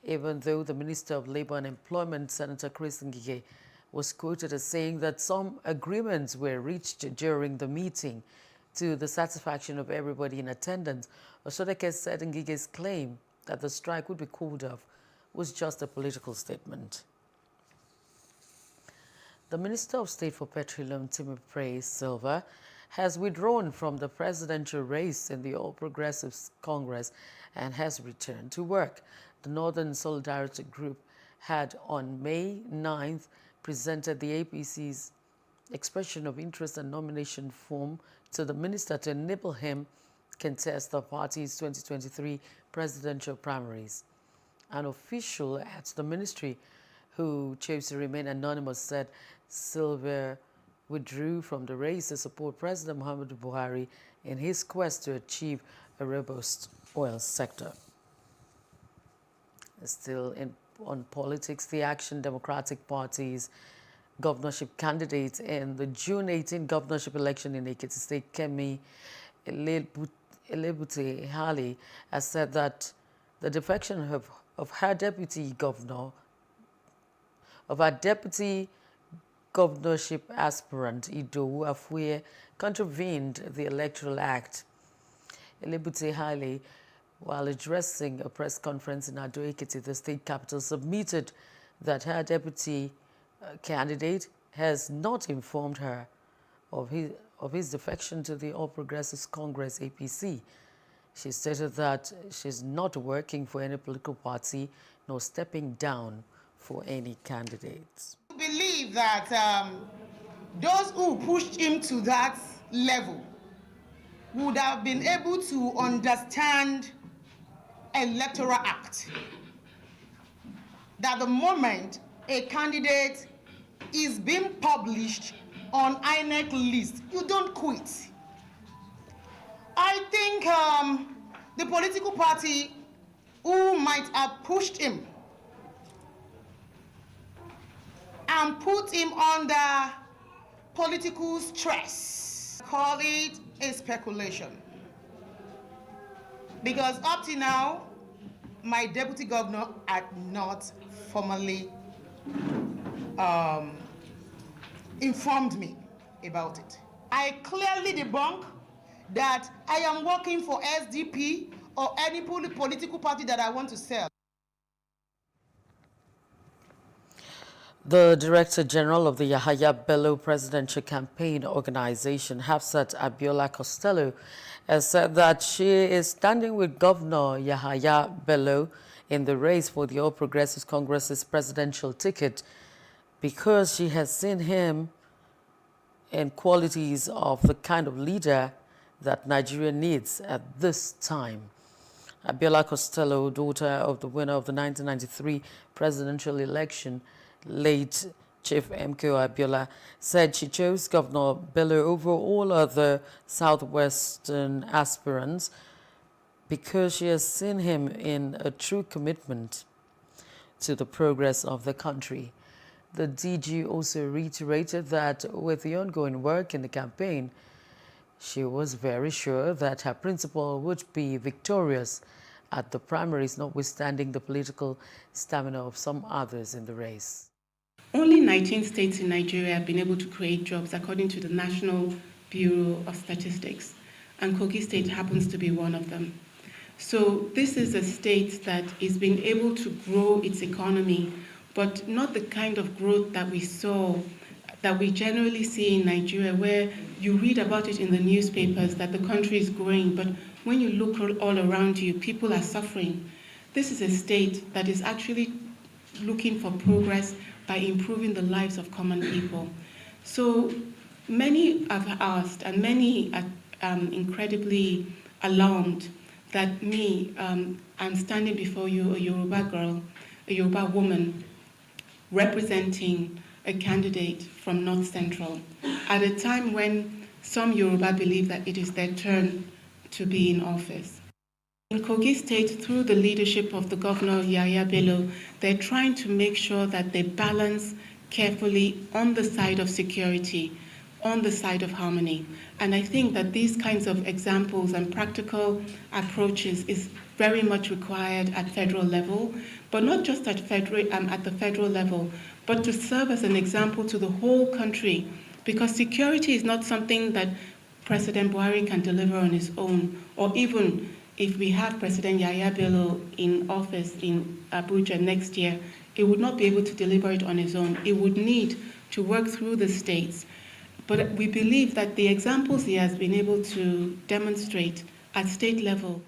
even though the Minister of Labor and Employment, Senator Chris Ngige, was quoted as saying that some agreements were reached during the meeting to the satisfaction of everybody in attendance. Osodeke said Ngige's claim that the strike would be called off was just a political statement. The Minister of State for Petroleum, Timothy Silva, has withdrawn from the presidential race in the All Progressives Congress and has returned to work. The Northern Solidarity Group had on May 9th presented the APC's expression of interest and nomination form to the minister to enable him contest the party's 2023 presidential primaries. An official at the ministry who chose to remain anonymous said Silva withdrew from the race to support President Muhammadu Buhari in his quest to achieve a robust oil sector. Still on politics, the Action Democratic Party's governorship candidate in the June 18 governorship election in Ekiti State, Kemi Elebute Hali has said that the defection of her deputy governorship aspirant Idowu Afuye contravened the Electoral Act. Elebute Hali, while addressing a press conference in Ado-Ekiti, the state capital, submitted that her deputy candidate has not informed her of his defection to the All Progressives Congress, APC. She stated that she's not working for any political party nor stepping down for any candidates. I believe that those who pushed him to that level would have been able to understand Electoral Act. That the moment a candidate is being published on INEC list, you don't quit. I think the political party who might have pushed him and put him under political stress, call it a speculation. Because up to now, my deputy governor had not formally informed me about it. I clearly debunk that I am working for SDP or any political party that I want to sell. The Director General of the Yahaya Bello Presidential Campaign Organization, Hafsat Abiola Costello, has said that she is standing with Governor Yahaya Bello in the race for the All Progressives Congress's presidential ticket because she has seen him in qualities of the kind of leader that Nigeria needs at this time. Abiola Costello, daughter of the winner of the 1993 presidential election, late Chief MKO Abiola, said she chose Governor Bello over all other southwestern aspirants because she has seen him in a true commitment to the progress of the country. The DG also reiterated that with the ongoing work in the campaign, she was very sure that her principal would be victorious at the primaries, notwithstanding the political stamina of some others in the race. Only 19 states in Nigeria have been able to create jobs according to the National Bureau of Statistics, and Kogi State happens to be one of them. So this is a state that is being able to grow its economy, but not the kind of growth that we generally see in Nigeria, where you read about it in the newspapers that the country is growing, but when you look all around you, people are suffering. This is a state that is actually looking for progress by improving the lives of common people. So many have asked, and many are incredibly alarmed that I'm standing before you, a Yoruba girl, a Yoruba woman, representing a candidate from North Central, at a time when some Yoruba believe that it is their turn to be in office. In Kogi State, through the leadership of the Governor Yahaya Bello, they're trying to make sure that they balance carefully on the side of security, on the side of harmony. And I think that these kinds of examples and practical approaches is very much required at federal level, but not just at the federal level, but to serve as an example to the whole country, because security is not something that President Buhari can deliver on his own, or even if we have President Yahaya Bello in office in Abuja next year, he would not be able to deliver it on his own. He would need to work through the states. But we believe that the examples he has been able to demonstrate at state level.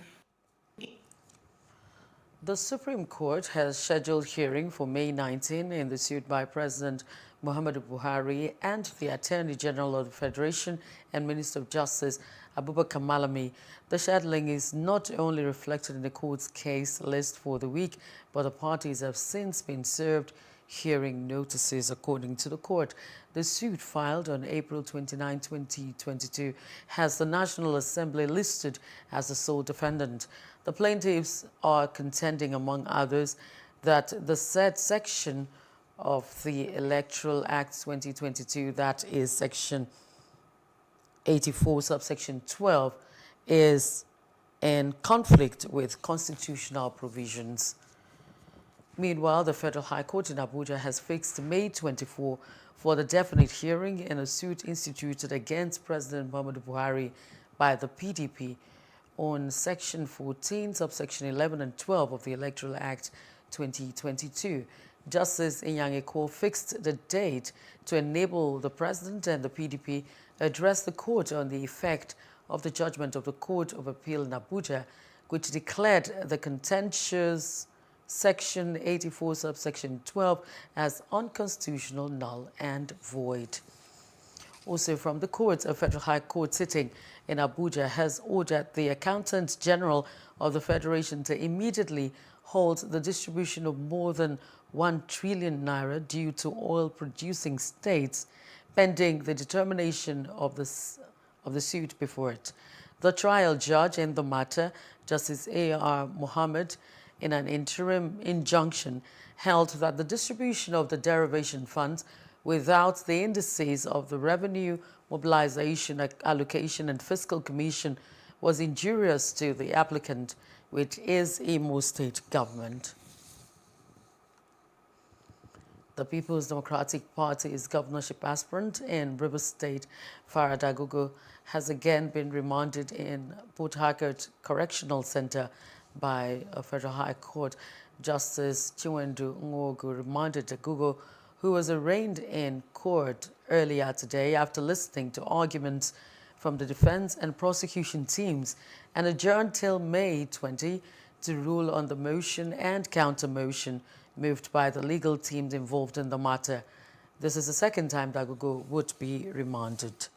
The Supreme Court has scheduled hearing for May 19 in the suit by President Muhammadu Buhari and the Attorney General of the Federation and Minister of Justice Abubakar Malami. The scheduling is not only reflected in the court's case list for the week, but the parties have since been served hearing notices, according to the court. The suit, filed on April 29, 2022, has the National Assembly listed as the sole defendant. The plaintiffs are contending, among others, that the said section of the Electoral Act 2022, that is Section 84, subsection 12, is in conflict with constitutional provisions. Meanwhile, the Federal High Court in Abuja has fixed May 24 for the definite hearing in a suit instituted against President Muhammadu Buhari by the PDP on Section 14, subsection 11 and 12 of the Electoral Act 2022. Justice Inyangeko fixed the date to enable the President and the PDP address the court on the effect of the judgment of the Court of Appeal in Abuja, which declared the contentious Section 84, subsection 12 as unconstitutional, null and void. Also from the courts, a Federal High Court sitting in Abuja has ordered the Accountant General of the Federation to immediately halt the distribution of more than 1 trillion naira due to oil-producing states, pending the determination of the suit before it. The trial judge in the matter, Justice A.R. Mohammed, in an interim injunction, held that the distribution of the derivation funds without the indices of the Revenue Mobilization Allocation and Fiscal Commission was injurious to the applicant, which is Imo State government. The People's Democratic Party's governorship aspirant in Rivers State, Farah Dagogo, has again been remanded in Port Harcourt Correctional Center by a Federal High Court. Justice Chiwendu Nwogu remanded Dagogo, who was arraigned in court earlier today after listening to arguments from the defense and prosecution teams, and adjourned till May 20 to rule on the motion and counter-motion moved by the legal teams involved in the matter. This is the second time Dagogo would be remanded.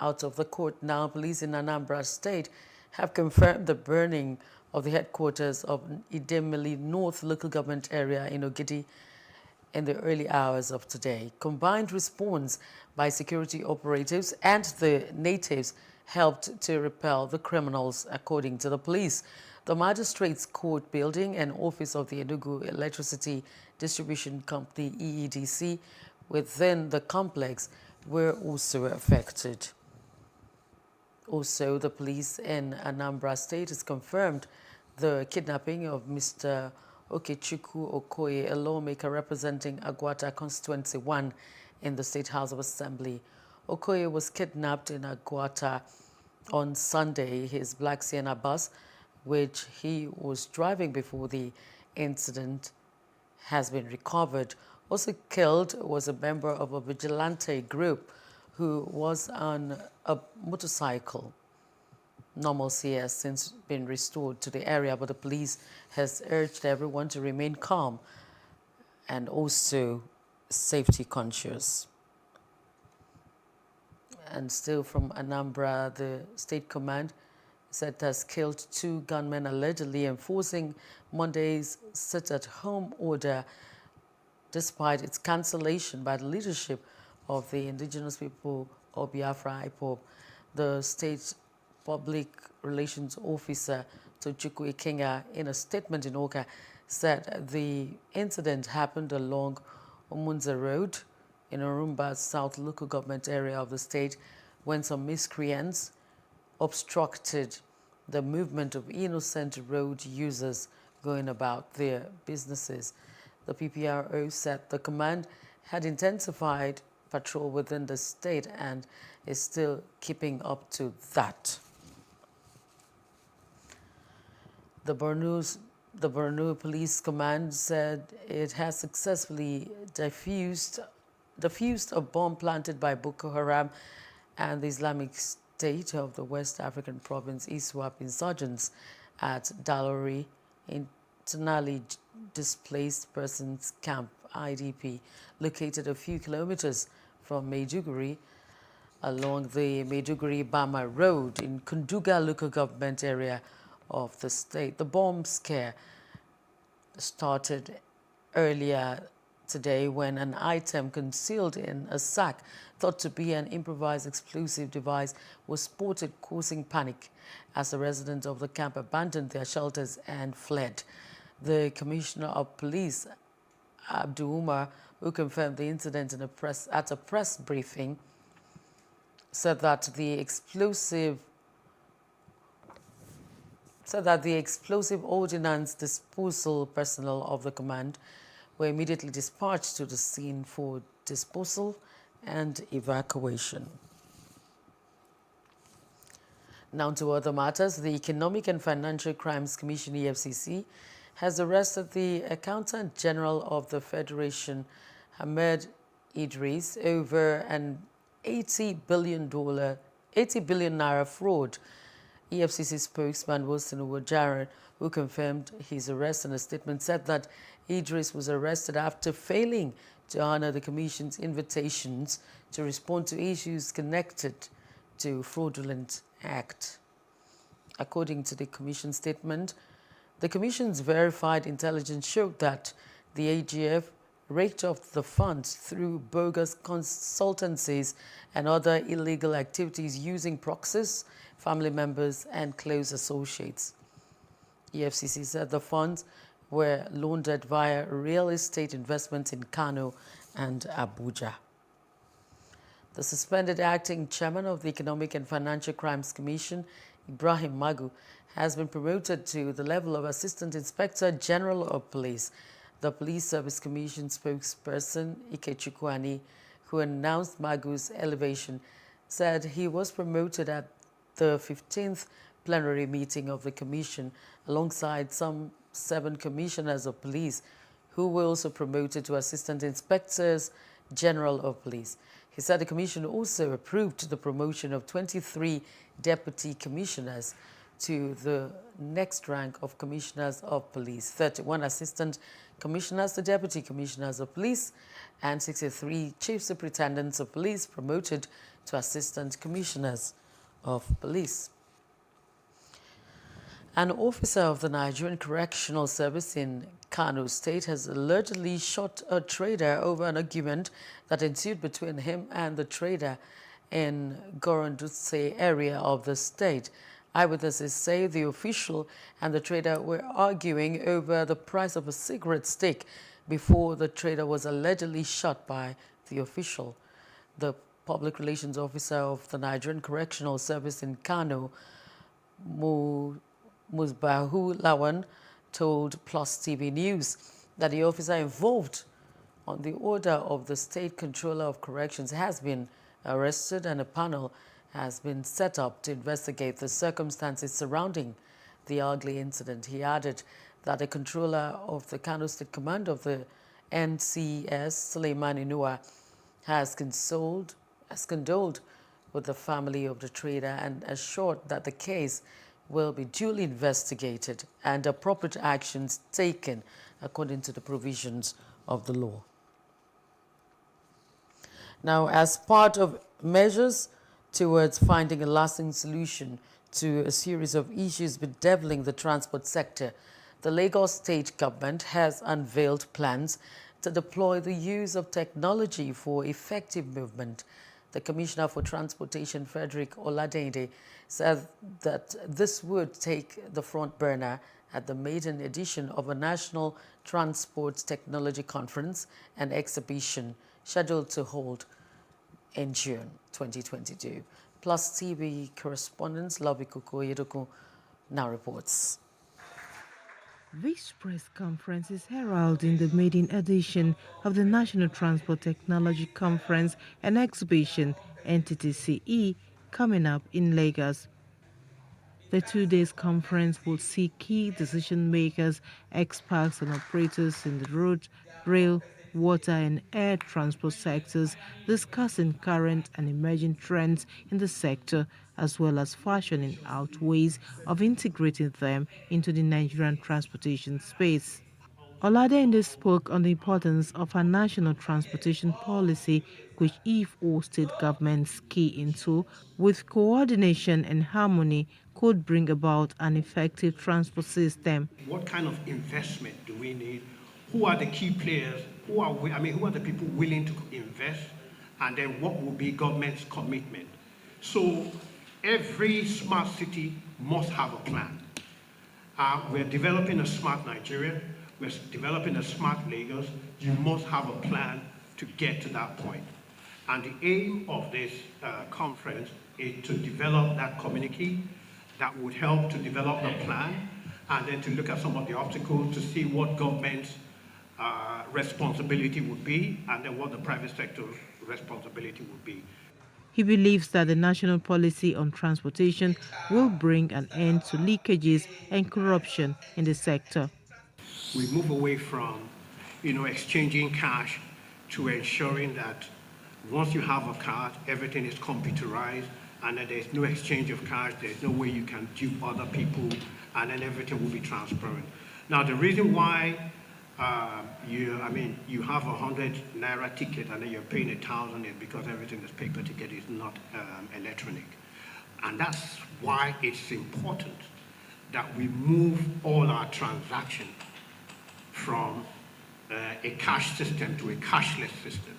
Out of the court now, police in Anambra State have confirmed the burning of the headquarters of Idemili North local government area in Ogidi in the early hours of today. Combined response by security operatives and the natives helped to repel the criminals, according to the police. The Magistrates Court building and office of the Enugu Electricity Distribution Company, EEDC, within the complex were also affected. Also, the police in Anambra State has confirmed the kidnapping of Mr. Okechukwu Okoye, a lawmaker representing Agwata Constituency 1 in the State House of Assembly. Okoye was kidnapped in Agwata on Sunday. His black Sienna bus, which he was driving before the incident, has been recovered. Also killed was a member of a vigilante group who was on a motorcycle. Normalcy has since been restored to the area, but the police has urged everyone to remain calm and also safety conscious. And still from Anambra, the State Command said it has killed 2 gunmen, allegedly enforcing Monday's sit-at-home order despite its cancellation by the leadership of the indigenous people of Biafra IPOB. The state public relations officer, Tochukwu Ikenga, in a statement in Oka, said the incident happened along Omunza Road in Orumba South local government area of the state when some miscreants obstructed the movement of innocent road users going about their businesses. The PPRO said the command had intensified patrol within the state and is still keeping up to that. The Borno Police Command said it has successfully defused a bomb planted by Boko Haram and the Islamic State of the West African province ISWAP insurgents at Dalori, internally displaced persons camp, IDP, located a few kilometers from Maiduguri along the Maiduguri-Bama Road in Kunduga local government area of the state. The bomb scare started earlier today when an item concealed in a sack thought to be an improvised explosive device was spotted, causing panic as the residents of the camp abandoned their shelters and fled. The Commissioner of Police, Abdul Umar, who confirmed the incident at a press briefing, said that the explosive said that the explosive ordnance disposal personnel of the command were immediately dispatched to the scene for disposal and evacuation. Now to other matters. The Economic and Financial Crimes Commission, EFCC, has arrested the Accountant General of the Federation, Ahmed Idris, over an $80 billion naira fraud. EFCC spokesman Wilson Uwajaren, who confirmed his arrest in a statement, said that Idris was arrested after failing to honor the Commission's invitations to respond to issues connected to fraudulent act. According to the Commission statement, the Commission's verified intelligence showed that the AGF raked off the funds through bogus consultancies and other illegal activities using proxies, family members, and close associates. EFCC said the funds were laundered via real estate investments in Kano and Abuja. The suspended acting chairman of the Economic and Financial Crimes Commission, Ibrahim Magu, has been promoted to the level of Assistant Inspector General of Police. The Police Service Commission spokesperson, Ikechukwu Ani, who announced Magu's elevation, said he was promoted at the 15th plenary meeting of the Commission alongside some 7 commissioners of police who were also promoted to Assistant Inspectors General of Police. He said the Commission also approved the promotion of 23 deputy commissioners to the next rank of commissioners of police, 31 assistant commissioners to deputy commissioners of police, and 63 chief superintendents of police promoted to assistant commissioners of police. An officer of the Nigerian Correctional Service in Kano State has allegedly shot a trader over an argument that ensued between him and the trader in Gorondutse area of the state. Eyewitnesses say the official and the trader were arguing over the price of a cigarette stick before the trader was allegedly shot by the official. The public relations officer of the Nigerian Correctional Service in Kano, Musbahu Lawan, told Plus TV News that the officer involved on the order of the State Controller of Corrections has been arrested and a panel has been set up to investigate the circumstances surrounding the ugly incident. He added that the controller of the Kano State Command of the NCS, Suleiman Inua, has condoled with the family of the trader and assured that the case will be duly investigated and appropriate actions taken according to the provisions of the law. Now, as part of measures towards finding a lasting solution to a series of issues bedeviling the transport sector, the Lagos State government has unveiled plans to deploy the use of technology for effective movement. The Commissioner for Transportation, Frederick Oladende, said that this would take the front burner at the maiden edition of a National Transport Technology Conference and Exhibition scheduled to hold in June 2022. Plus TV correspondent Lovikuko Yedoku now reports. This press conference is heralding the maiden edition of the National Transport Technology Conference and Exhibition, NTTCE, coming up in Lagos. The 2 days conference will see key decision makers, experts and operators in the road, rail, water and air transport sectors discussing current and emerging trends in the sector, as well as fashioning out ways of integrating them into the Nigerian transportation space. Oladende spoke on the importance of a national transportation policy which, if all state governments key into, with coordination and harmony, could bring about an effective transport system. What kind of investment do we need? Who are the key players? Who are the people willing to invest? And then what will be government's commitment? So every smart city must have a plan. We're developing a smart Nigeria. We're developing a smart Lagos. You must have a plan to get to that point. And the aim of this conference is to develop that community that would help to develop a plan and then to look at some of the obstacles to see what government's responsibility would be and then what the private sector's responsibility would be. He believes that the national policy on transportation will bring an end to leakages and corruption in the sector. We move away from, exchanging cash to ensuring that once you have a card, everything is computerized and that there's no exchange of cash, there's no way you can dupe other people, and then everything will be transparent. Now, the reason why you have 100 naira ticket and then you're paying 1,000 is because everything is paper ticket, is not electronic. And that's why it's important that we move all our transactions from a cash system to a cashless system.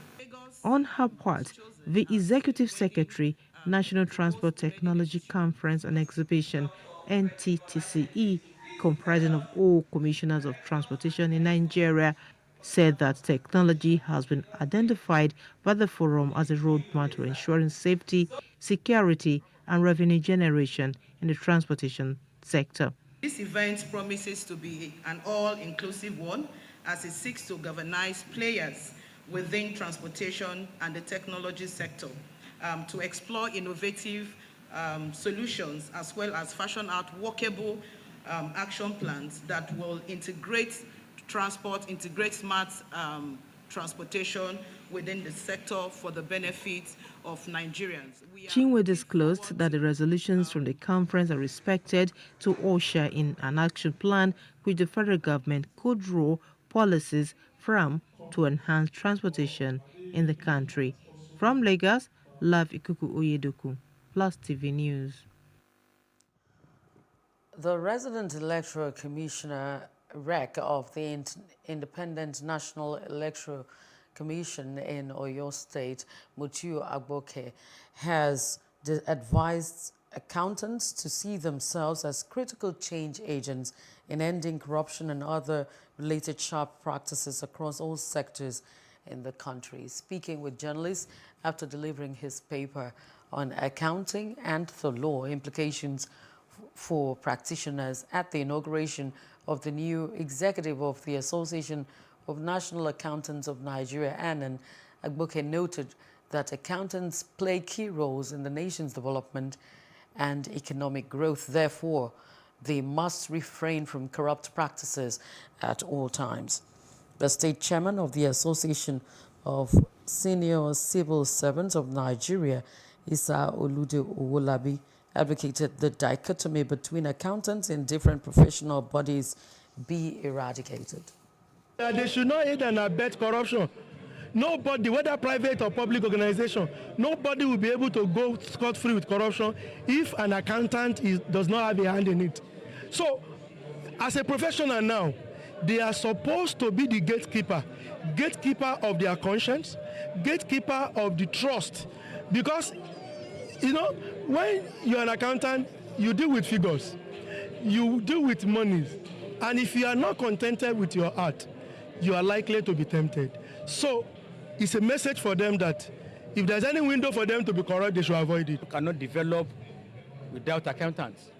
On her part, the Executive Secretary, National Transport Technology Conference and Exhibition, NTTCE, comprising of all commissioners of transportation in Nigeria, said that technology has been identified by the forum as a roadmap to ensuring safety, security, and revenue generation in the transportation sector. This event promises to be an all-inclusive one as it seeks to galvanize players within transportation and the technology sector to explore innovative solutions as well as fashion out workable action plans that will integrate transport, integrate smart transportation within the sector for the benefit of Nigerians. Chinwe disclosed that the resolutions from the conference are expected to usher in an action plan which the federal government could draw policies from to enhance transportation in the country. From Lagos, Love Ikuku Oyedoku, Plus TV News. The resident electoral commissioner REC of the Independent National Electoral Commission in Oyo State, Mutiu Agboke, has advised accountants to see themselves as critical change agents in ending corruption and other related sharp practices across all sectors in the country. Speaking with journalists after delivering his paper on accounting and the law implications for practitioners at the inauguration of the new executive of the Association of National Accountants of Nigeria, ANAN, Agboke noted that accountants play key roles in the nation's development and economic growth. Therefore, they must refrain from corrupt practices at all times. The state chairman of the Association of Senior Civil Servants of Nigeria, Isa Olude Owolabi, advocated the dichotomy between accountants in different professional bodies be eradicated. They should not aid and abet corruption. Nobody, whether private or public organization, nobody will be able to go scot-free with corruption if an accountant does not have a hand in it. So, as a professional now, they are supposed to be the gatekeeper of their conscience, gatekeeper of the trust. Because, when you're an accountant, you deal with figures, you deal with monies, and if you are not contented with your art, you are likely to be tempted. So, it's a message for them that if there's any window for them to be corrupt, they should avoid it. You cannot develop without accountants.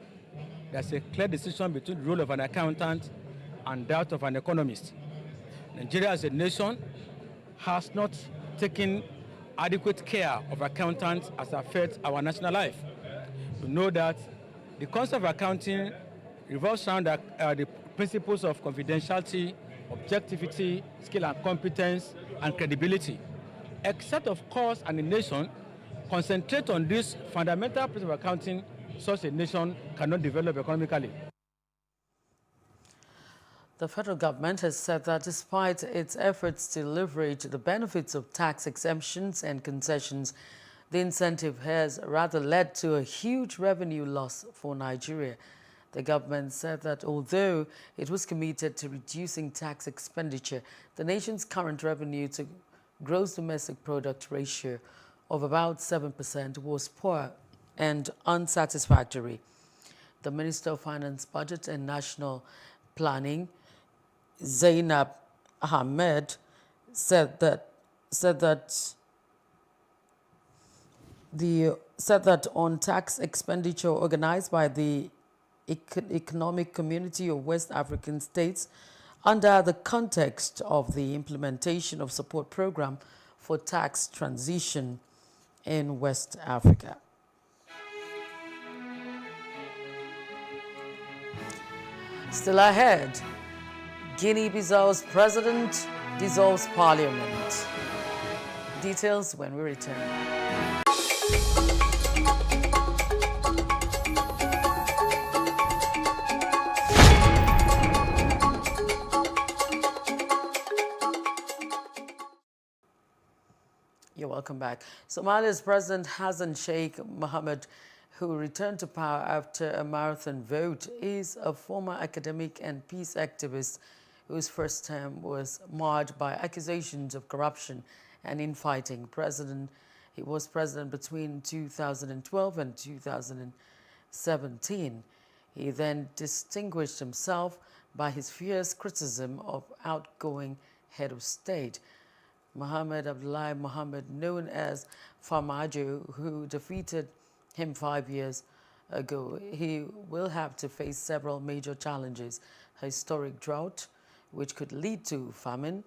There's a clear distinction between the role of an accountant and that of an economist. Nigeria as a nation has not taken adequate care of accountants as affects our national life. We know that the concept of accounting revolves around the principles of confidentiality, objectivity, skill and competence, and credibility. Except, of course, and a nation concentrate on this fundamental principle of accounting, such a nation cannot develop economically. The federal government has said that despite its efforts to leverage the benefits of tax exemptions and concessions, the incentive has rather led to a huge revenue loss for Nigeria. The government said that although it was committed to reducing tax expenditure, the nation's current revenue to gross domestic product ratio of about 7% was poor and unsatisfactory. The Minister of Finance, Budget and National Planning, Zainab Ahmed, said that said that on tax expenditure organized by the Economic Community of West African States under the context of the implementation of support program for tax transition in West Africa. Still ahead, Guinea-Bissau's president dissolves parliament. Details when we return. You're welcome back. Somalia's President Hassan Sheikh Mohamud, who returned to power after a marathon vote, is a former academic and peace activist whose first term was marred by accusations of corruption and infighting. He was president between 2012 and 2017. He then distinguished himself by his fierce criticism of outgoing head of state, Mohamed Abdullahi Mohamed, known as Farmajo, who defeated him 5 years ago. He will have to face several major challenges. A historic drought, which could lead to famine,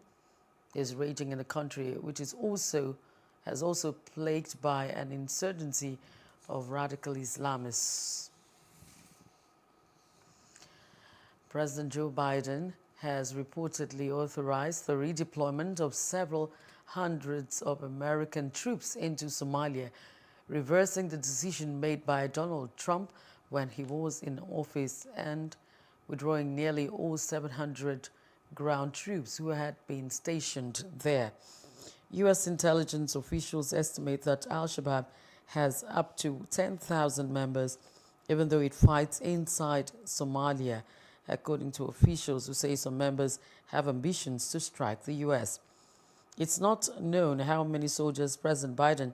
is raging in the country, which is also plagued by an insurgency of radical Islamists. President Joe Biden has reportedly authorized the redeployment of several hundreds of American troops into Somalia, reversing the decision made by Donald Trump when he was in office and withdrawing nearly all 700 ground troops who had been stationed there. U.S. intelligence officials estimate that Al-Shabaab has up to 10,000 members, even though it fights inside Somalia, according to officials who say some members have ambitions to strike the U.S. It's not known how many soldiers President Biden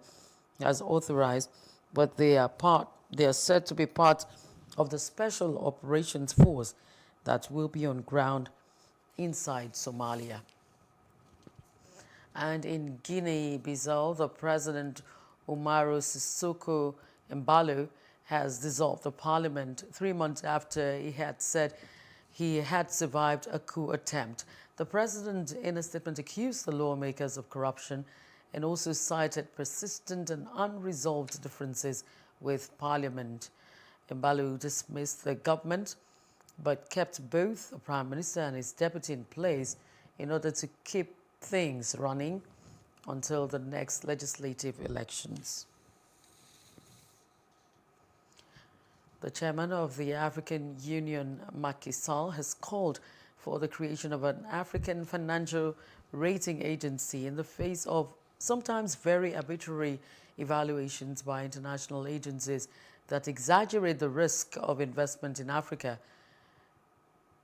has authorized, but they are said to be part of the Special Operations Force that will be on ground inside Somalia. And in Guinea-Bissau, the President Umaru Sissoko Embalo has dissolved the parliament 3 months after he had said he had survived a coup attempt. The president, in a statement, accused the lawmakers of corruption and also cited persistent and unresolved differences with parliament. Embalo dismissed the government but kept both the prime minister and his deputy in place in order to keep things running until the next legislative elections. The chairman of the African Union, Macky Sall, has called for the creation of an African financial rating agency in the face of sometimes very arbitrary evaluations by international agencies that exaggerate the risk of investment in Africa.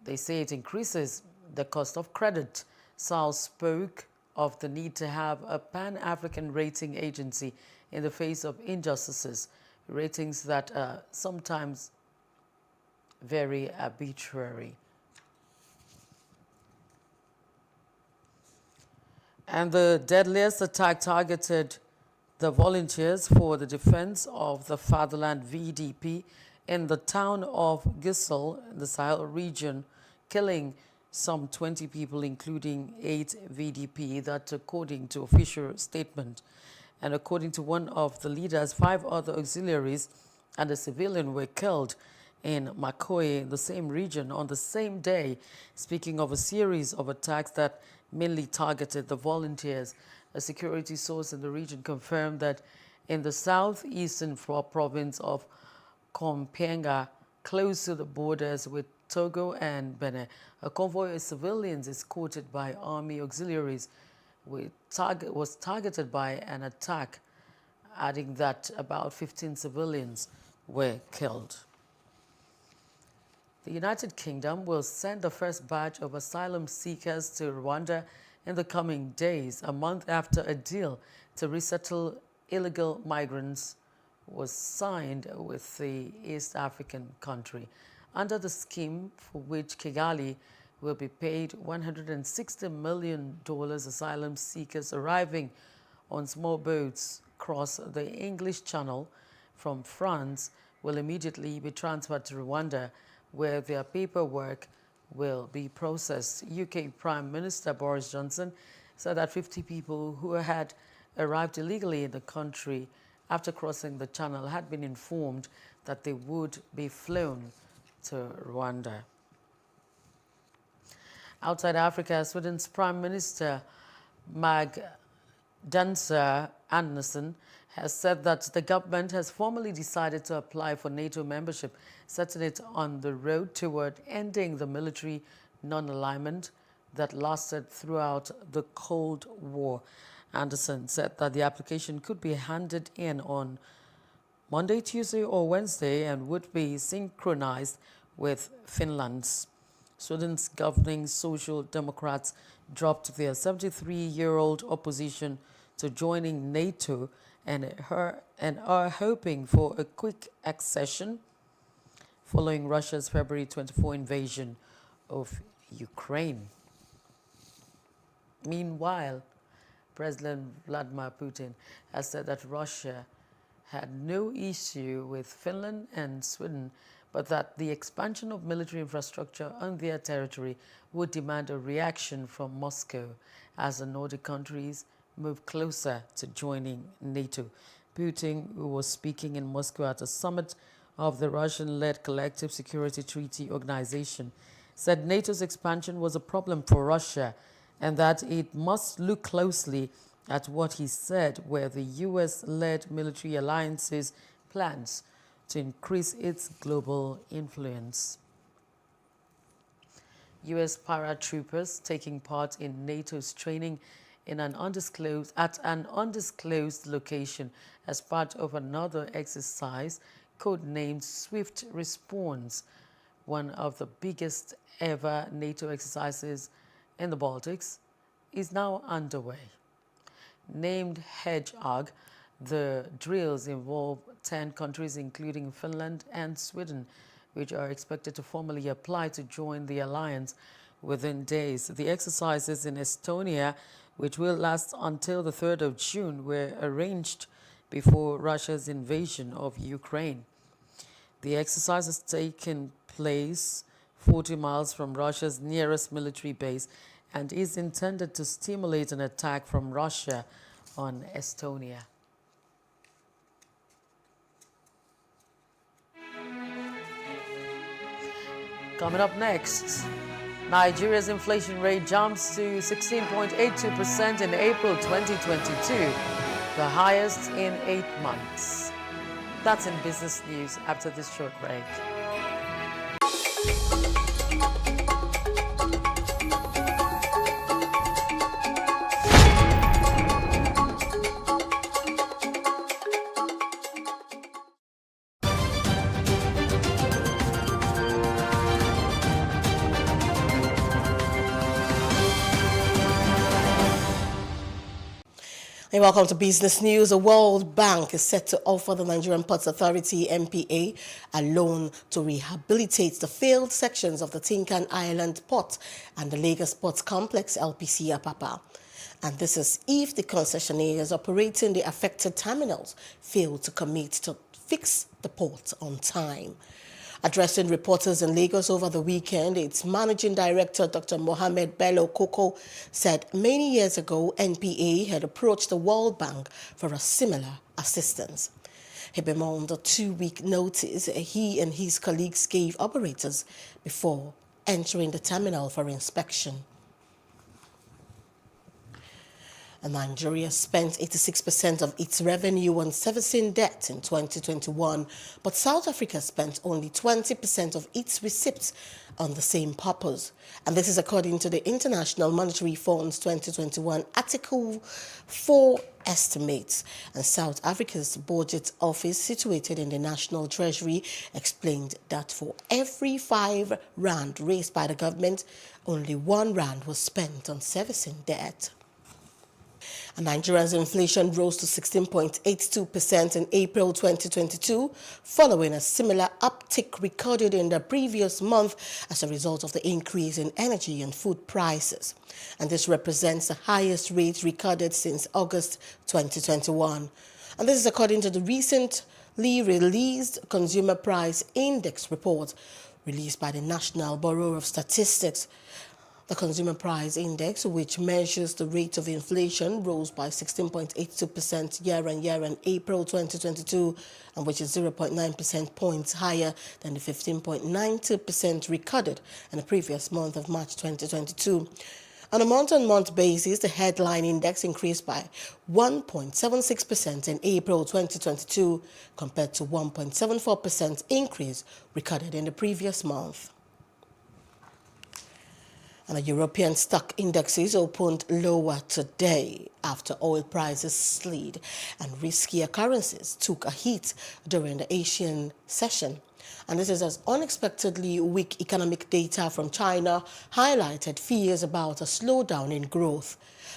They say it increases the cost of credit. Sall spoke of the need to have a pan-African rating agency in the face of injustices, ratings that are sometimes very arbitrary. And the deadliest attack targeted the Volunteers for the Defense of the Fatherland (VDP) in the town of Gissel in the Sahel region, killing some 20 people, including 8 VDP, that according to official statement. And according to one of the leaders, 5 other auxiliaries and a civilian were killed in Makoye, in the same region, on the same day, speaking of a series of attacks that mainly targeted the Volunteers. A security source in the region confirmed that in the southeastern province of Kompenga, close to the borders with Togo and Benin, a convoy of civilians escorted by army auxiliaries was targeted by an attack, adding that about 15 civilians were killed. The United Kingdom will send the first batch of asylum seekers to Rwanda in the coming days, a month after a deal to resettle illegal migrants was signed with the East African country. Under the scheme, for which Kigali will be paid $160 million, asylum seekers arriving on small boats cross the English Channel from France will immediately be transferred to Rwanda, where their paperwork will be processed. UK Prime Minister Boris Johnson said that 50 people who had arrived illegally in the country after crossing the channel had been informed that they would be flown to Rwanda. Outside Africa, Sweden's Prime Minister Magdalena Andersson has said that the government has formally decided to apply for NATO membership, setting it on the road toward ending the military non-alignment that lasted throughout the Cold War. Anderson said that the application could be handed in on Monday, Tuesday, or Wednesday and would be synchronized with Finland's. Sweden's governing Social Democrats dropped their 73-year-old opposition to joining NATO and are hoping for a quick accession following Russia's February 24 invasion of Ukraine. Meanwhile, President Vladimir Putin has said that Russia had no issue with Finland and Sweden, but that the expansion of military infrastructure on their territory would demand a reaction from Moscow as the Nordic countries move closer to joining NATO. Putin, who was speaking in Moscow at a summit of the Russian-led Collective Security Treaty Organization, said NATO's expansion was a problem for Russia and that it must look closely at what he said were the US-led military alliance's plans to increase its global influence. US paratroopers taking part in NATO's training in an undisclosed location as part of another exercise codenamed Swift Response, one of the biggest ever NATO exercises in the Baltics, is now underway. Named Hedgehog, the drills involve 10 countries, including Finland and Sweden, which are expected to formally apply to join the alliance within days. The exercises in Estonia, which will last until the 3rd of June, were arranged before Russia's invasion of Ukraine. The exercise has taken place 40 miles from Russia's nearest military base and is intended to stimulate an attack from Russia on Estonia. Coming up next, Nigeria's inflation rate jumps to 16.82% in April 2022, the highest in 8 months. That's in business news after this short break. Hey, welcome to Business News. The World Bank is set to offer the Nigerian Ports Authority, NPA, a loan to rehabilitate the failed sections of the Tinkan Island Port and the Lagos Ports Complex, LPC Apapa. And this is if the concessionaires operating the affected terminals fail to commit to fix the port on time. Addressing reporters in Lagos over the weekend, its managing director, Dr. Mohammed Bello Koko, said many years ago, NPA had approached the World Bank for a similar assistance. He bemoaned the 2-week notice he and his colleagues gave operators before entering the terminal for inspection. And Nigeria spent 86% of its revenue on servicing debt in 2021, but South Africa spent only 20% of its receipts on the same purpose. And this is according to the International Monetary Fund's 2021 Article 4 estimates. And South Africa's budget office, situated in the National Treasury, explained that for every 5 rand raised by the government, only 1 rand was spent on servicing debt. And Nigeria's inflation rose to 16.82% in April 2022, following a similar uptick recorded in the previous month as a result of the increase in energy and food prices. And this represents the highest rate recorded since August 2021. And this is according to the recently released Consumer Price Index report released by the National Bureau of Statistics. The Consumer Price Index, which measures the rate of inflation, rose by 16.82% year-on-year in April 2022, and which is 0.9% points higher than the 15.92% recorded in the previous month of March 2022. On a month-on-month basis, the headline index increased by 1.76% in April 2022 compared to 1.74% increase recorded in the previous month. And the European stock indexes opened lower today after oil prices slid and riskier currencies took a hit during the Asian session. And this is as unexpectedly weak economic data from China highlighted fears about a slowdown in growth.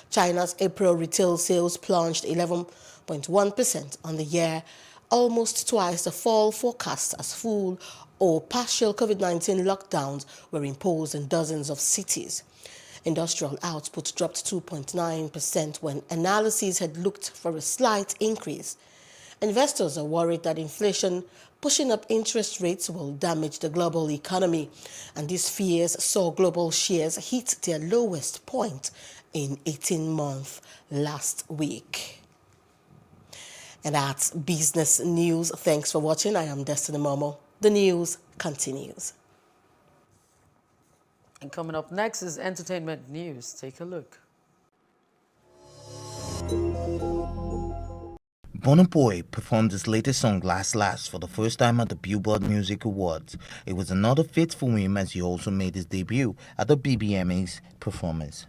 China's April retail sales plunged 11.1% on the year, almost twice the fall forecast as full or partial COVID-19 lockdowns were imposed in dozens of cities. Industrial output dropped 2.9% when analyses had looked for a slight increase. Investors are worried that inflation pushing up interest rates will damage the global economy, and these fears saw global shares hit their lowest point in 18 months last week. And that's business news. Thanks for watching. I am Destiny Momo. The news continues. And coming up next is entertainment news. Take a look. Burna Boy performed his latest song Last Last for the first time at the Billboard Music Awards. It was another feat for him as he also made his debut at the BBMA's performance.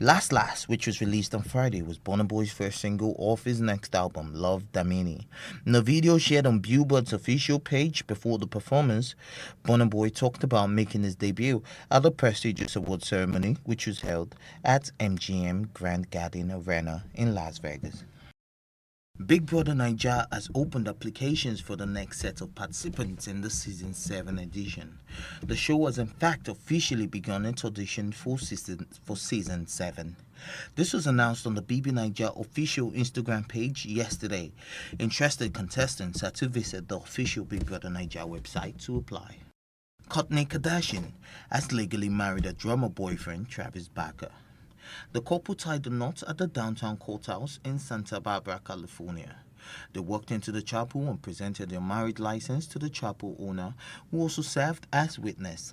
Last Last, which was released on Friday, was Burna Boy's first single off his next album, Love Damini. In a video shared on Billboard's official page before the performance, Burna Boy talked about making his debut at the prestigious award ceremony, which was held at MGM Grand Garden Arena in Las Vegas. Big Brother Naija has opened applications for the next set of participants in the Season 7 edition. The show has in fact officially begun its audition for Season 7. This was announced on the BB Naija official Instagram page yesterday. Interested contestants had to visit the official Big Brother Naija website to apply. Kourtney Kardashian has legally married her drummer boyfriend Travis Barker. The couple tied the knot at the downtown courthouse in Santa Barbara, California. They walked into the chapel and presented their marriage license to the chapel owner, who also served as witness.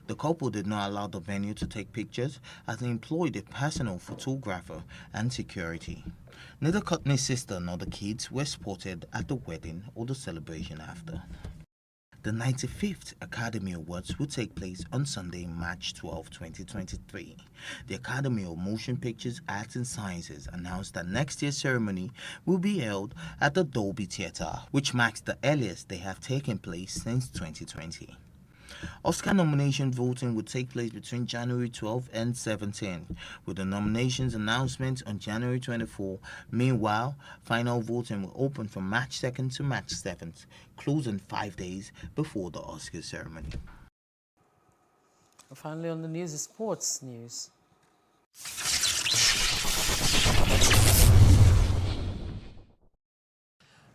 The couple did not allow the venue to take pictures as they employed a personal photographer and security. Neither Kourtney's sister nor the kids were spotted at the wedding or the celebration after. The 95th Academy Awards will take place on Sunday, March 12, 2023. The Academy of Motion Pictures, Arts and Sciences announced that next year's ceremony will be held at the Dolby Theatre, which marks the earliest they have taken place since 2020. Oscar nomination voting will take place between January 12 and 17, with the nominations announcement on January 24. Meanwhile, final voting will open from March 2nd to March 7th, closing 5 days before the Oscar ceremony. Finally on the news is sports news.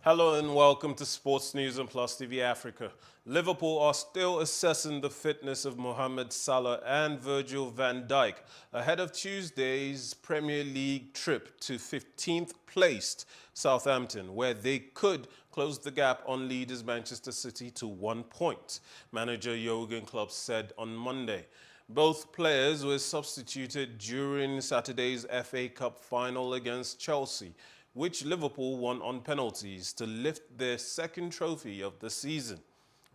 Hello and welcome to Sports News on Plus TV Africa. Liverpool are still assessing the fitness of Mohamed Salah and Virgil van Dijk ahead of Tuesday's Premier League trip to 15th placed Southampton, where they could close the gap on leaders Manchester City to 1 point, manager Jurgen Klopp said on Monday. Both players were substituted during Saturday's FA Cup final against Chelsea, which Liverpool won on penalties to lift their second trophy of the season.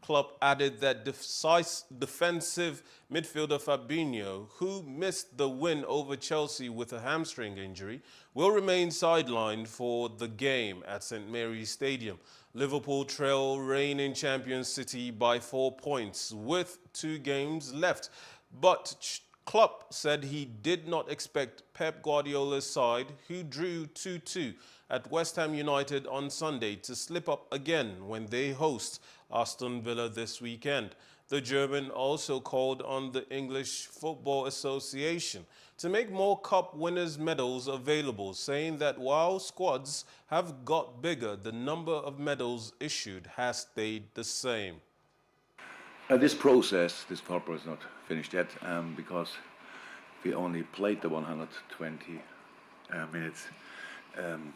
Klopp added that defensive midfielder Fabinho, who missed the win over Chelsea with a hamstring injury, will remain sidelined for the game at St Mary's Stadium. Liverpool trail reigning champions City by 4 points with 2 games left, but Klopp said he did not expect Pep Guardiola's side, who drew 2-2 at West Ham United on Sunday, to slip up again when they host Aston Villa this weekend. The German also called on the English Football Association to make more cup winners' medals available, saying that while squads have got bigger, the number of medals issued has stayed the same. This process, this corporate is not finished yet because we only played the 120 minutes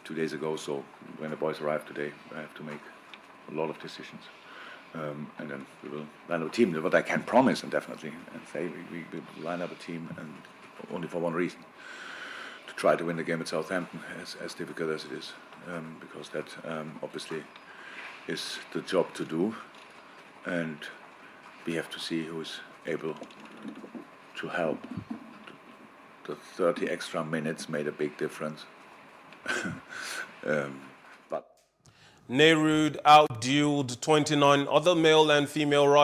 2 days ago. So when the boys arrive today, I have to make a lot of decisions. And then we will line up a team. What I can promise and definitely and say, we will line up a team and only for one reason, to try to win the game at Southampton, as difficult as it is, because that obviously is the job to do, and we have to see who is able to help. The 30 extra minutes made a big difference. Nehrud outdueled 29 other male and female riders